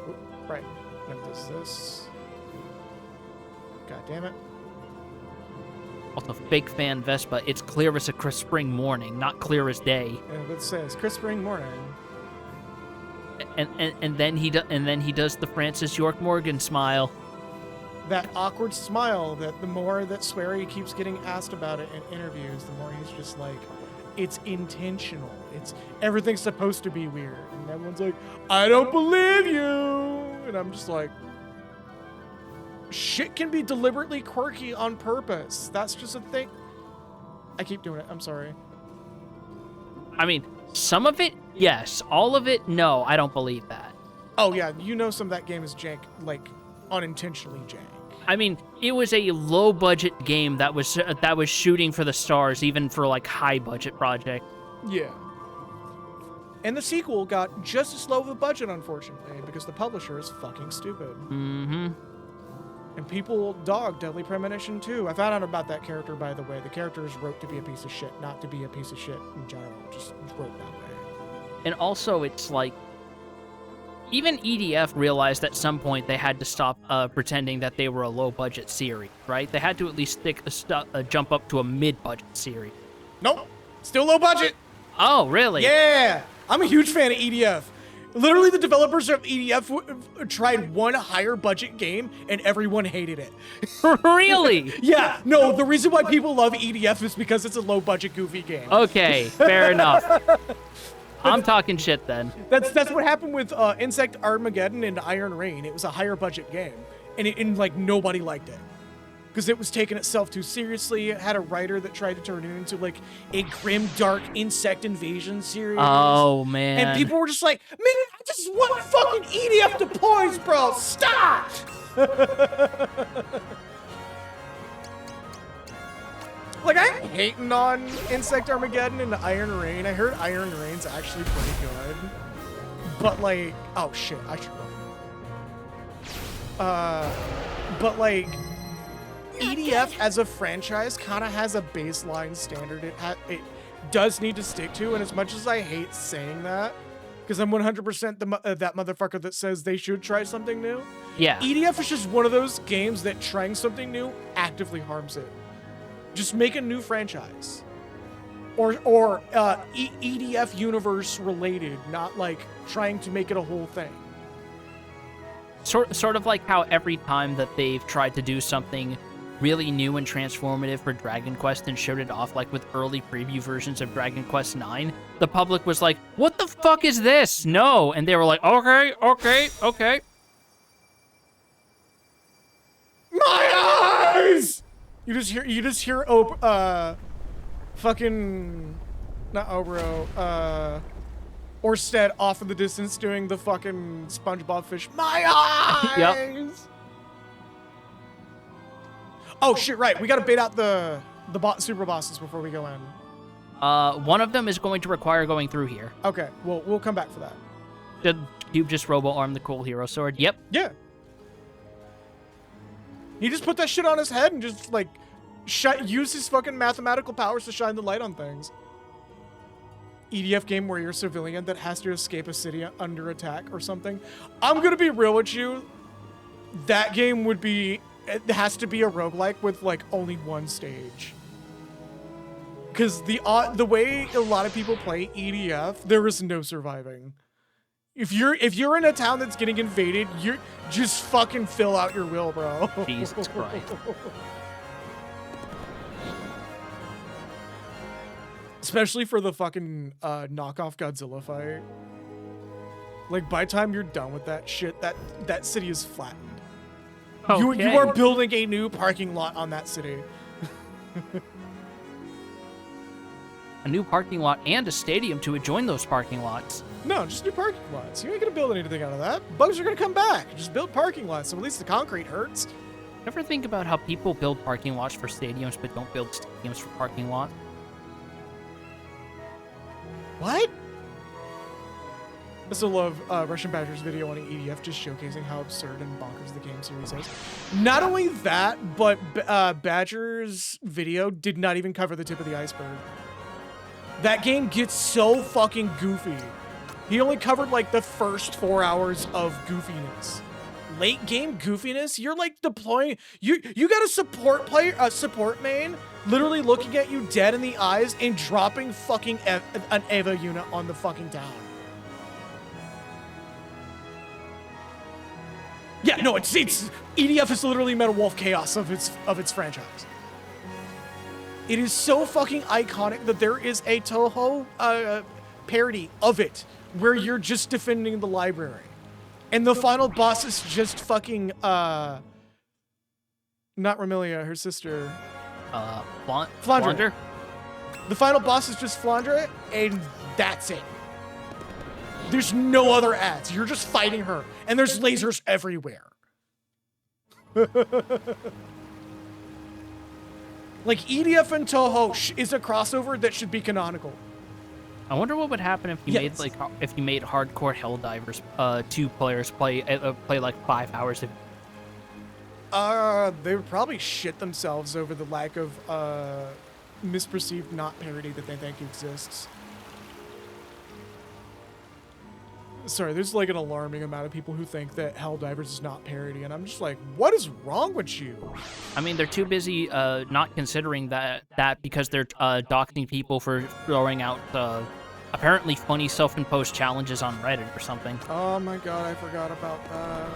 Oop, right. Then does this. God damn it. Also, fake fan Vespa. It's clear as a crisp spring morning, not clear as day. And it says crisp spring morning. And then he does the Francis York Morgan smile. That awkward smile that the more that Swery keeps getting asked about it in interviews, the more he's just like, it's intentional. It's everything's supposed to be weird. And everyone's like, I don't believe you. And I'm just like, shit can be deliberately quirky on purpose. That's just a thing. I keep doing it. I'm sorry. I mean, some of it, yes. All of it, no. I don't believe that. Oh, yeah. You know some of that game is jank, like, unintentionally jank. I mean, it was a low-budget game that was shooting for the stars, even for, like, high-budget project. Yeah. And the sequel got just as low of a budget, unfortunately, because the publisher is fucking stupid. Mm-hmm. And people dog Deadly Premonition too. I found out about that character, by the way. The character is wrote to be a piece of shit, not to be a piece of shit in general. Just wrote that way. And also, it's like, even EDF realized at some point they had to stop pretending that they were a low-budget series, right? They had to at least jump up to a mid-budget series. Nope. Still low budget. Oh, really? Yeah. I'm a huge fan of EDF. Literally, the developers of EDF tried one higher budget game, and everyone hated it. Really? Yeah. No, the reason why people love EDF is because it's a low budget, goofy game. Okay, fair enough. I'm talking shit then. That's what happened with Insect Armageddon and Iron Rain. It was a higher budget game, and like nobody liked it because it was taking itself too seriously. It had a writer that tried to turn it into like a grim, dark insect invasion series. Oh man! And people were just like, "Man, I just want fucking EDF to poise, bro. Stop!" Like, I'm hating on Insect Armageddon and Iron Rain. I heard Iron Rain's actually pretty good. But, like... Oh, shit. I should run. But, like... EDF as a franchise kind of has a baseline standard it does need to stick to. And as much as I hate saying that, because I'm 100% that motherfucker that says they should try something new. Yeah. EDF is just one of those games that trying something new actively harms it. Just make a new franchise, or EDF universe related, not like trying to make it a whole thing. Sort of like how every time that they've tried to do something really new and transformative for Dragon Quest and showed it off, like with early preview versions of Dragon Quest IX, the public was like, "What the fuck is this? No!" And they were like, "Okay." My eyes! You just hear fucking not Obro, Orsted off in the distance doing the fucking SpongeBob fish. My eyes! Yep. Oh shit, right. We gotta bait out the super bosses before we go in. One of them is going to require going through here. Okay, well, we'll come back for that. Did you just robo-arm the cool hero sword? Yep. Yeah. He just put that shit on his head and just, like, use his fucking mathematical powers to shine the light on things. EDF game where you're a civilian that has to escape a city under attack or something. I'm gonna be real with you. That game would be... It has to be a roguelike with, like, only one stage. Because the way a lot of people play EDF, there is no surviving. If you're in a town that's getting invaded, you just fucking fill out your will, bro. Jesus Christ. Especially for the fucking knockoff Godzilla fight. Like, by the time you're done with that shit, that city is flattened. Okay. You are building a new parking lot on that city. A new parking lot and a stadium to adjoin those parking lots. No, just new parking lots. You ain't gonna build anything out of that. Bugs are gonna come back. Just build parking lots, so at least the concrete hurts. Ever think about how people build parking lots for stadiums but don't build stadiums for parking lots? What? I still love Russian Badger's video on EDF just showcasing how absurd and bonkers the game series is. Not only that, but Badger's video did not even cover the tip of the iceberg. That game gets so fucking goofy. He only covered like the first 4 hours of goofiness. Late game goofiness, you're like deploying. You got a support main, literally looking at you dead in the eyes and dropping fucking an Eva unit on the fucking town. Yeah, no, it's EDF is literally Metal Wolf Chaos of its franchise. It is so fucking iconic that there is a Toho parody of it where you're just defending the library. And the final boss is just fucking, not Romelia, her sister. Flandre? The final boss is just Flandre, and that's it. There's no other ads. You're just fighting her, and there's lasers everywhere. Like, EDF and Toho is a crossover that should be canonical. I wonder what would happen if you made like if you made hardcore Helldivers 2 players play like 5 hours of. They would probably shit themselves over the lack of misperceived not parody that they think exists. Sorry, there's like an alarming amount of people who think that Helldivers is not parody, and I'm just like, what is wrong with you? I mean, they're too busy not considering that because they're doxing people for throwing out apparently funny self-imposed challenges on Reddit or something. Oh my god, I forgot about that.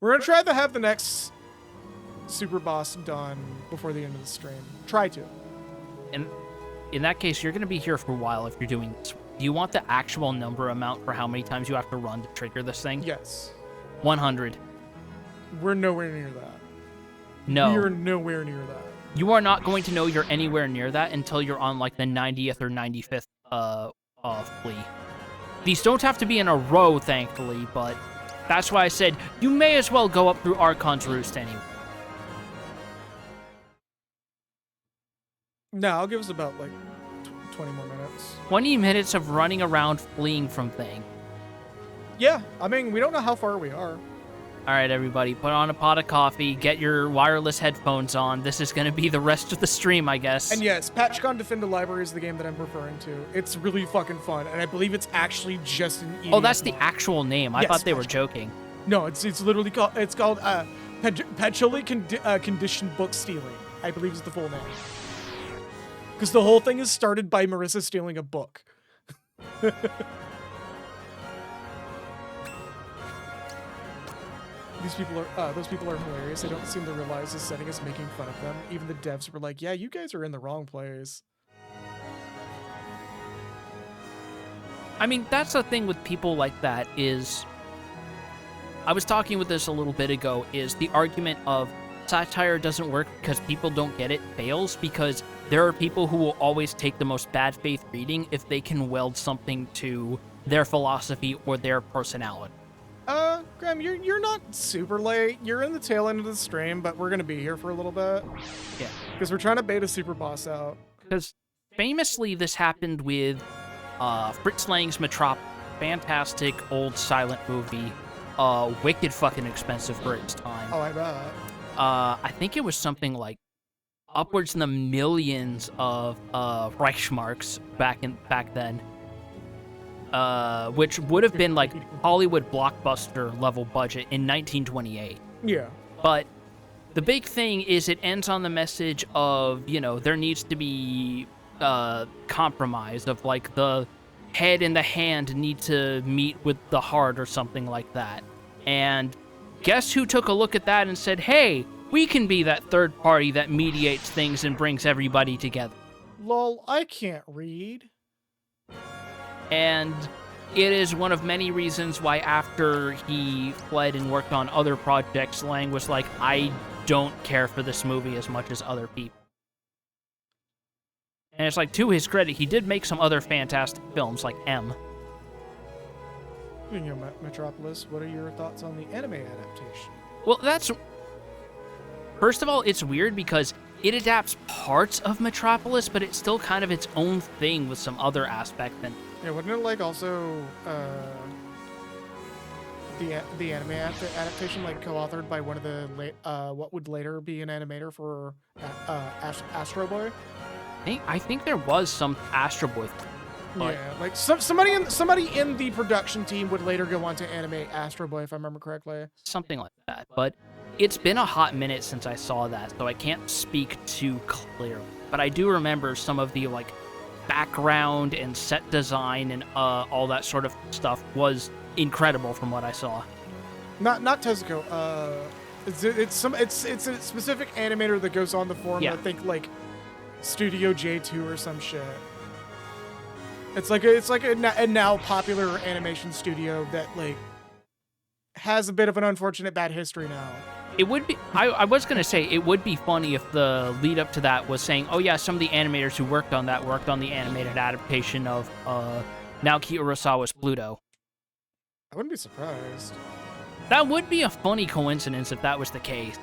We're gonna try to have the next super boss done before the end of the stream. Try to. in that case, you're going to be here for a while if you're doing this. Do you want the actual number amount for how many times you have to run to trigger this thing? Yes. 100. We're nowhere near that. No. We're nowhere near that. You are not going to know you're anywhere near that until you're on, like, the 90th or 95th flea. These don't have to be in a row, thankfully, but that's why I said you may as well go up through Archon's Roost anyway. No, I'll give us about, like, 20 more minutes. 20 minutes of running around fleeing from thing. Yeah, I mean, we don't know how far we are. All right, everybody, put on a pot of coffee, get your wireless headphones on. This is going to be the rest of the stream, I guess. And yes, PatchCon Defend the Library is the game that I'm referring to. It's really fucking fun, and I believe it's actually just an Oh, that's the actual name. I thought they were joking. No, it's literally called, Patchouli Conditioned Book Stealing, I believe is the full name. Because the whole thing is started by Marissa stealing a book. Those people are hilarious. They don't seem to realize this setting is making fun of them. Even the devs were like, yeah, you guys are in the wrong place. I mean, that's the thing with people like that is... I was talking with this a little bit ago, is the argument of satire doesn't work because people don't get it fails because there are people who will always take the most bad faith reading if they can weld something to their philosophy or their personality. Graham, you're not super late. You're in the tail end of the stream, but we're gonna be here for a little bit. Yeah. Because we're trying to bait a super boss out. Because famously this happened with Fritz Lang's Metropolis, fantastic old silent movie, wicked fucking expensive for its time. Oh, I bet. I think it was something like upwards in the millions of Reichsmarks back then. Which would have been like Hollywood blockbuster level budget in 1928. Yeah. But the big thing is it ends on the message of, you know, there needs to be compromise of like the head and the hand need to meet with the heart or something like that. And guess who took a look at that and said, hey, we can be that third party that mediates things and brings everybody together. Lol, I can't read. And it is one of many reasons why after he fled and worked on other projects, Lang was like, I don't care for this movie as much as other people. And it's like, to his credit, he did make some other fantastic films, like M. Speaking of Metropolis, what are your thoughts on the anime adaptation? Well, that's... First of all, it's weird because it adapts parts of Metropolis, but it's still kind of its own thing with some other aspect than... Yeah, wouldn't it like also the anime adaptation like co-authored by one of the what would later be an animator for Astro Boy? I think there was some Astro Boy. But yeah, like somebody in the production team would later go on to animate Astro Boy, if I remember correctly. something like that. But it's been a hot minute since I saw that, so I can't speak too clearly. But I do remember some of the like background and set design and all that sort of stuff was incredible from what I saw. Not Tezuko. It's a specific animator that goes on the forum. Yeah. I think like Studio J2 or some shit. It's like a now popular animation studio that like has a bit of an unfortunate bad history now. It would be, I was going to say, it would be funny if the lead up to that was saying, oh yeah, some of the animators who worked on that worked on the animated adaptation of Naoki Urasawa's Pluto. I wouldn't be surprised. That would be a funny coincidence if that was the case.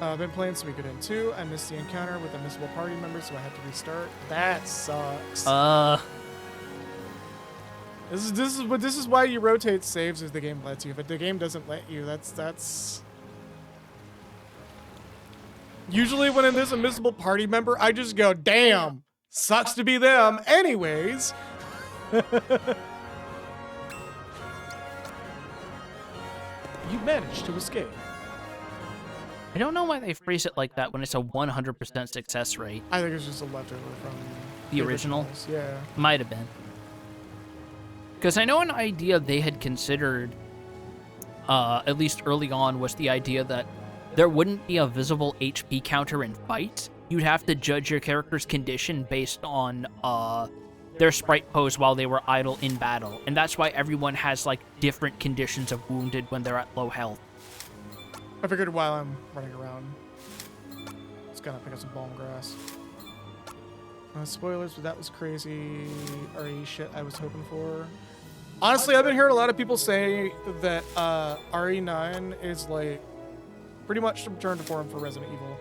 I've been playing Suikoden 2. I missed the encounter with a missable party member, so I had to restart. That sucks. This is why you rotate saves if the game lets you. If the game doesn't let you, that's... Usually when there's a missable party member, I just go, damn, sucks to be them. Anyways. You managed to escape. I don't know why they phrase it like that when it's a 100% success rate. I think it's just a leftover from The original? originals. Yeah. Might have been. Because I know an idea they had considered, at least early on, was the idea that there wouldn't be a visible HP counter in fights, you'd have to judge your character's condition based on their sprite pose while they were idle in battle. And that's why everyone has, like, different conditions of wounded when they're at low health. I figured while I'm running around, just gonna pick up some balm grass. Spoilers, but that was crazy. RE shit I was hoping for. Honestly, I've been hearing a lot of people say that RE9 is like pretty much a return to form for Resident Evil.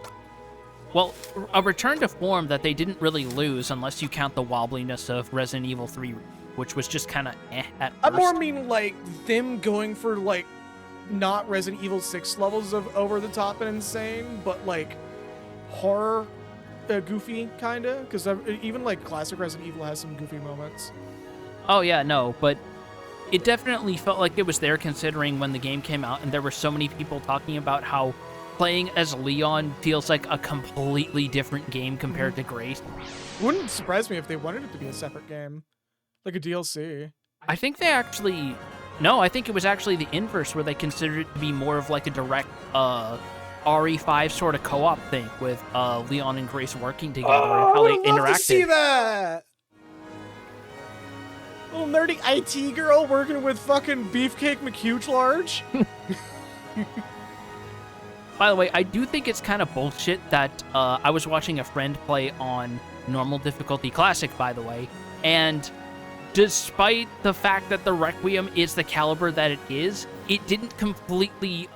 Well, a return to form that they didn't really lose unless you count the wobbliness of Resident Evil 3, which was just kind of at first. I more mean like them going for like not Resident Evil 6 levels of over the top and insane, but like horror goofy kind of, because even like classic Resident Evil has some goofy moments. Oh yeah, no, but it definitely felt like it was there considering when the game came out and there were so many people talking about how playing as Leon feels like a completely different game compared to Grace. Wouldn't surprise me if they wanted it to be a separate game, like a DLC. I think they actually... No, I think it was actually the inverse, where they considered it to be more of like a direct RE5 sort of co-op thing with Leon and Grace working together and how they interacted. I would love to see that! Little nerdy IT girl working with fucking Beefcake McHuge Large. By the way, I do think it's kind of bullshit that I was watching a friend play on normal difficulty classic, by the way, and despite the fact that the Requiem is the caliber that it is, it didn't completely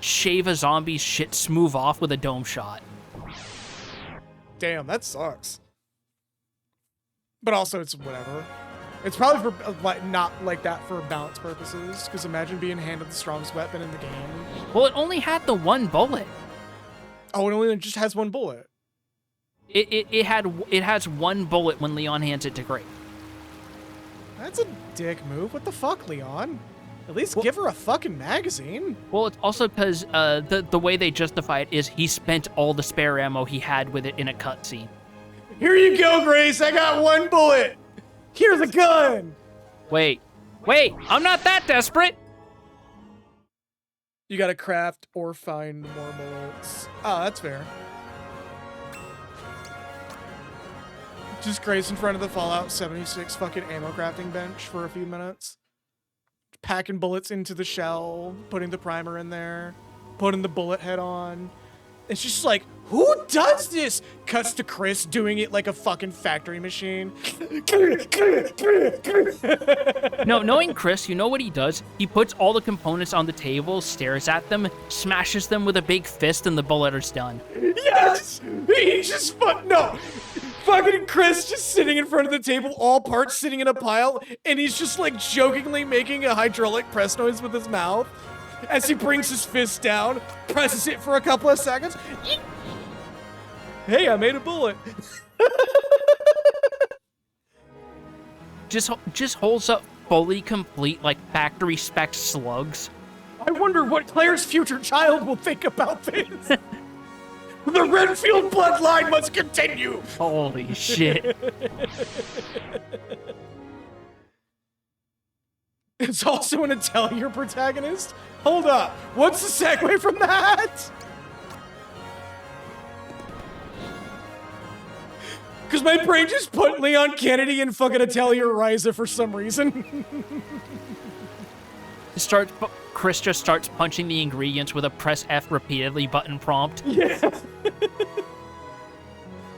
shave a zombie's shit smooth off with a dome shot. Damn, that sucks. But also, it's whatever. It's probably for like not like that for balance purposes, because imagine being handed the strongest weapon in the game. Well, it only had the one bullet. Oh, it only just has one bullet. It has one bullet when Leon hands it to Grace. That's a dick move. What the fuck, Leon? At least give her a fucking magazine. Well, it's also because the way they justify it is he spent all the spare ammo he had with it in a cutscene. Here you go, Grace. I got one bullet. Here's a gun. Wait, I'm not that desperate. You gotta craft or find more bullets. Oh, that's fair. Just Grace in front of the Fallout 76 fucking ammo crafting bench for a few minutes. Packing bullets into the shell, putting the primer in there, putting the bullet head on. It's just like, who does this? Cuts to Chris doing it like a fucking factory machine. No, knowing Chris, you know what he does? He puts all the components on the table, stares at them, smashes them with a big fist, and the bullet is done. Yes! He just fucking Chris just sitting in front of the table, all parts sitting in a pile, and he's just like jokingly making a hydraulic press noise with his mouth as he brings his fist down, presses it for a couple of seconds. Hey, I made a bullet. just holds up fully complete, like, factory spec slugs. I wonder what Claire's future child will think about this. The Renfield bloodline must continue. Holy shit. It's also an Atelier protagonist? Hold up. What's the segue from that? Because my brain just put Leon Kennedy in fucking Atelier Ryza for some reason. Chris just starts punching the ingredients with a press F repeatedly button prompt. Yeah.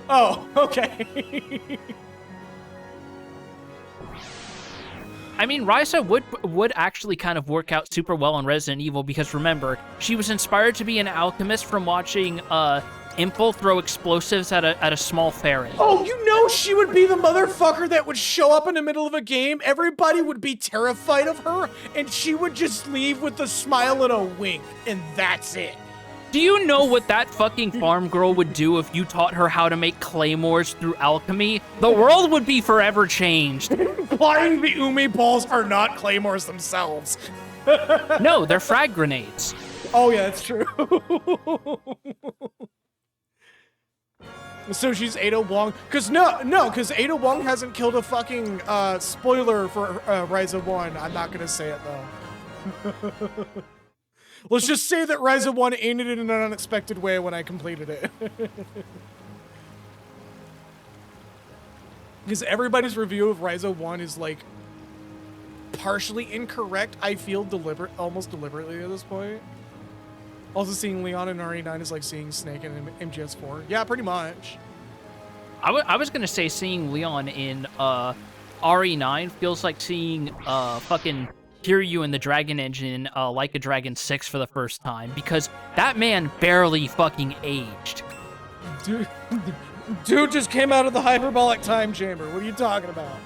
Oh, okay. I mean, Ryza would actually kind of work out super well on Resident Evil because remember, she was inspired to be an alchemist from watching Impel throw explosives at a small ferret. Oh, you know she would be the motherfucker that would show up in the middle of a game, everybody would be terrified of her, and she would just leave with a smile and a wink, and that's it. Do you know what that fucking farm girl would do if you taught her how to make claymores through alchemy? The world would be forever changed. Implying the Umi balls are not claymores themselves. No, they're frag grenades. Oh yeah, that's true. So she's Ada Wong, because Ada Wong hasn't killed a fucking spoiler for Ryza 1. I'm not gonna say it though. Let's just say that Ryza 1 ended in an unexpected way when I completed it. Because everybody's review of Ryza 1 is, like, partially incorrect, I feel almost deliberately at this point. Also, seeing Leon in RE9 is like seeing Snake in MGS4. Yeah, pretty much. I was gonna say seeing Leon in RE9 feels like seeing fucking Kiryu in the Dragon Engine Like a Dragon 6 for the first time, because that man barely fucking aged. Dude just came out of the hyperbolic time chamber. What are you talking about?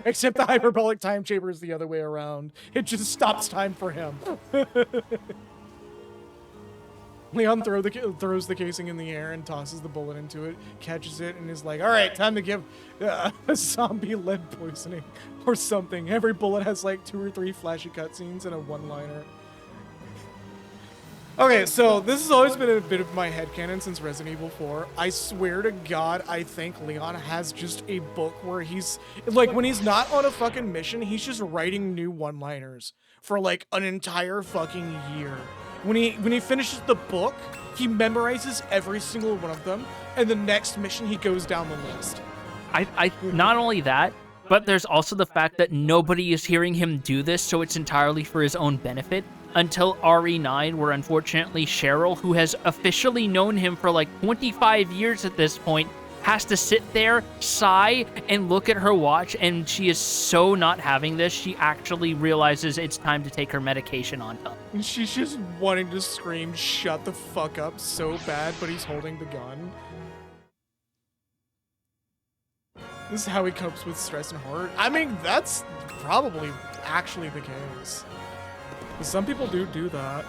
Except the hyperbolic time chamber is the other way around. It just stops time for him. Leon throws the casing in the air and tosses the bullet into it, catches it, and is like, all right, time to give a zombie lead poisoning or something. Every bullet has like 2 or 3 flashy cutscenes and a one-liner. Okay, so this has always been a bit of my headcanon since Resident Evil 4. I swear to God, I think Leon has just a book where he's, like, when he's not on a fucking mission, he's just writing new one-liners for, like, an entire fucking year. When he finishes the book, he memorizes every single one of them, and the next mission, he goes down the list. I not only that, but there's also the fact that nobody is hearing him do this, so it's entirely for his own benefit. Until RE9, where unfortunately Cheryl, who has officially known him for like 25 years at this point, has to sit there, sigh, and look at her watch, and she is so not having this, she actually realizes it's time to take her medication on time. She's just wanting to scream, shut the fuck up so bad, but he's holding the gun. This is how he copes with stress and horror. I mean, that's probably actually the case. Some people do that.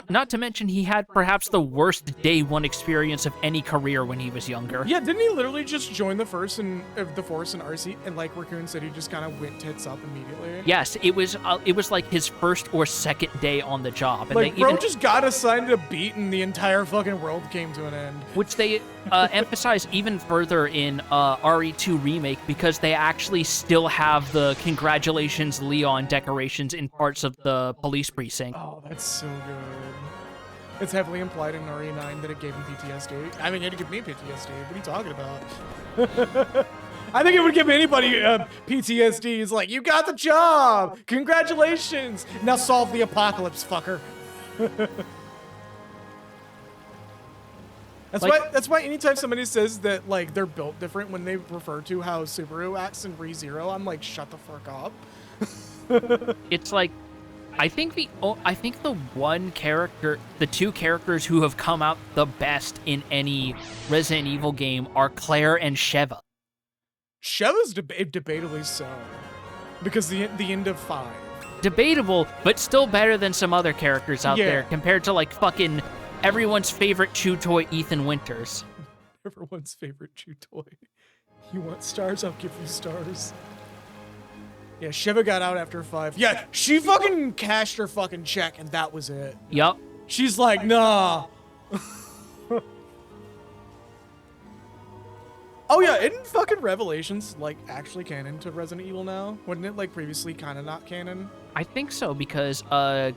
Not to mention he had perhaps the worst day one experience of any career when he was younger. Yeah, didn't he literally just join the Force in RC and like Raccoon City just kind of went tits up immediately? Yes, it was like his first or second day on the job. And like, bro just got assigned a beat and the entire fucking world came to an end. Which they emphasize even further in RE2 Remake, because they actually still have the congratulations Leon decorations in parts of the police precinct. Oh, that's so good. It's heavily implied in RE9 that it gave him PTSD. I mean, it gave me PTSD. What are you talking about? I think it would give anybody PTSD. It's like, you got the job! Congratulations! Now solve the apocalypse, fucker. That's why anytime somebody says that like they're built different when they refer to how Subaru acts in ReZero, I'm like, shut the fuck up. It's like, I think the two characters who have come out the best in any Resident Evil game are Claire and Sheva. Sheva's debatably so, because the end of 5. Debatable, but still better than some other characters out there compared to like fucking everyone's favorite chew toy, Ethan Winters. Everyone's favorite chew toy. You want stars? I'll give you stars. Yeah, Sheva got out after 5. Yeah, she fucking cashed her fucking check, and that was it. Yup. She's like, nah. Oh yeah, isn't fucking Revelations, like, actually canon to Resident Evil now? Wasn't it, like, previously kind of not canon? I think so, because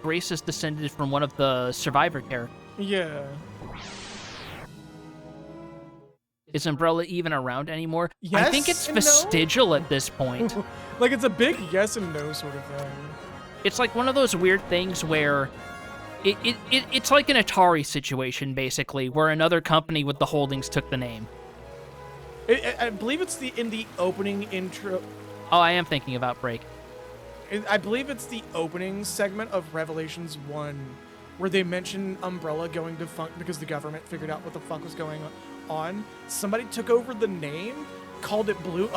Grace is descended from one of the Survivor characters. Yeah. Is Umbrella even around anymore? Yes I think it's vestigial at this point. Like, it's a big yes and no sort of thing. It's like one of those weird things where it's like an Atari situation, basically, where another company with the holdings took the name. I believe it's in the opening intro. Oh, I am thinking of Outbreak. I believe it's the opening segment of Revelations 1, where they mention Umbrella going defunct because the government figured out what the fuck was going on. Somebody took over the name, called it Blue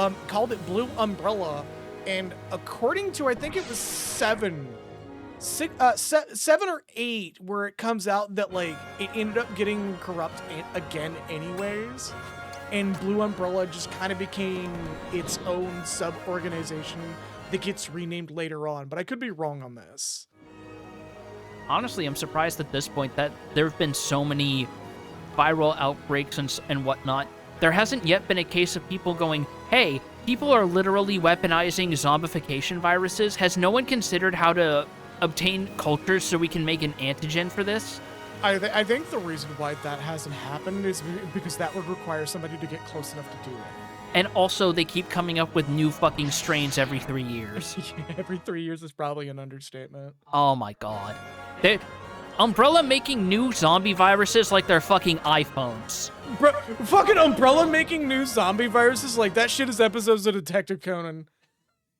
Umbrella, and according to, I think it was 7 or 8, where it comes out that like it ended up getting corrupt again anyways, and Blue Umbrella just kind of became its own sub-organization that gets renamed later on, but I could be wrong on this. Honestly, I'm surprised at this point that there have been so many viral outbreaks and whatnot. There hasn't yet been a case of people going, hey, people are literally weaponizing zombification viruses. Has no one considered how to obtain cultures so we can make an antigen for this? I think the reason why that hasn't happened is because that would require somebody to get close enough to do it. And also, they keep coming up with new fucking strains every 3 years. Every 3 years is probably an understatement. Oh my god. Umbrella making new zombie viruses like they're fucking iPhones. Bro, fucking Umbrella making new zombie viruses like that shit is episodes of Detective Conan.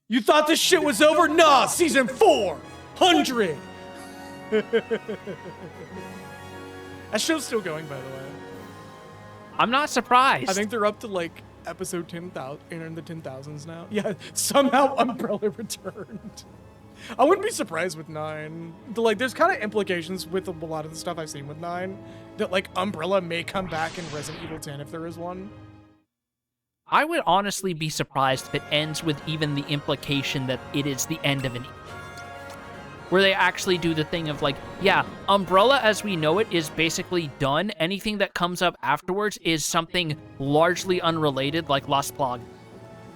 You thought this shit was over? Nah, season 400. That show's still going, by the way. I'm not surprised. I think they're up to like episode 10,000, in the 10,000s now. Yeah, somehow Umbrella returned. I wouldn't be surprised with 9. Like, there's kind of implications with a lot of the stuff I've seen with 9 that like Umbrella may come back in Resident Evil 10 if there is one. I would honestly be surprised if it ends with even the implication that it is the end of an where they actually do the thing of like, yeah, Umbrella as we know it is basically done. Anything that comes up afterwards is something largely unrelated, like Las Plagas.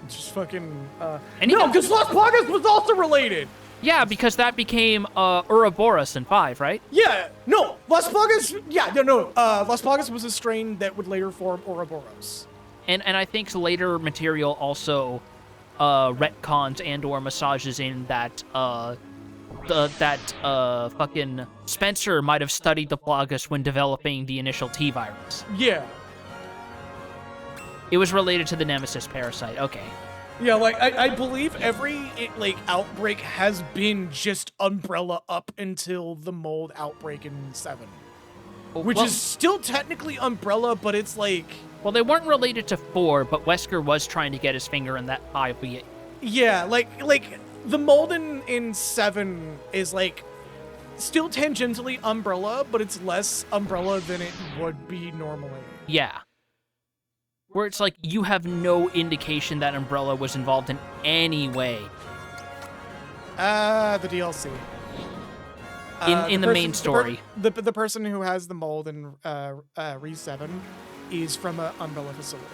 Just fucking, no, because Las Plagas was also related! Yeah, because that became, Ouroboros in 5, right? Yeah, no, Las Plagas, Las Plagas was a strain that would later form Ouroboros. And I think later material also, retcons and or massages in that, fucking Spencer might have studied the Plagas when developing the initial T-virus. Yeah. It was related to the Nemesis parasite, okay. Yeah, like, I believe every, outbreak has been just Umbrella up until the mold outbreak in 7. Which is still technically Umbrella, but it's like... Well, they weren't related to 4, but Wesker was trying to get his finger in that pie. Yeah, like... The mold in 7 is, like, still tangentially Umbrella, but it's less Umbrella than it would be normally. Yeah. Where it's like, you have no indication that Umbrella was involved in any way. The DLC. In the main story. The person who has the mold in Re 7 is from an Umbrella facility.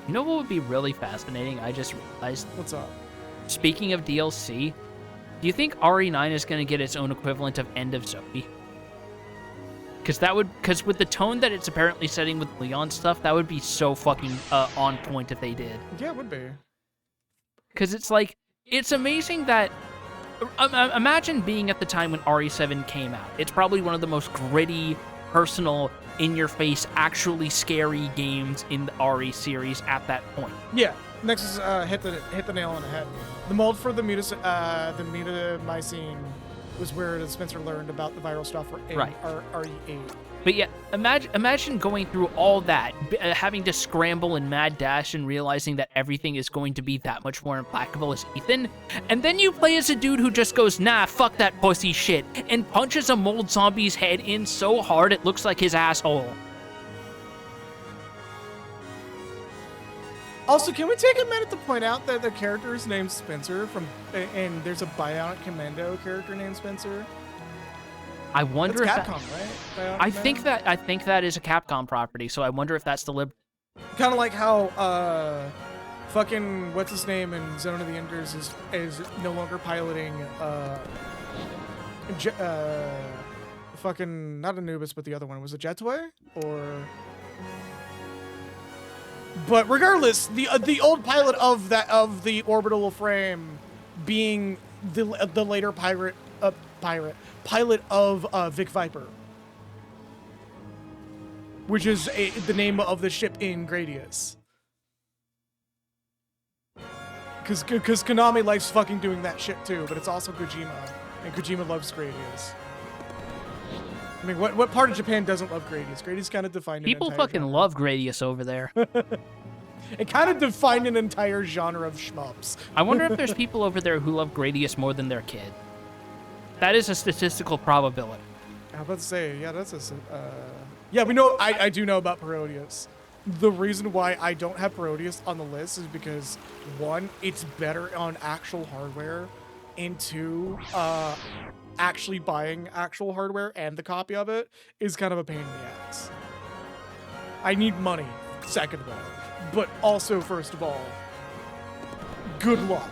You know what would be really fascinating? I just realized. What's up? Speaking of DLC, do you think RE9 is going to get its own equivalent of End of Zoe? Because with the tone that it's apparently setting with Leon stuff, that would be so fucking on point if they did. Yeah, it would be. Because it's like, it's amazing that... imagine being at the time when RE7 came out. It's probably one of the most gritty, personal, in-your-face, actually scary games in the RE series at that point. Yeah. Next is hit the nail on the head. The mold for the mitomycin was where Spencer learned about the viral stuff for RE8. But yeah, imagine going through all that, having to scramble and mad dash and realizing that everything is going to be that much more implacable as Ethan, and then you play as a dude who just goes, nah, fuck that pussy shit, and punches a mold zombie's head in so hard it looks like his asshole. Also, can we take a minute to point out that the character is named Spencer and there's a Bionic Commando character named Spencer? I wonder that's if Capcom, right? Bionic I think that is a Capcom property, so I wonder if that's deliberate. Kind of like how fucking what's his name in Zone of the Enders is no longer piloting fucking not Anubis, but the other one was it Jetway or. But regardless, the old pilot of the orbital frame being the later pilot of Vic Viper, which is the name of the ship in Gradius. Because Konami likes fucking doing that shit too, but it's also Kojima, and Kojima loves Gradius. I mean, what part of Japan doesn't love Gradius? Gradius kind of defined an People fucking genre. love Gradius over there. It kind of defined an entire genre of shmups. I wonder if there's people over there who love Gradius more than their kid. That is a statistical probability. I was about to say, yeah, that's a... yeah, we know. I do know about Parodius. The reason why I don't have Parodius on the list is because, one, it's better on actual hardware, and two, actually buying actual hardware and the copy of it is kind of a pain in the ass. I need money, second of all. But also, first of all, good luck.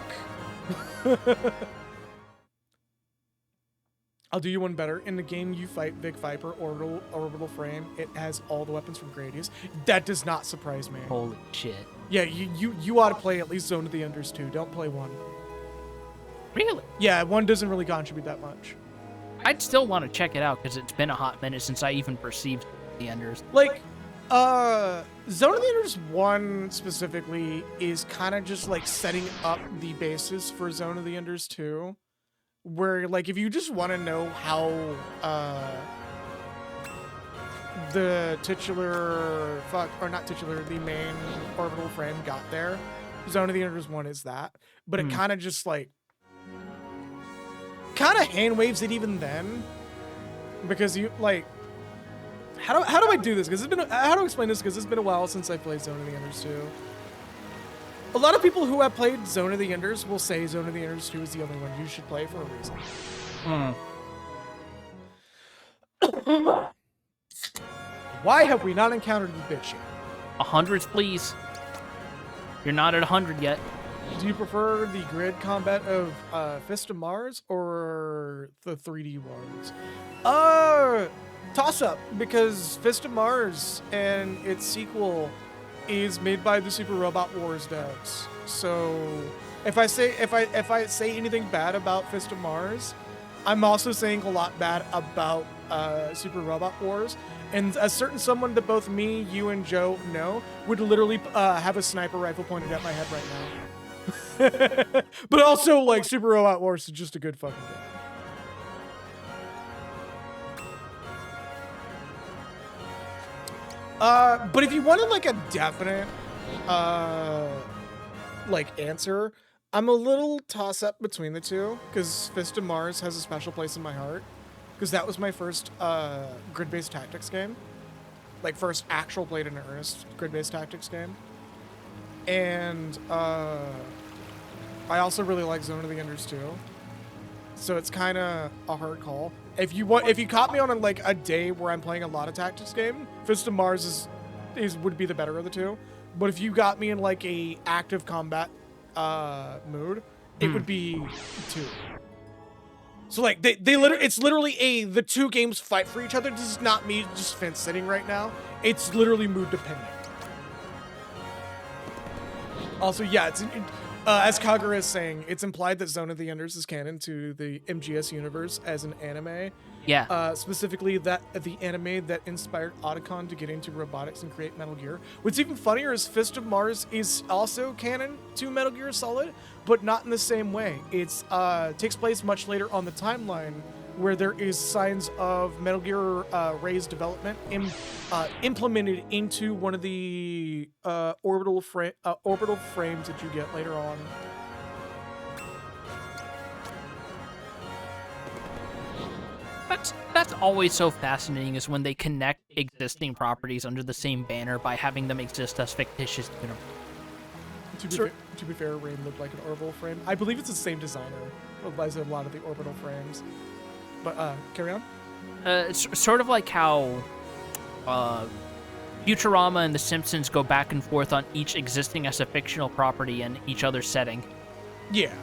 I'll do you one better. In the game you fight Vic Viper orbital frame, it has all the weapons from Gradius. That does not surprise me. Holy shit. Yeah, you ought to play at least Zone of the Enders 2. Don't play 1. Really? Yeah, 1 doesn't really contribute that much. I'd still want to check it out because it's been a hot minute since I even perceived the Enders. Like, Zone of the Enders 1 specifically is kind of just like setting up the basis for Zone of the Enders 2. Where, like, if you just want to know how the the main orbital frame got there, Zone of the Enders 1 is that. But it kind of just, like, kind of hand waves it even then. Because you, like, how do I do this? Because how do I explain this? Because it's been a while since I played Zone of the Enders 2. A lot of people who have played Zone of the Enders will say Zone of the Enders 2 is the only one you should play for a reason. Why have we not encountered the bitch yet? 100, please. You're not at 100 yet. Do you prefer the grid combat of Fist of Mars or the 3D ones? Toss up, because Fist of Mars and its sequel is made by the Super Robot Wars devs. So if I say anything bad about Fist of Mars, I'm also saying a lot bad about Super Robot Wars. And a certain someone that both me, you, and Joe know would literally have a sniper rifle pointed at my head right now. But also, like, Super Robot Wars is just a good fucking game. But if you wanted, like, a definite, like, answer, I'm a little toss-up between the two, because Fist of Mars has a special place in my heart, because that was my first, grid-based tactics game. Like, first actual played in earnest grid-based tactics game. And, I also really like Zone of the Enders too. So it's kind of a hard call. If you caught me on like a day where I'm playing a lot of tactics game, Fist of Mars would be the better of the two. But if you got me in like a active combat mood, it would be 2. So like it's literally the two games fight for each other. This is not me just fence sitting right now. It's literally mood dependent. Also, yeah, as Kagura is saying, it's implied that Zone of the Enders is canon to the MGS universe as an anime. Yeah. Specifically, the anime that inspired Occcasional to get into robotics and create Metal Gear. What's even funnier is Fist of Mars is also canon to Metal Gear Solid, but not in the same way. It's takes place much later on the timeline, where there is signs of Metal Gear Ray's development implemented into one of the orbital frames that you get later on. That's always so fascinating, is when they connect existing properties under the same banner by having them exist as fictitious universe. To be fair, Ray looked like an orbital frame. I believe it's the same designer who applies a lot of the orbital frames. But, carry on. It's sort of like how Futurama and The Simpsons go back and forth on each existing as a fictional property in each other's setting. Yeah.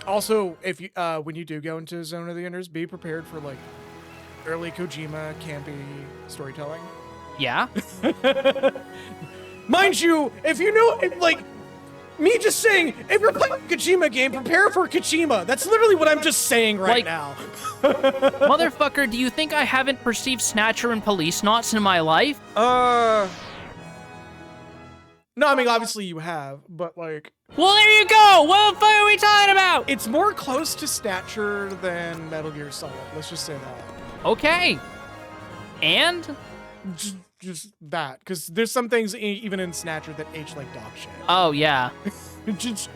Also, if you when you do go into Zone of the Enders, be prepared for like early Kojima campy storytelling. Yeah. Mind you, if you know, like me just saying, if you're playing a Kojima game, prepare for Kojima. That's literally what I'm just saying right now. Motherfucker, do you think I haven't perceived Snatcher and Police Knots in my life? No, I mean, obviously you have, but like... Well, there you go! What the fuck are we talking about? It's more close to Snatcher than Metal Gear Solid. Let's just say that. Okay. And? Just that. Because there's some things even in Snatcher that age like dog shit. Oh, yeah. Just...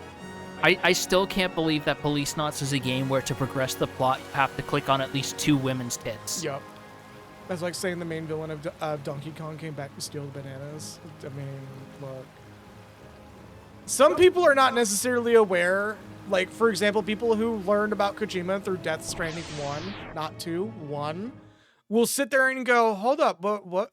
I still can't believe that Police Knots is a game where to progress the plot, you have to click on at least 2 women's tits. Yup. That's like saying the main villain of Donkey Kong came back to steal the bananas. I mean, look. Some people are not necessarily aware. Like, for example, people who learned about Kojima through Death Stranding 1, not 2, 1. will sit there and go, hold up, what?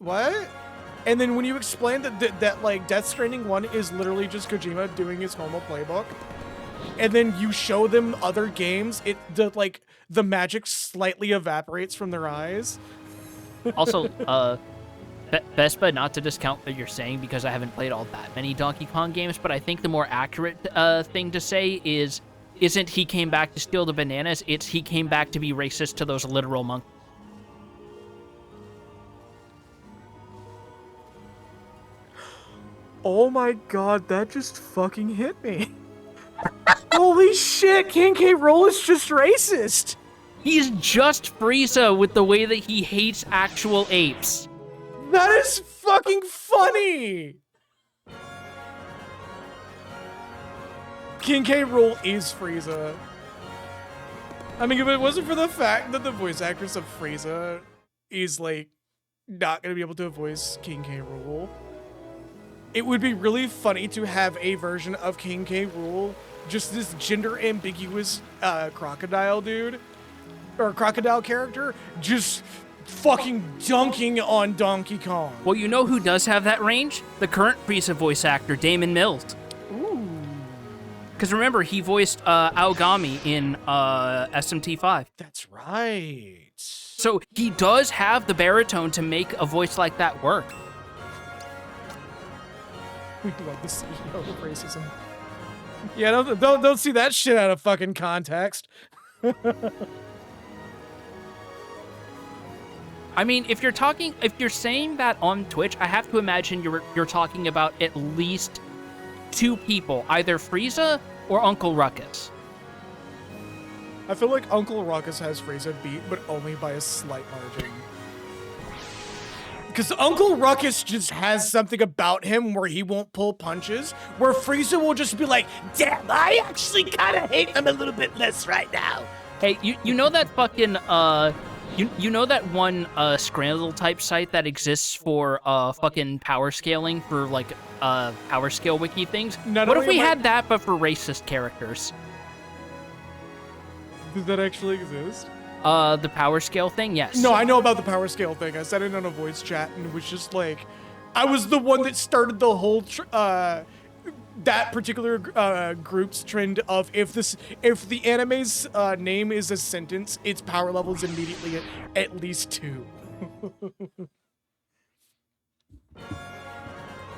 And then when you explain that like Death Stranding 1 is literally just Kojima doing his normal playbook, and then you show them other games, the magic slightly evaporates from their eyes. Also, Vespa, not to discount what you're saying because I haven't played all that many Donkey Kong games, but I think the more accurate thing to say isn't he came back to steal the bananas, it's he came back to be racist to those literal monkeys. Oh my god, that just fucking hit me. Holy shit, King K. Rool is just racist. He's just Frieza with the way that he hates actual apes. That is fucking funny. King K. Rool is Frieza. I mean, if it wasn't for the fact that the voice actress of Frieza is, like, not gonna be able to voice King K. Rool, it would be really funny to have a version of King K. Rool, just this gender ambiguous crocodile dude, or crocodile character, just fucking dunking on Donkey Kong. Well, you know who does have that range? The current Frieza voice actor, Damon Mills. Ooh. Because remember, he voiced Aogami in SMT5. That's right. So he does have the baritone to make a voice like that work. We love the CEO of racism. Yeah, don't see that shit out of fucking context. I mean, if you're saying that on Twitch, I have to imagine you're talking about at least two people, either Frieza or Uncle Ruckus. I feel like Uncle Ruckus has Frieza beat, but only by a slight margin. Because Uncle Ruckus just has something about him where he won't pull punches, where Frieza will just be like, damn, I actually kind of hate him a little bit less right now. Hey, you know that fucking, you know that one Scramble type site that exists for fucking power scaling for like power scale wiki things? What if we had that but for racist characters? Does that actually exist? The power scale thing, yes. No, I know about the power scale thing. I said it on a voice chat and it was just like, I was the one that started the whole that particular group's trend of if the anime's name is a sentence, its power level is immediately at least 2.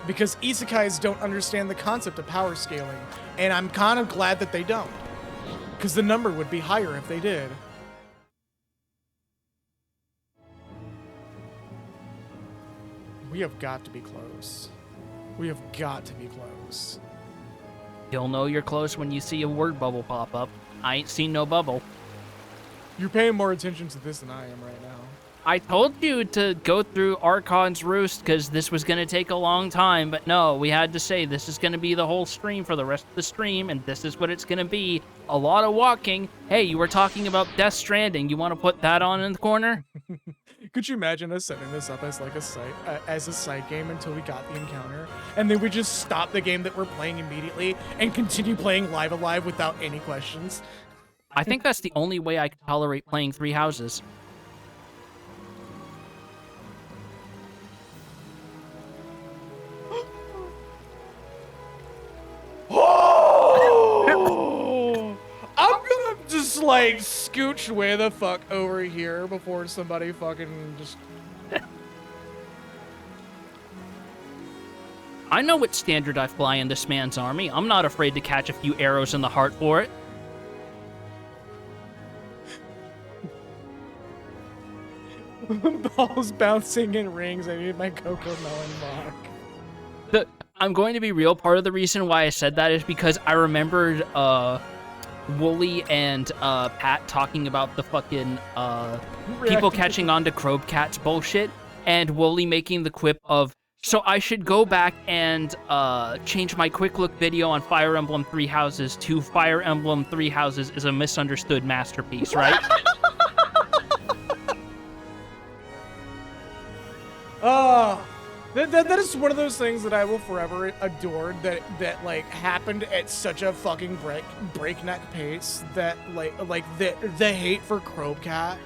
Because isekais don't understand the concept of power scaling, and I'm kind of glad that they don't, because the number would be higher if they did. We have got to be close. We have got to be close. You'll know you're close when you see a word bubble pop up. I ain't seen no bubble. You're paying more attention to this than I am right now. I told you to go through Archon's Roost because this was going to take a long time, but no, we had to say this is going to be the whole stream for the rest of the stream, and this is what it's going to be. A lot of walking. Hey, you were talking about Death Stranding. You want to put that on in the corner? Could you imagine us setting this up as like a side game until we got the encounter, and then we just stop the game that we're playing immediately and continue playing Live Alive without any questions? I think that's the only way I can tolerate playing Three Houses. Oh! I'm gonna just like scooch way the fuck over here before somebody fucking just... I know what standard I fly in this man's army. I'm not afraid to catch a few arrows in the heart for it. Balls bouncing in rings. I need my Coco Melon block. I'm going to be real. Part of the reason why I said that is because I remembered Wooly and Pat talking about the fucking people catching on to Crobcat's bullshit, and Wooly making the quip of, so I should go back and change my quick look video on Fire Emblem Three Houses to Fire Emblem Three Houses is a misunderstood masterpiece, right? That is one of those things that I will forever adore, that like happened at such a fucking breakneck pace that like the hate for Crobcat.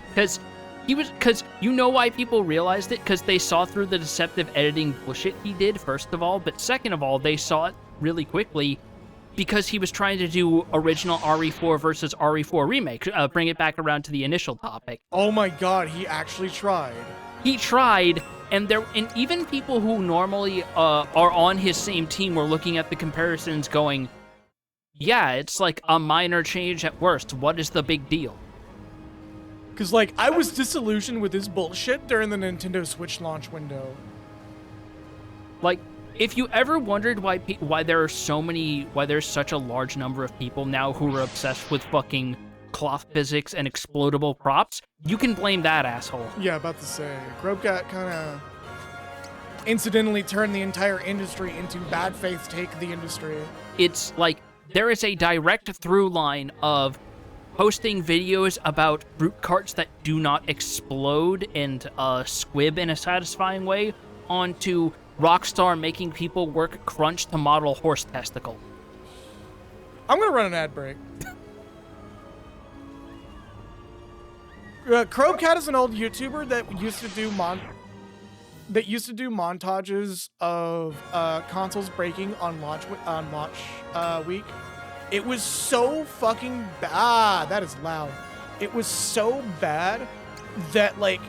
Because He was, because you know why people realized it? Because they saw through the deceptive editing bullshit he did, first of all, but second of all, they saw it really quickly because he was trying to do original RE4 versus RE4 remake, bring it back around to the initial topic. Oh my god, he actually tried. He tried, and even people who normally are on his same team were looking at the comparisons going, yeah, it's like a minor change at worst. What is the big deal? Because, like, I was disillusioned with this bullshit during the Nintendo Switch launch window. Like, if you ever wondered why there's such a large number of people now who are obsessed with fucking cloth physics and explodable props, you can blame that asshole. Yeah, about to say. Grobcat kind of incidentally turned the entire industry into bad faith take the industry. It's like, there is a direct through line of posting videos about fruit carts that do not explode and squib in a satisfying way onto Rockstar making people work crunch to model horse testicle. I'm gonna run an ad break. Crowcat is an old YouTuber that used to do montages of consoles breaking on launch week. It was so fucking bad. That is loud. It was so bad that, like,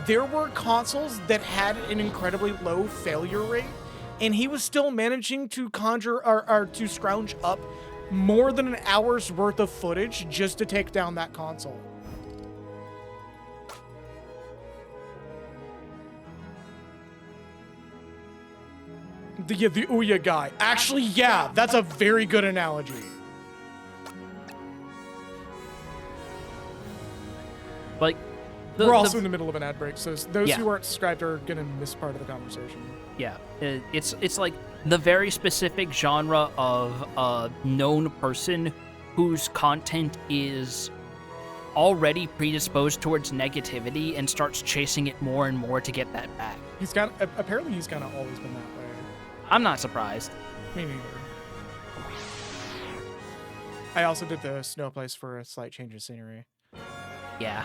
there were consoles that had an incredibly low failure rate, and he was still managing to conjure or to scrounge up more than an hour's worth of footage just to take down that console. The Ouya guy. Actually, yeah, that's a very good analogy. Like, we're also in the middle of an ad break, so those who aren't subscribed are gonna miss part of the conversation. Yeah, it's like the very specific genre of a known person whose content is already predisposed towards negativity and starts chasing it more and more to get that back. Apparently he's kind of always been that way. I'm not surprised. Me neither. I also did the snow place for a slight change of scenery. Yeah,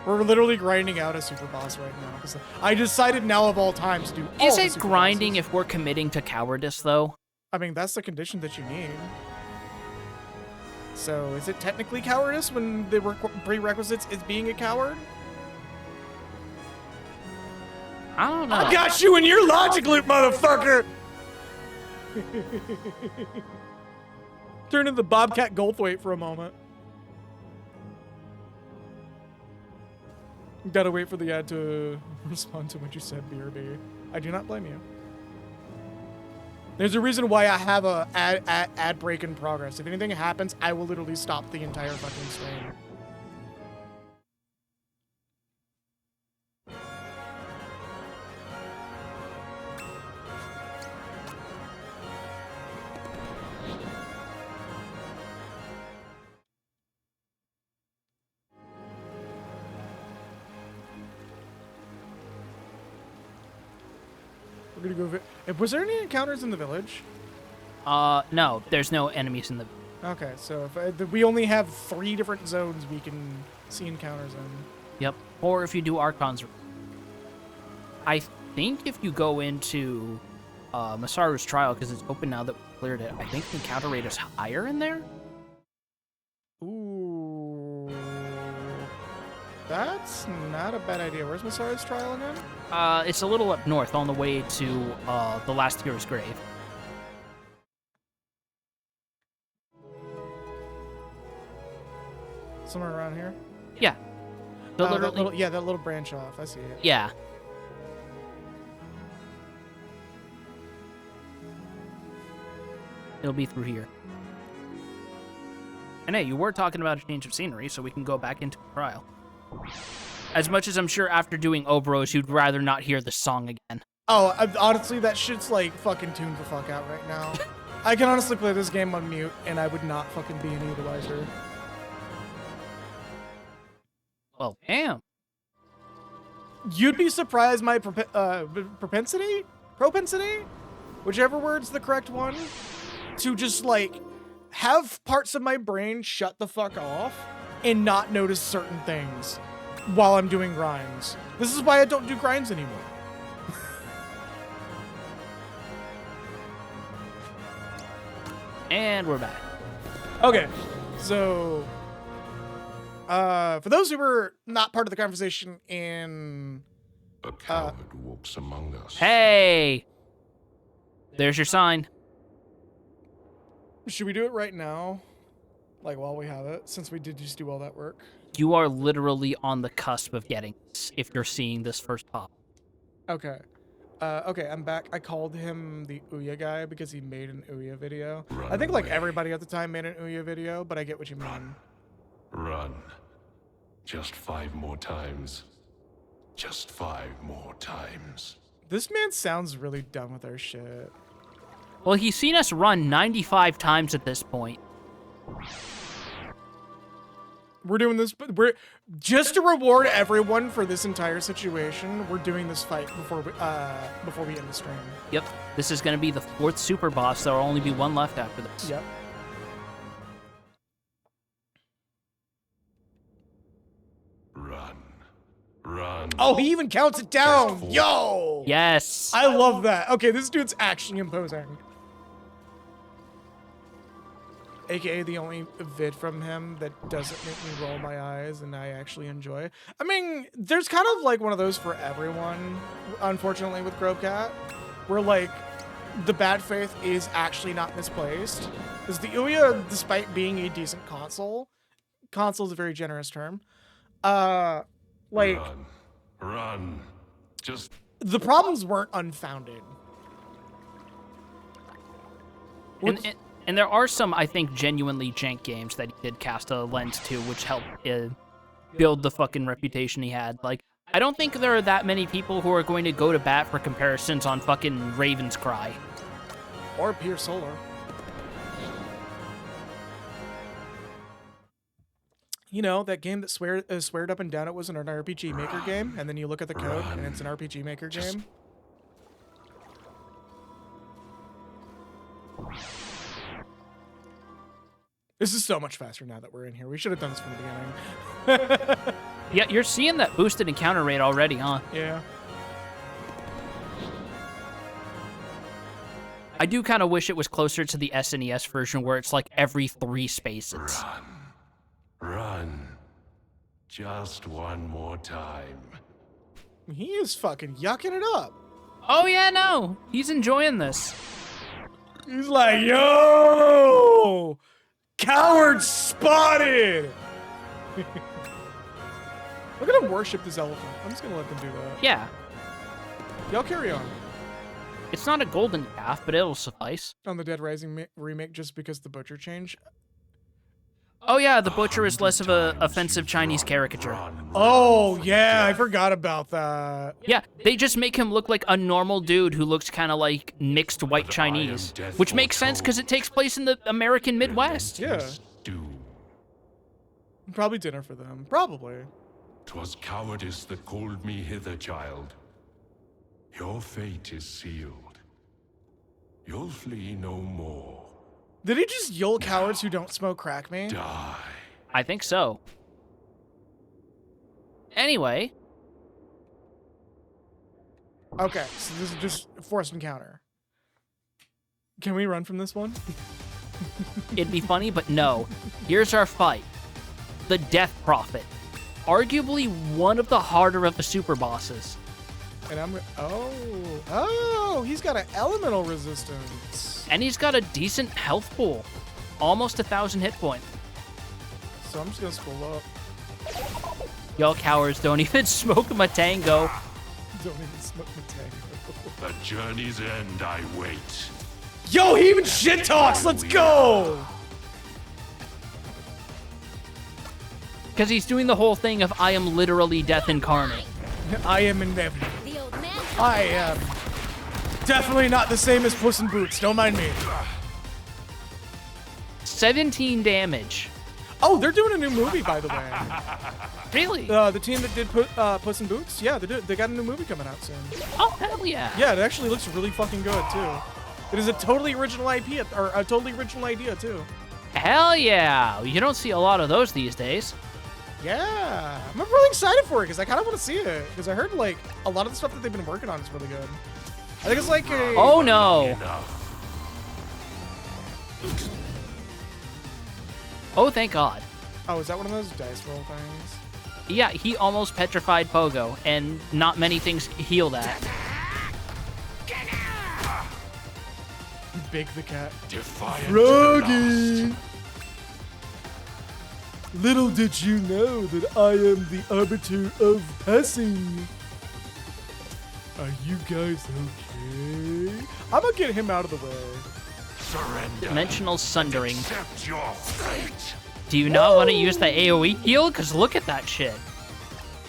We're literally grinding out a super boss right now because I decided now of all times to do all Is the it super grinding bosses. if we're committing to cowardice, though? I mean, that's the condition that you need. So, is it technically cowardice when the prerequisites is being a coward? I don't know. I got you in your logic loop, motherfucker! Turn into Bobcat Goldthwait for a moment. Gotta wait for the ad to respond to what you said, BRB. I do not blame you. There's a reason why I have a ad break in progress. If anything happens, I will literally stop the entire fucking stream. We're gonna go. Was there any encounters in the village? No, there's no enemies in the... Okay, so if we only have 3 different zones we can see encounters in. Yep. Or if you do Archon's... I think if you go into Masaru's Trial, because it's open now that we cleared it, I think the encounter rate is higher in there? Ooh. That's not a bad idea. Where's Masaru's Trial again? It's a little up north on the way to the Last Hero's Grave. Somewhere around here? Yeah. That little branch off. I see it. Yeah. It'll be through here. And hey, you were talking about a change of scenery, so we can go back into the trial. As much as I'm sure after doing Oberos, you'd rather not hear the song again. Oh, honestly, that shit's like fucking tuned the fuck out right now. I can honestly play this game on mute, and I would not fucking be any the wiser. Well, damn. You'd be surprised my propensity, whichever word's the correct one, to just like have parts of my brain shut the fuck off and not notice certain things while I'm doing grinds. This is why I don't do grinds anymore. And we're back. Okay, so for those who were not part of the conversation in A coward walks among us. Hey! There's your sign. should we do it right now? Like while we have it, since we did just do all that work. You are literally on the cusp of getting this if you're seeing this first pop. Okay. Okay, I'm back. I called him the Ouya guy because he made an Ouya video. Run I think like away. everybody at the time made an Ouya video, but I get what you mean. Run. Just 5 more times. Just 5 more times. This man sounds really done with our shit. Well, he's seen us run 95 times at this point. We're doing this, but we're just to reward everyone for this entire situation. We're doing this fight before we end the stream. Yep. This is going to be the 4th super boss. There will only be one left after this. Yep. Run. Run. Oh, he even counts it down. Just Yo. Yes. I love that. Okay, this dude's actually imposing. AKA the only vid from him that doesn't make me roll my eyes and I actually enjoy. I mean, there's kind of like one of those for everyone, unfortunately, with Grobcat, where like the bad faith is actually not misplaced. Because the Ouya, despite being a decent console is a very generous term, like Run. Run. Just the problems weren't unfounded. And there are some, I think, genuinely jank games that he did cast a lens to, which helped build the fucking reputation he had. Like, I don't think there are that many people who are going to go to bat for comparisons on fucking Raven's Cry. Or Pure Solar. You know, that game that sweared up and down it wasn't an RPG Maker game, and then you look at the code, and it's an RPG Maker game. This is so much faster now that we're in here. We should have done this from the beginning. Yeah, you're seeing that boosted encounter rate already, huh? Yeah. I do kind of wish it was closer to the SNES version where it's like every 3 spaces. run. Run. Just one more time. He is fucking yucking it up. Oh yeah, no. He's enjoying this. He's like, yo! Coward spotted! Look at him worship this elephant. I'm just gonna let them do that. Yeah. Y'all carry on. It's not a golden calf, but it'll suffice. On the Dead Rising remake just because the butcher changed. Oh yeah, the butcher is less of a offensive Chinese caricature. Oh, yeah, I forgot about that. Yeah, they just make him look like a normal dude who looks kind of like mixed white Chinese, which makes sense because it takes place in the American Midwest. Yeah. Do. Probably dinner for them. Probably. 'Twas cowardice that called me hither, child. Your fate is sealed. You'll flee no more. Did he just yell cowards who don't smoke crack me? Die. I think so. Anyway, Okay, so this is just forced encounter. Can we run from this one? it'd be funny, but no. Here's our fight. The Death Prophet. Arguably one of the harder of the super bosses. And I'm... Oh, he's got an elemental resistance. And he's got a decent health pool. Almost 1,000 hit points. So I'm just gonna scroll up. Y'all cowards don't even smoke my tango. Don't even smoke the tango. At journey's end I wait. Yo, he even shit talks. Let's go. Because he's doing the whole thing of I am literally death incarnate. I am inevitable. The old man. I am definitely not the same as Puss in Boots. Don't mind me. 17 damage. Oh, they're doing a new movie, by the way. Really? The team that did Puss in Boots, yeah, they got a new movie coming out soon. Oh, hell yeah. Yeah, it actually looks really fucking good too. It is a totally original IP, or a totally original idea too. Hell yeah. You don't see a lot of those these days. Yeah, I'm really excited for it because I kind of want to see it because I heard like a lot of the stuff that they've been working on is really good. I think it's like a. Oh no! Enough. Oh, thank God. Oh, is that one of those dice roll things? Yeah, he almost petrified Pogo, and not many things heal that. Big the cat. Defiant Froggy! Little did you know that I am the arbiter of passing. Are you guys okay? I'm gonna get him out of the way. Surrender. Dimensional Sundering. Accept your fate. Do you not want to use the AoE heal? Because look at that shit.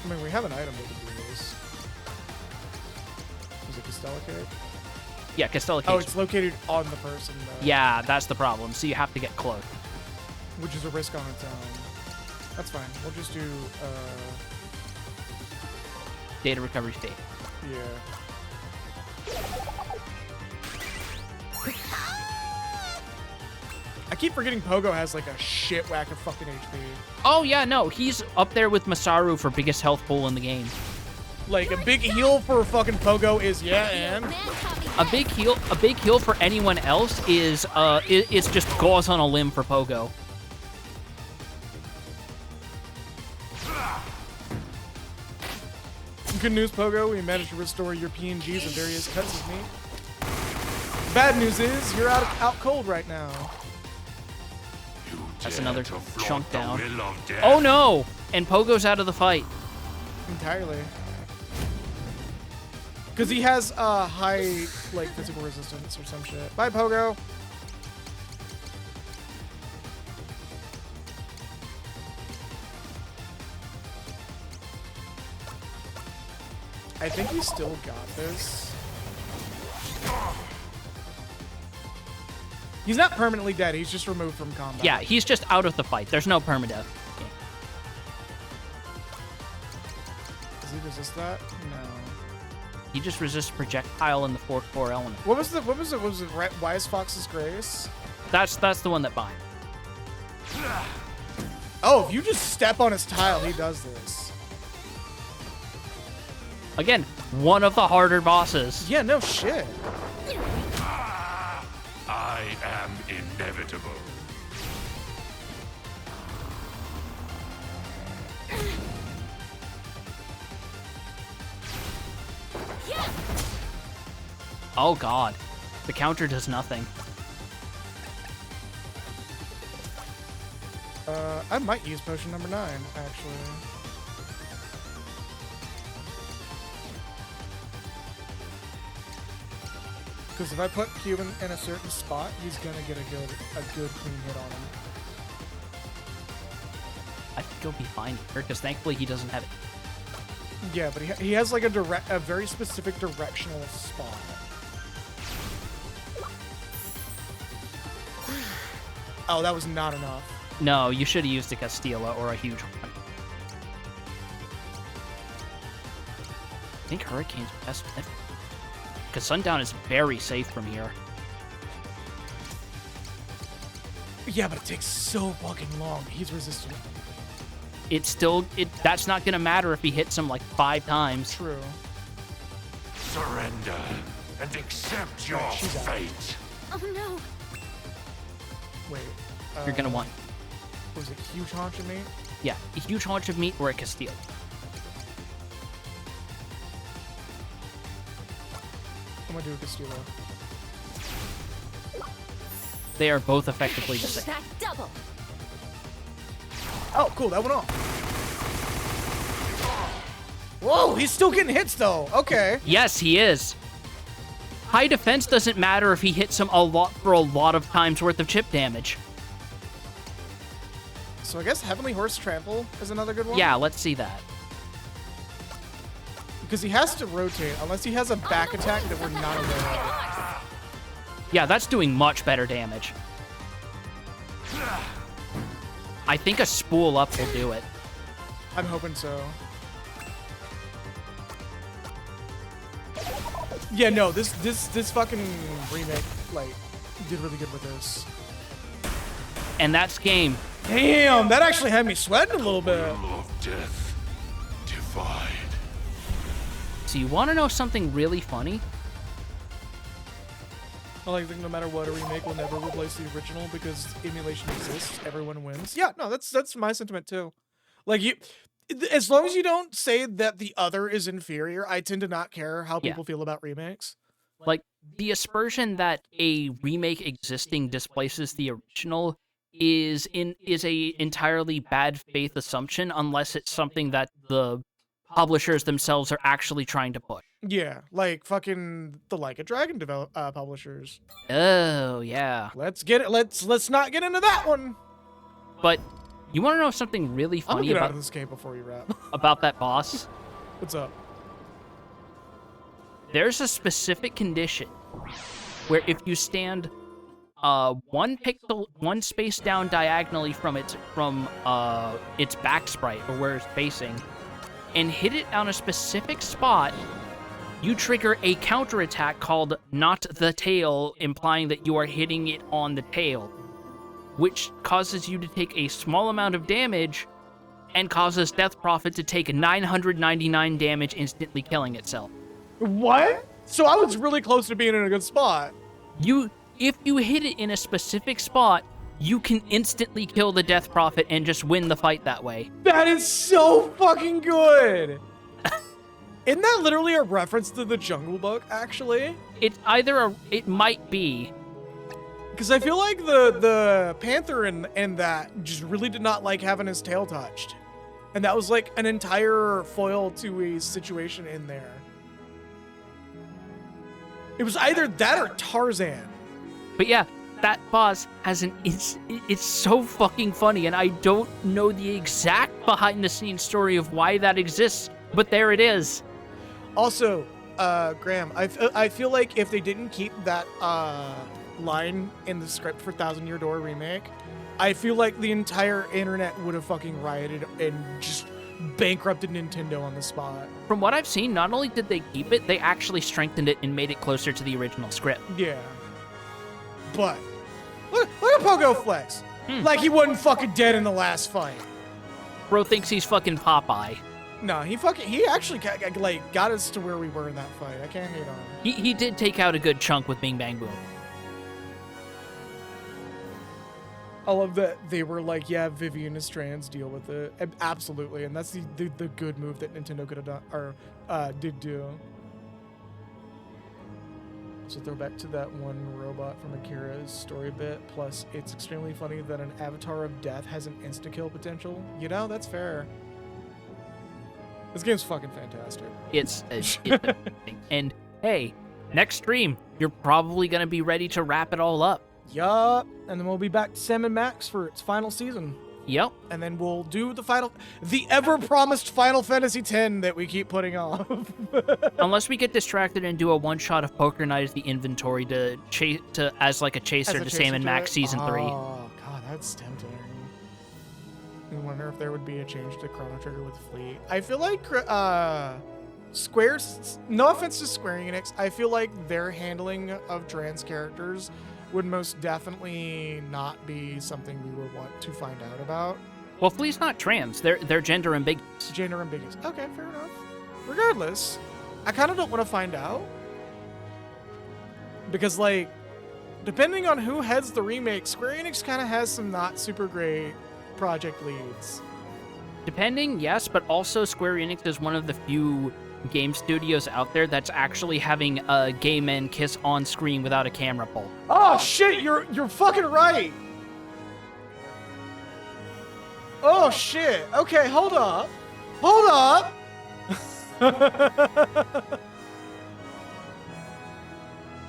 I mean, we have an item that can do this. Is it Castella Cake? Yeah, Castella Oh, Cage. it's located on the person, though. Yeah, that's the problem. So you have to get close. Which is a risk on its own. That's fine. We'll just do, Data recovery state. yeah. I keep forgetting Pogo has like a shit whack of fucking HP. Oh yeah, no, he's up there with Masaru for biggest health pool in the game. Like a big heal for fucking Pogo is and A big heal for anyone else is it's just gauze on a limb for Pogo. Good news, Pogo. We managed to restore your PNGs and various cuts of meat. Bad news is you're out cold right now. You That's dare another to flaunt chunk the down. will of death. Oh no! And Pogo's out of the fight. Entirely. Because he has high like physical resistance or some shit. Bye, Pogo. I think we still got this. He's not permanently dead. He's just removed from combat. Yeah, he's just out of the fight. There's no permadeath. Does he resist that? No. He just resists projectile in the fourth core element. What was it? What was it? Wise Fox's Grace? That's the one that binds. Oh, if you just step on his tile, he does this. Again, one of the harder bosses. Yeah, no shit. I am inevitable. Oh god. The counter does nothing. I might use potion number 9, actually. Because if I put Cuban in a certain spot, he's gonna get a good clean hit on him. I think he'll be fine here, because thankfully he doesn't have it. Yeah, but he has like a very specific directional spot. Oh, that was not enough. No, you should have used a Castilla or a huge one. I think Hurricane's best bet. Because Sundown is very safe from here. Yeah, but it takes so fucking long. He's resistant. That's not gonna matter if he hits him like 5 times. True. Surrender and accept your she's out. fate. Oh no. Wait. You're gonna want, Was it huge haunch of meat? yeah, a huge haunch of meat or a Castilla. I'm gonna do a Castillo. They are both effectively the same. That double. Oh, cool. That went off. Whoa, he's still getting hits though. Okay. Yes, he is. High defense doesn't matter if he hits him a lot of times worth of chip damage. So I guess Heavenly Horse Trample is another good one? Yeah, let's see that. Because he has to rotate, unless he has a back attack that we're not aware of. Yeah, that's doing much better damage. I think a spool up will do it. I'm hoping so. Yeah, no, this fucking remake, like, did really good with this. And that's game. Damn, that actually had me sweating a little bit. Will of death divide. So you want to know something really funny? I think no matter what, a remake will never replace the original because emulation exists. Everyone wins. Yeah, no, that's my sentiment too. Like as long as you don't say that the other is inferior, I tend to not care how people feel about remakes. Like, the aspersion that a remake existing displaces the original is a entirely bad faith assumption unless it's something that the publishers themselves are actually trying to push. Yeah, like fucking the Like a Dragon publishers. Oh, yeah. Let's not get into that one. But you want to know something really I'm gonna funny get out about of this game before you wrap. about that boss? What's up? There's a specific condition where if you stand one space down diagonally from its back sprite or where it's facing, and hit it on a specific spot, you trigger a counterattack called Not the Tail, implying that you are hitting it on the tail, which causes you to take a small amount of damage and causes Death Prophet to take 999 damage, instantly killing itself. What? So I was really close to being in a good spot. If you hit it in a specific spot, you can instantly kill the Death Prophet and just win the fight that way. That is so fucking good. Isn't that literally a reference to the Jungle Book, actually? It might be. Because I feel like the Panther in that just really did not like having his tail touched. And that was like an entire foil to a situation in there. It was either that or Tarzan. But yeah, that boss has it's so fucking funny, and I don't know the exact behind-the-scenes story of why that exists, but there it is. Also, Graham, I feel like if they didn't keep that line in the script for Thousand Year Door Remake, I feel like the entire internet would have fucking rioted and just bankrupted Nintendo on the spot. From what I've seen, not only did they keep it, they actually strengthened it and made it closer to the original script. Yeah. But, look at Pogo Flex. Like he wasn't fucking dead in the last fight. Bro thinks he's fucking Popeye. No, he actually got us to where we were in that fight. I can't hate on him. He did take out a good chunk with Bing Bang Boom. I love that they were like, yeah, Vivian is trans, deal with it. Absolutely, and that's the good move that Nintendo could have done, or did do. So throw back to that one robot from Akira's story bit. Plus, it's extremely funny that an avatar of death has an insta-kill potential. You know, that's fair. This game's fucking fantastic. It's and hey, next stream, you're probably gonna be ready to wrap it all up. Yup, and then we'll be back to Sam and Max for its final season. Yep. And then we'll do the ever-promised Final Fantasy X that we keep putting off. Unless we get distracted and do a one-shot of Poker Night as the inventory as like a chaser to Sam and Max Season 3. Oh, God, that's tempting. I wonder if there would be a change to Chrono Trigger with Fleet. I feel like Square's, no offense to Square Enix, I feel like their handling of trans characters would most definitely not be something we would want to find out about. Well, Flea's not trans. They're gender ambiguous. Gender ambiguous. Okay, fair enough. Regardless, I kind of don't want to find out. Because, like, depending on who heads the remake, Square Enix kind of has some not super great project leads. Depending, yes, but also Square Enix is one of the few game studios out there that's actually having gay men kiss on screen without a camera pull. Oh shit, you're fucking right. Oh shit. Okay, hold up. Hold up.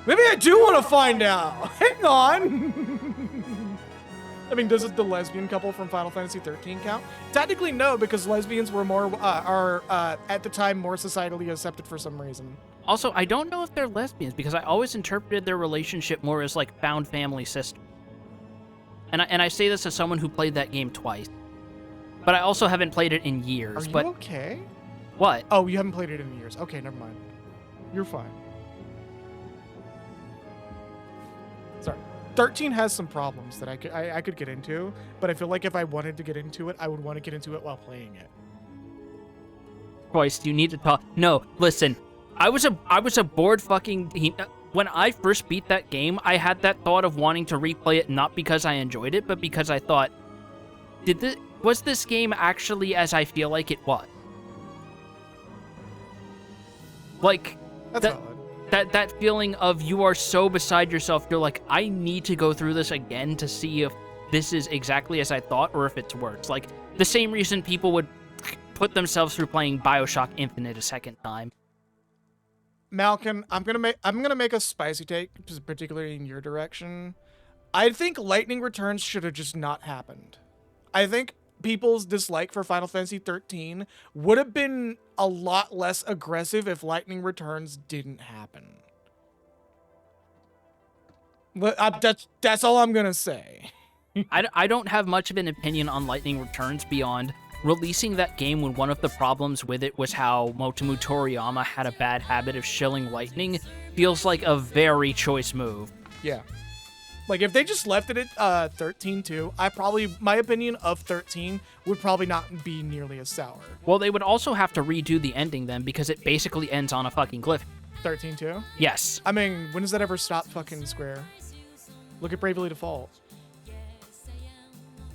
Maybe I do want to find out. Hang on. I mean, does the lesbian couple from Final Fantasy 13 count? Technically, no, because lesbians were at the time more societally accepted for some reason. Also, I don't know if they're lesbians because I always interpreted their relationship more as like found family sister. And I say this as someone who played that game twice, but I also haven't played it in years. Are you okay? What? Oh, you haven't played it in years. Okay, never mind. You're fine. Sorry. 13 has some problems that I could get into, but I feel like if I wanted to get into it, I would want to get into it while playing it. Christ, you need to talk. No, listen. I was a bored fucking... When I first beat that game, I had that thought of wanting to replay it not because I enjoyed it, but because I thought, was this game actually as I feel like it was? Like, That's valid. that feeling of you are so beside yourself, you're like, I need to go through this again to see if this is exactly as I thought or if it's worse. Like, the same reason people would put themselves through playing BioShock Infinite a second time. Malkin, I'm gonna make a spicy take, particularly in your direction. I think Lightning Returns should have just not happened. I think people's dislike for Final Fantasy 13 would have been a lot less aggressive if Lightning Returns didn't happen. That's all I'm gonna say. I don't have much of an opinion on Lightning Returns beyond releasing that game when one of the problems with it was how Motomu Toriyama had a bad habit of shilling lightning feels like a very choice move. Yeah. Like, if they just left it at 13 too, my opinion of 13 would probably not be nearly as sour. Well, they would also have to redo the ending then, because it basically ends on a fucking cliff. 13 too? Yes. I mean, when does that ever stop fucking Square? Look at Bravely Default.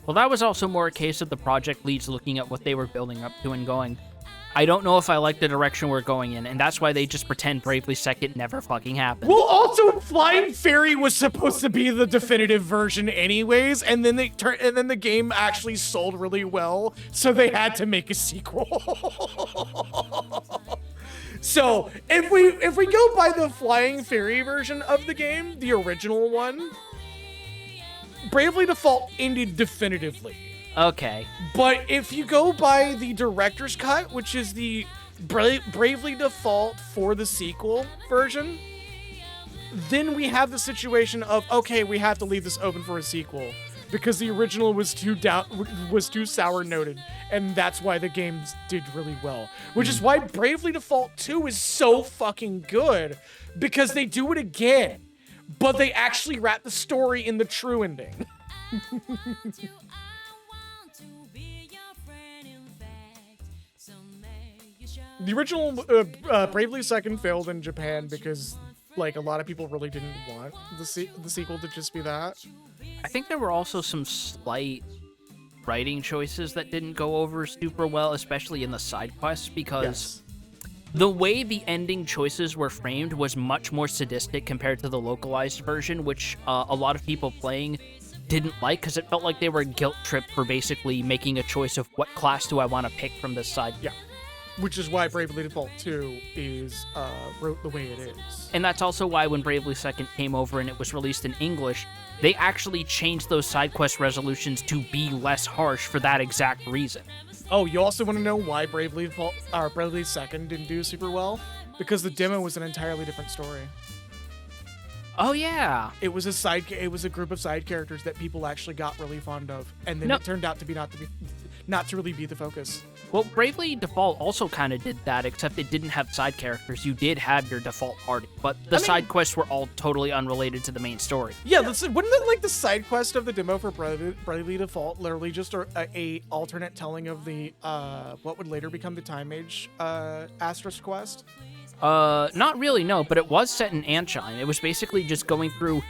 Well, that was also more a case of the project leads looking at what they were building up to and going, I don't know if I like the direction we're going in, and that's why they just pretend Bravely Second never fucking happened. Well, also, Flying Fairy was supposed to be the definitive version anyways, and then the game actually sold really well, so they had to make a sequel. So, if we go by the Flying Fairy version of the game, the original one, Bravely Default ended definitively. Okay. But if you go by the director's cut, which is the Bravely Default for the sequel version, then we have the situation of, okay, we have to leave this open for a sequel because the original was too sour noted, and that's why the games did really well. Which is why Bravely Default 2 is so fucking good, because they do it again. But they actually wrap the story in the true ending. The original Bravely Second failed in Japan because, like, a lot of people really didn't want the sequel to just be that. I think there were also some slight writing choices that didn't go over super well, especially in the side quests, because the way the ending choices were framed was much more sadistic compared to the localized version, which a lot of people playing didn't like, because it felt like they were guilt-tripped for basically making a choice of what class do I want to pick from this side. Yeah. Which is why Bravely Default 2 is wrote the way it is. And that's also why when Bravely Second came over and it was released in English, they actually changed those side quest resolutions to be less harsh for that exact reason. Oh, you also want to know why Bravely Second didn't do super well? Because the demo was an entirely different story. Oh yeah, it was a group of side characters that people actually got really fond of, and then it turned out to be not to really be the focus. Well, Bravely Default also kind of did that, except it didn't have side characters. You did have your default party, but the side quests were all totally unrelated to the main story. Yeah, listen, wasn't it like the side quest of the demo for Bravely Default literally just a alternate telling of the what would later become the Time Age Asterisk quest? Not really, no, but it was set in Anshine. It was basically just going through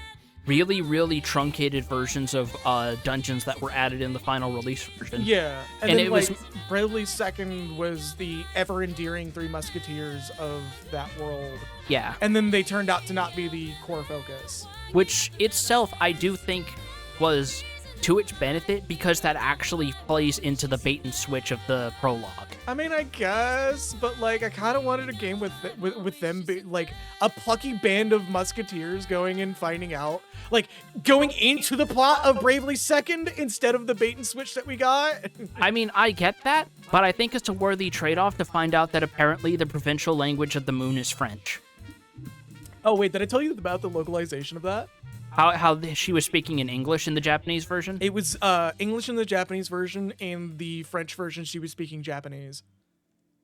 really, really truncated versions of dungeons that were added in the final release version. Yeah, and then, it was Bravely Second was the ever-endearing Three Musketeers of that world. Yeah. And then they turned out to not be the core focus. Which itself, I do think, was to its benefit, because that actually plays into the bait and switch of the prologue. I mean, I guess, but like, I kind of wanted a game with them be like a plucky band of musketeers going and finding out, like going into the plot of Bravely Second instead of the bait and switch that we got. I mean, I get that, but I think it's a worthy trade-off to find out that apparently the provincial language of the moon is French. Oh wait, did I tell you about the localization of that? How she was speaking in English in the Japanese version? It was English in the Japanese version, and the French version she was speaking Japanese.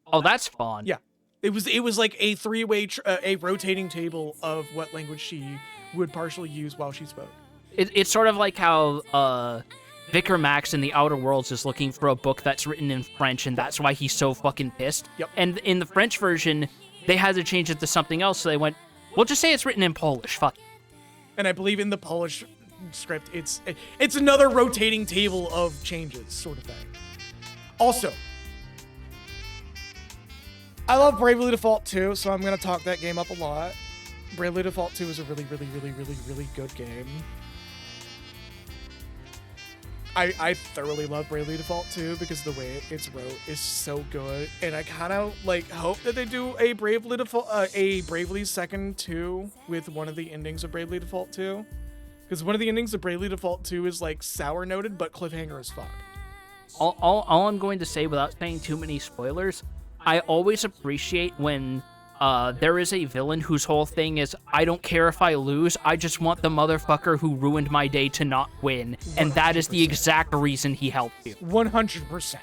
Oh, that's fun. Yeah, it was like a three-way a rotating table of what language she would partially use while she spoke. It's sort of like how Vicar Max in the Outer Worlds is looking for a book that's written in French, and that's why he's so fucking pissed. Yep. And in the French version, they had to change it to something else, so they went, we'll just say it's written in Polish, fuck it. And I believe in the Polish script, it's another rotating table of changes, sort of thing. Also, I love Bravely Default 2, so I'm going to talk that game up a lot. Bravely Default 2 is a really, really, really, really, really good game. I thoroughly love Bravely Default 2 because the way it's wrote is so good, and I kind of like hope that they do a Bravely Default, a Bravely Second 2 with one of the endings of Bravely Default 2, because one of the endings of Bravely Default 2 is like sour noted but cliffhanger as fuck. All I'm going to say without saying too many spoilers, I always appreciate when there is a villain whose whole thing is, I don't care if I lose, I just want the motherfucker who ruined my day to not win. 100%. And that is the exact reason he helped you. 100%.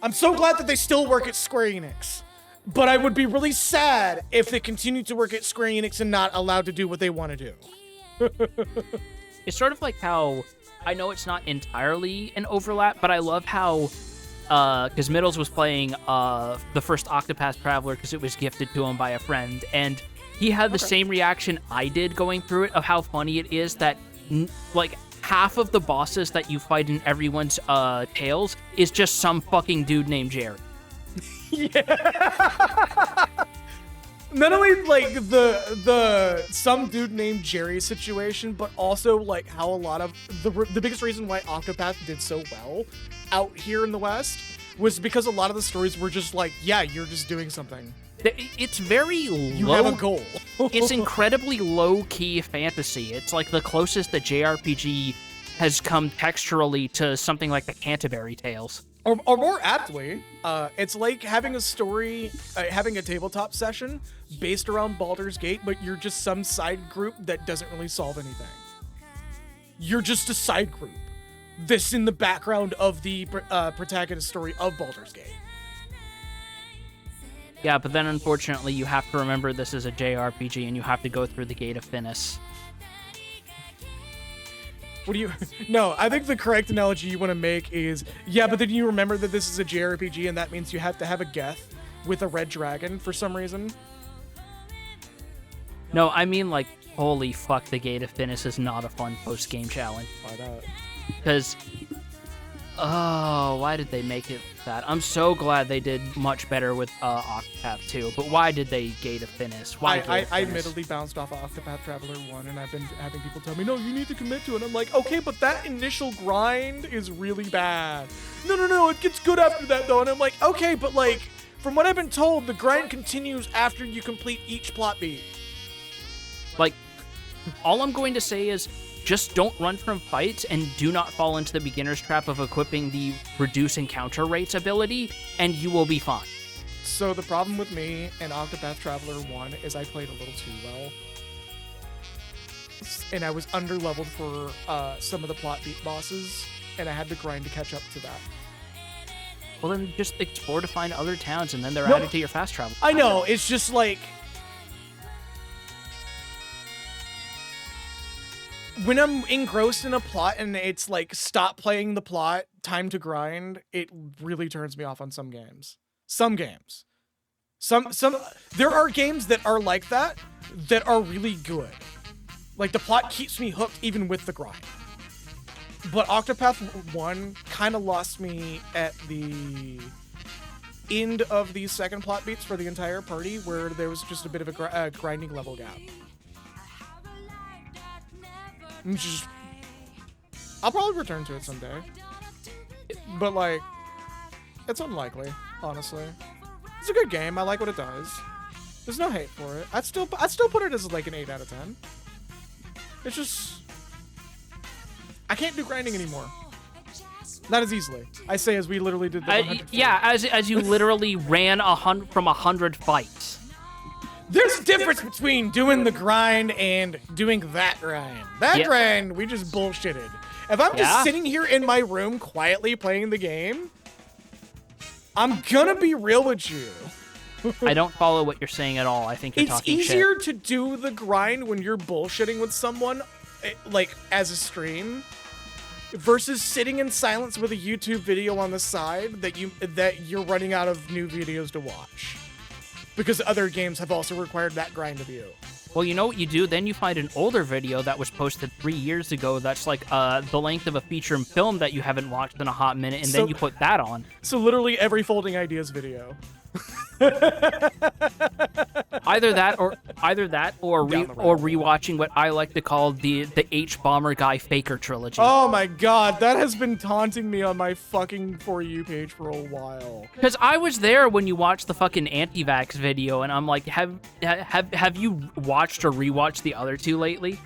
I'm so glad that they still work at Square Enix. But I would be really sad if they continue to work at Square Enix and not allowed to do what they want to do. It's sort of like how, I know it's not entirely an overlap, but I love how because Middles was playing the first Octopath Traveler because it was gifted to him by a friend, and he had the same reaction I did going through it, of how funny it is that like half of the bosses that you fight in everyone's Tales is just some fucking dude named Jerry. Yeah. Not only like the some dude named Jerry situation, but also like how a lot of the biggest reason why Octopath did so well out here in the West was because a lot of the stories were just like, yeah, you're just doing something. It's very low. You have a goal. It's incredibly low-key fantasy. It's like the closest that JRPG has come texturally to something like the Canterbury Tales. Or more aptly, it's like having a story, having a tabletop session based around Baldur's Gate, but you're just some side group that doesn't really solve anything. You're just a side group. This in the background of the protagonist story of Baldur's Gate. Yeah, but then unfortunately you have to remember this is a JRPG and you have to go through the Gate of Finis. What do you... No, I think the correct analogy you want to make is, yeah, but then you remember that this is a JRPG and that means you have to have a Geth with a red dragon for some reason. No, I mean like, holy fuck, the Gate of Finis is not a fun post-game challenge. Why not? Because, oh, why did they make it that? I'm so glad they did much better with Octopath 2, but why did they Gate of Finis? I admittedly bounced off of Octopath Traveler 1, and I've been having people tell me, no, you need to commit to it. I'm like, okay, but that initial grind is really bad. No, it gets good after that, though. And I'm like, okay, but like, from what I've been told, the grind continues after you complete each plot beat. Like, all I'm going to say is, just don't run from fights and do not fall into the beginner's trap of equipping the reduce encounter rates ability, and you will be fine. So the problem with me and Octopath Traveler 1 is I played a little too well. And I was underleveled for some of the plot beat bosses, and I had to grind to catch up to that. Well, then just explore to find other towns, and then they're added to your fast travel. I know, it's just like... When I'm engrossed in a plot and it's like, stop playing the plot, time to grind, it really turns me off on some games. Some games. There are games that are like that are really good. Like, the plot keeps me hooked even with the grind. But Octopath 1 kind of lost me at the end of the second plot beats for the entire party, where there was just a bit of a grinding level gap. Just, I'll probably return to it someday, but like, it's unlikely, honestly. It's a good game. I like what it does. There's no hate for it. I'd still put it as like an 8 out of 10. It's just, I can't do grinding anymore. Not as easily. I say as we literally did the 100 yeah, as you literally ran from 100 fights. There's a difference between doing the grind and doing that grind. That grind, we just bullshitted. If I'm just sitting here in my room quietly playing the game, I'm gonna be real with you. I don't follow what you're saying at all. I think you're talking shit. It's easier to do the grind when you're bullshitting with someone like as a stream versus sitting in silence with a YouTube video on the side that you're running out of new videos to watch because other games have also required that grind of you. Well, you know what you do? Then you find an older video that was posted 3 years ago that's like the length of a feature film that you haven't watched in a hot minute, and then you put that on. So literally every Folding Ideas video. Either that or rewatching what I like to call the H Bomber Guy Faker trilogy. Oh my god, that has been taunting me on my fucking For You page for a while. Because I was there when you watched the fucking anti-vax video, and I'm like, have you watched or rewatched the other two lately?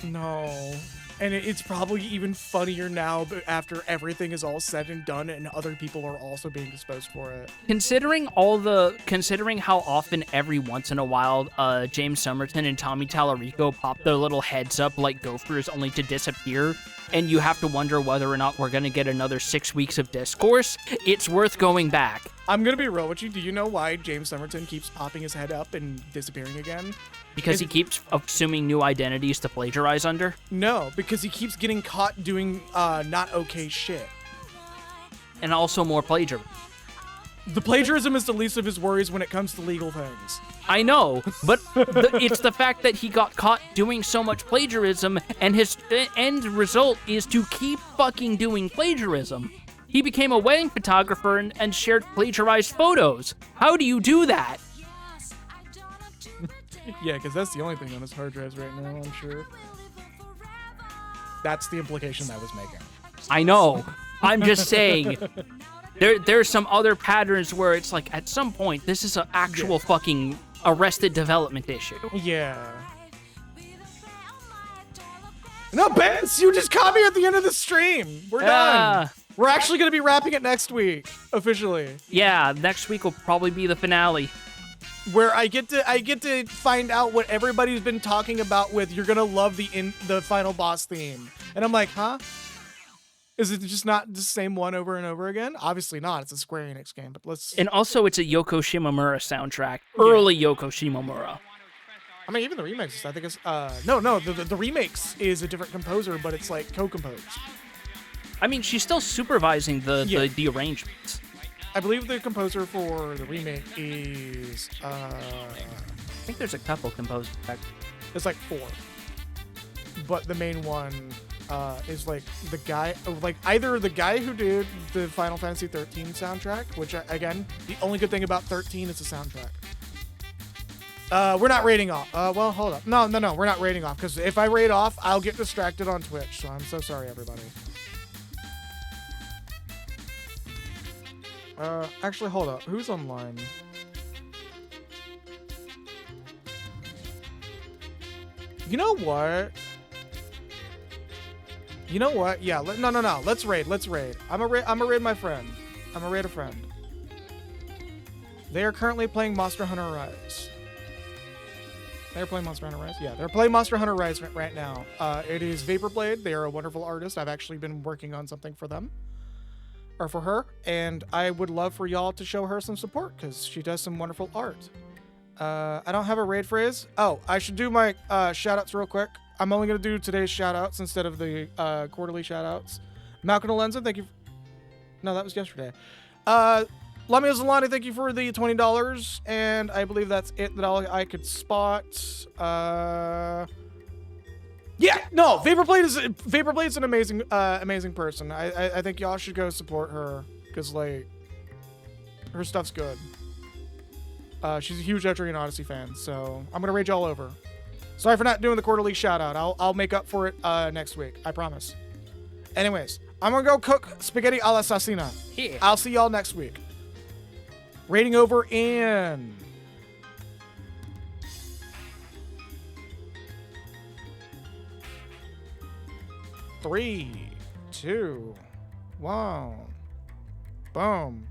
No. And it's probably even funnier now after everything is all said and done and other people are also being exposed for it. Considering how often every once in a while James Somerton and Tommy Tallarico pop their little heads up like gophers only to disappear, and you have to wonder whether or not we're going to get another 6 weeks of discourse, it's worth going back. I'm going to be real with you. Do you know why James Somerton keeps popping his head up and disappearing again? Because he keeps assuming new identities to plagiarize under? No, because he keeps getting caught doing not okay shit. And also more plagiarism. The plagiarism is the least of his worries when it comes to legal things. I know, but it's the fact that he got caught doing so much plagiarism, and his end result is to keep fucking doing plagiarism. He became a wedding photographer and shared plagiarized photos. How do you do that? Yeah, because that's the only thing on his hard drives right now, I'm sure. That's the implication I was making. I know. I'm just saying. There's some other patterns where it's like, at some point, this is an actual fucking Arrested Development issue. Yeah. No, Benz, you just caught me at the end of the stream. We're done. We're actually going to be wrapping it next week, officially. Yeah, next week will probably be the finale. Where I get to find out what everybody's been talking about with you're gonna love the final boss theme. And I'm like, huh? Is it just not the same one over and over again? Obviously not. It's a Square Enix game, but let's... And also it's a Yoko Shimomura soundtrack. Early Yoko Shimomura. I mean, even the remix, I think it's... the remix is a different composer, but it's like co-composed. I mean, she's still supervising the arrangements. I believe the composer for the remake is... I think there's a couple composers. It's like 4. But the main one is like the guy... Like either the guy who did the Final Fantasy 13 soundtrack, which, again, the only good thing about 13 is the soundtrack. We're not raiding off. Well, hold up. No, we're not raiding off. Because if I raid off, I'll get distracted on Twitch. So I'm so sorry, everybody. Actually, hold up. Who's online? You know what? Yeah, no. Let's raid. I'm a raid my friend. I'm a raid a friend. They are currently playing Monster Hunter Rise. They're playing Monster Hunter Rise? Yeah, they're playing Monster Hunter Rise right now. It is Vaporblade. They are a wonderful artist. I've actually been working on something for them. Or for her, and I would love for y'all to show her some support because she does some wonderful art. I don't have a raid phrase. Oh, I should do my shout-outs real quick. I'm only going to do today's shout-outs instead of the quarterly shout-outs. Malcolm Alenza, thank you. No, that was yesterday. Lamia Zalani, thank you for the $20, and I believe that's it that I could spot. Yeah, no, Vaporblade's an amazing person. I think y'all should go support her because like her stuff's good. She's a huge Etrian Odyssey fan, so I'm gonna rage all over. Sorry for not doing the quarterly shout out. I'll make up for it next week. I promise. Anyways, I'm gonna go cook spaghetti alla assassina. Yeah. I'll see y'all next week. Rating over in 3, 2, 1. Boom.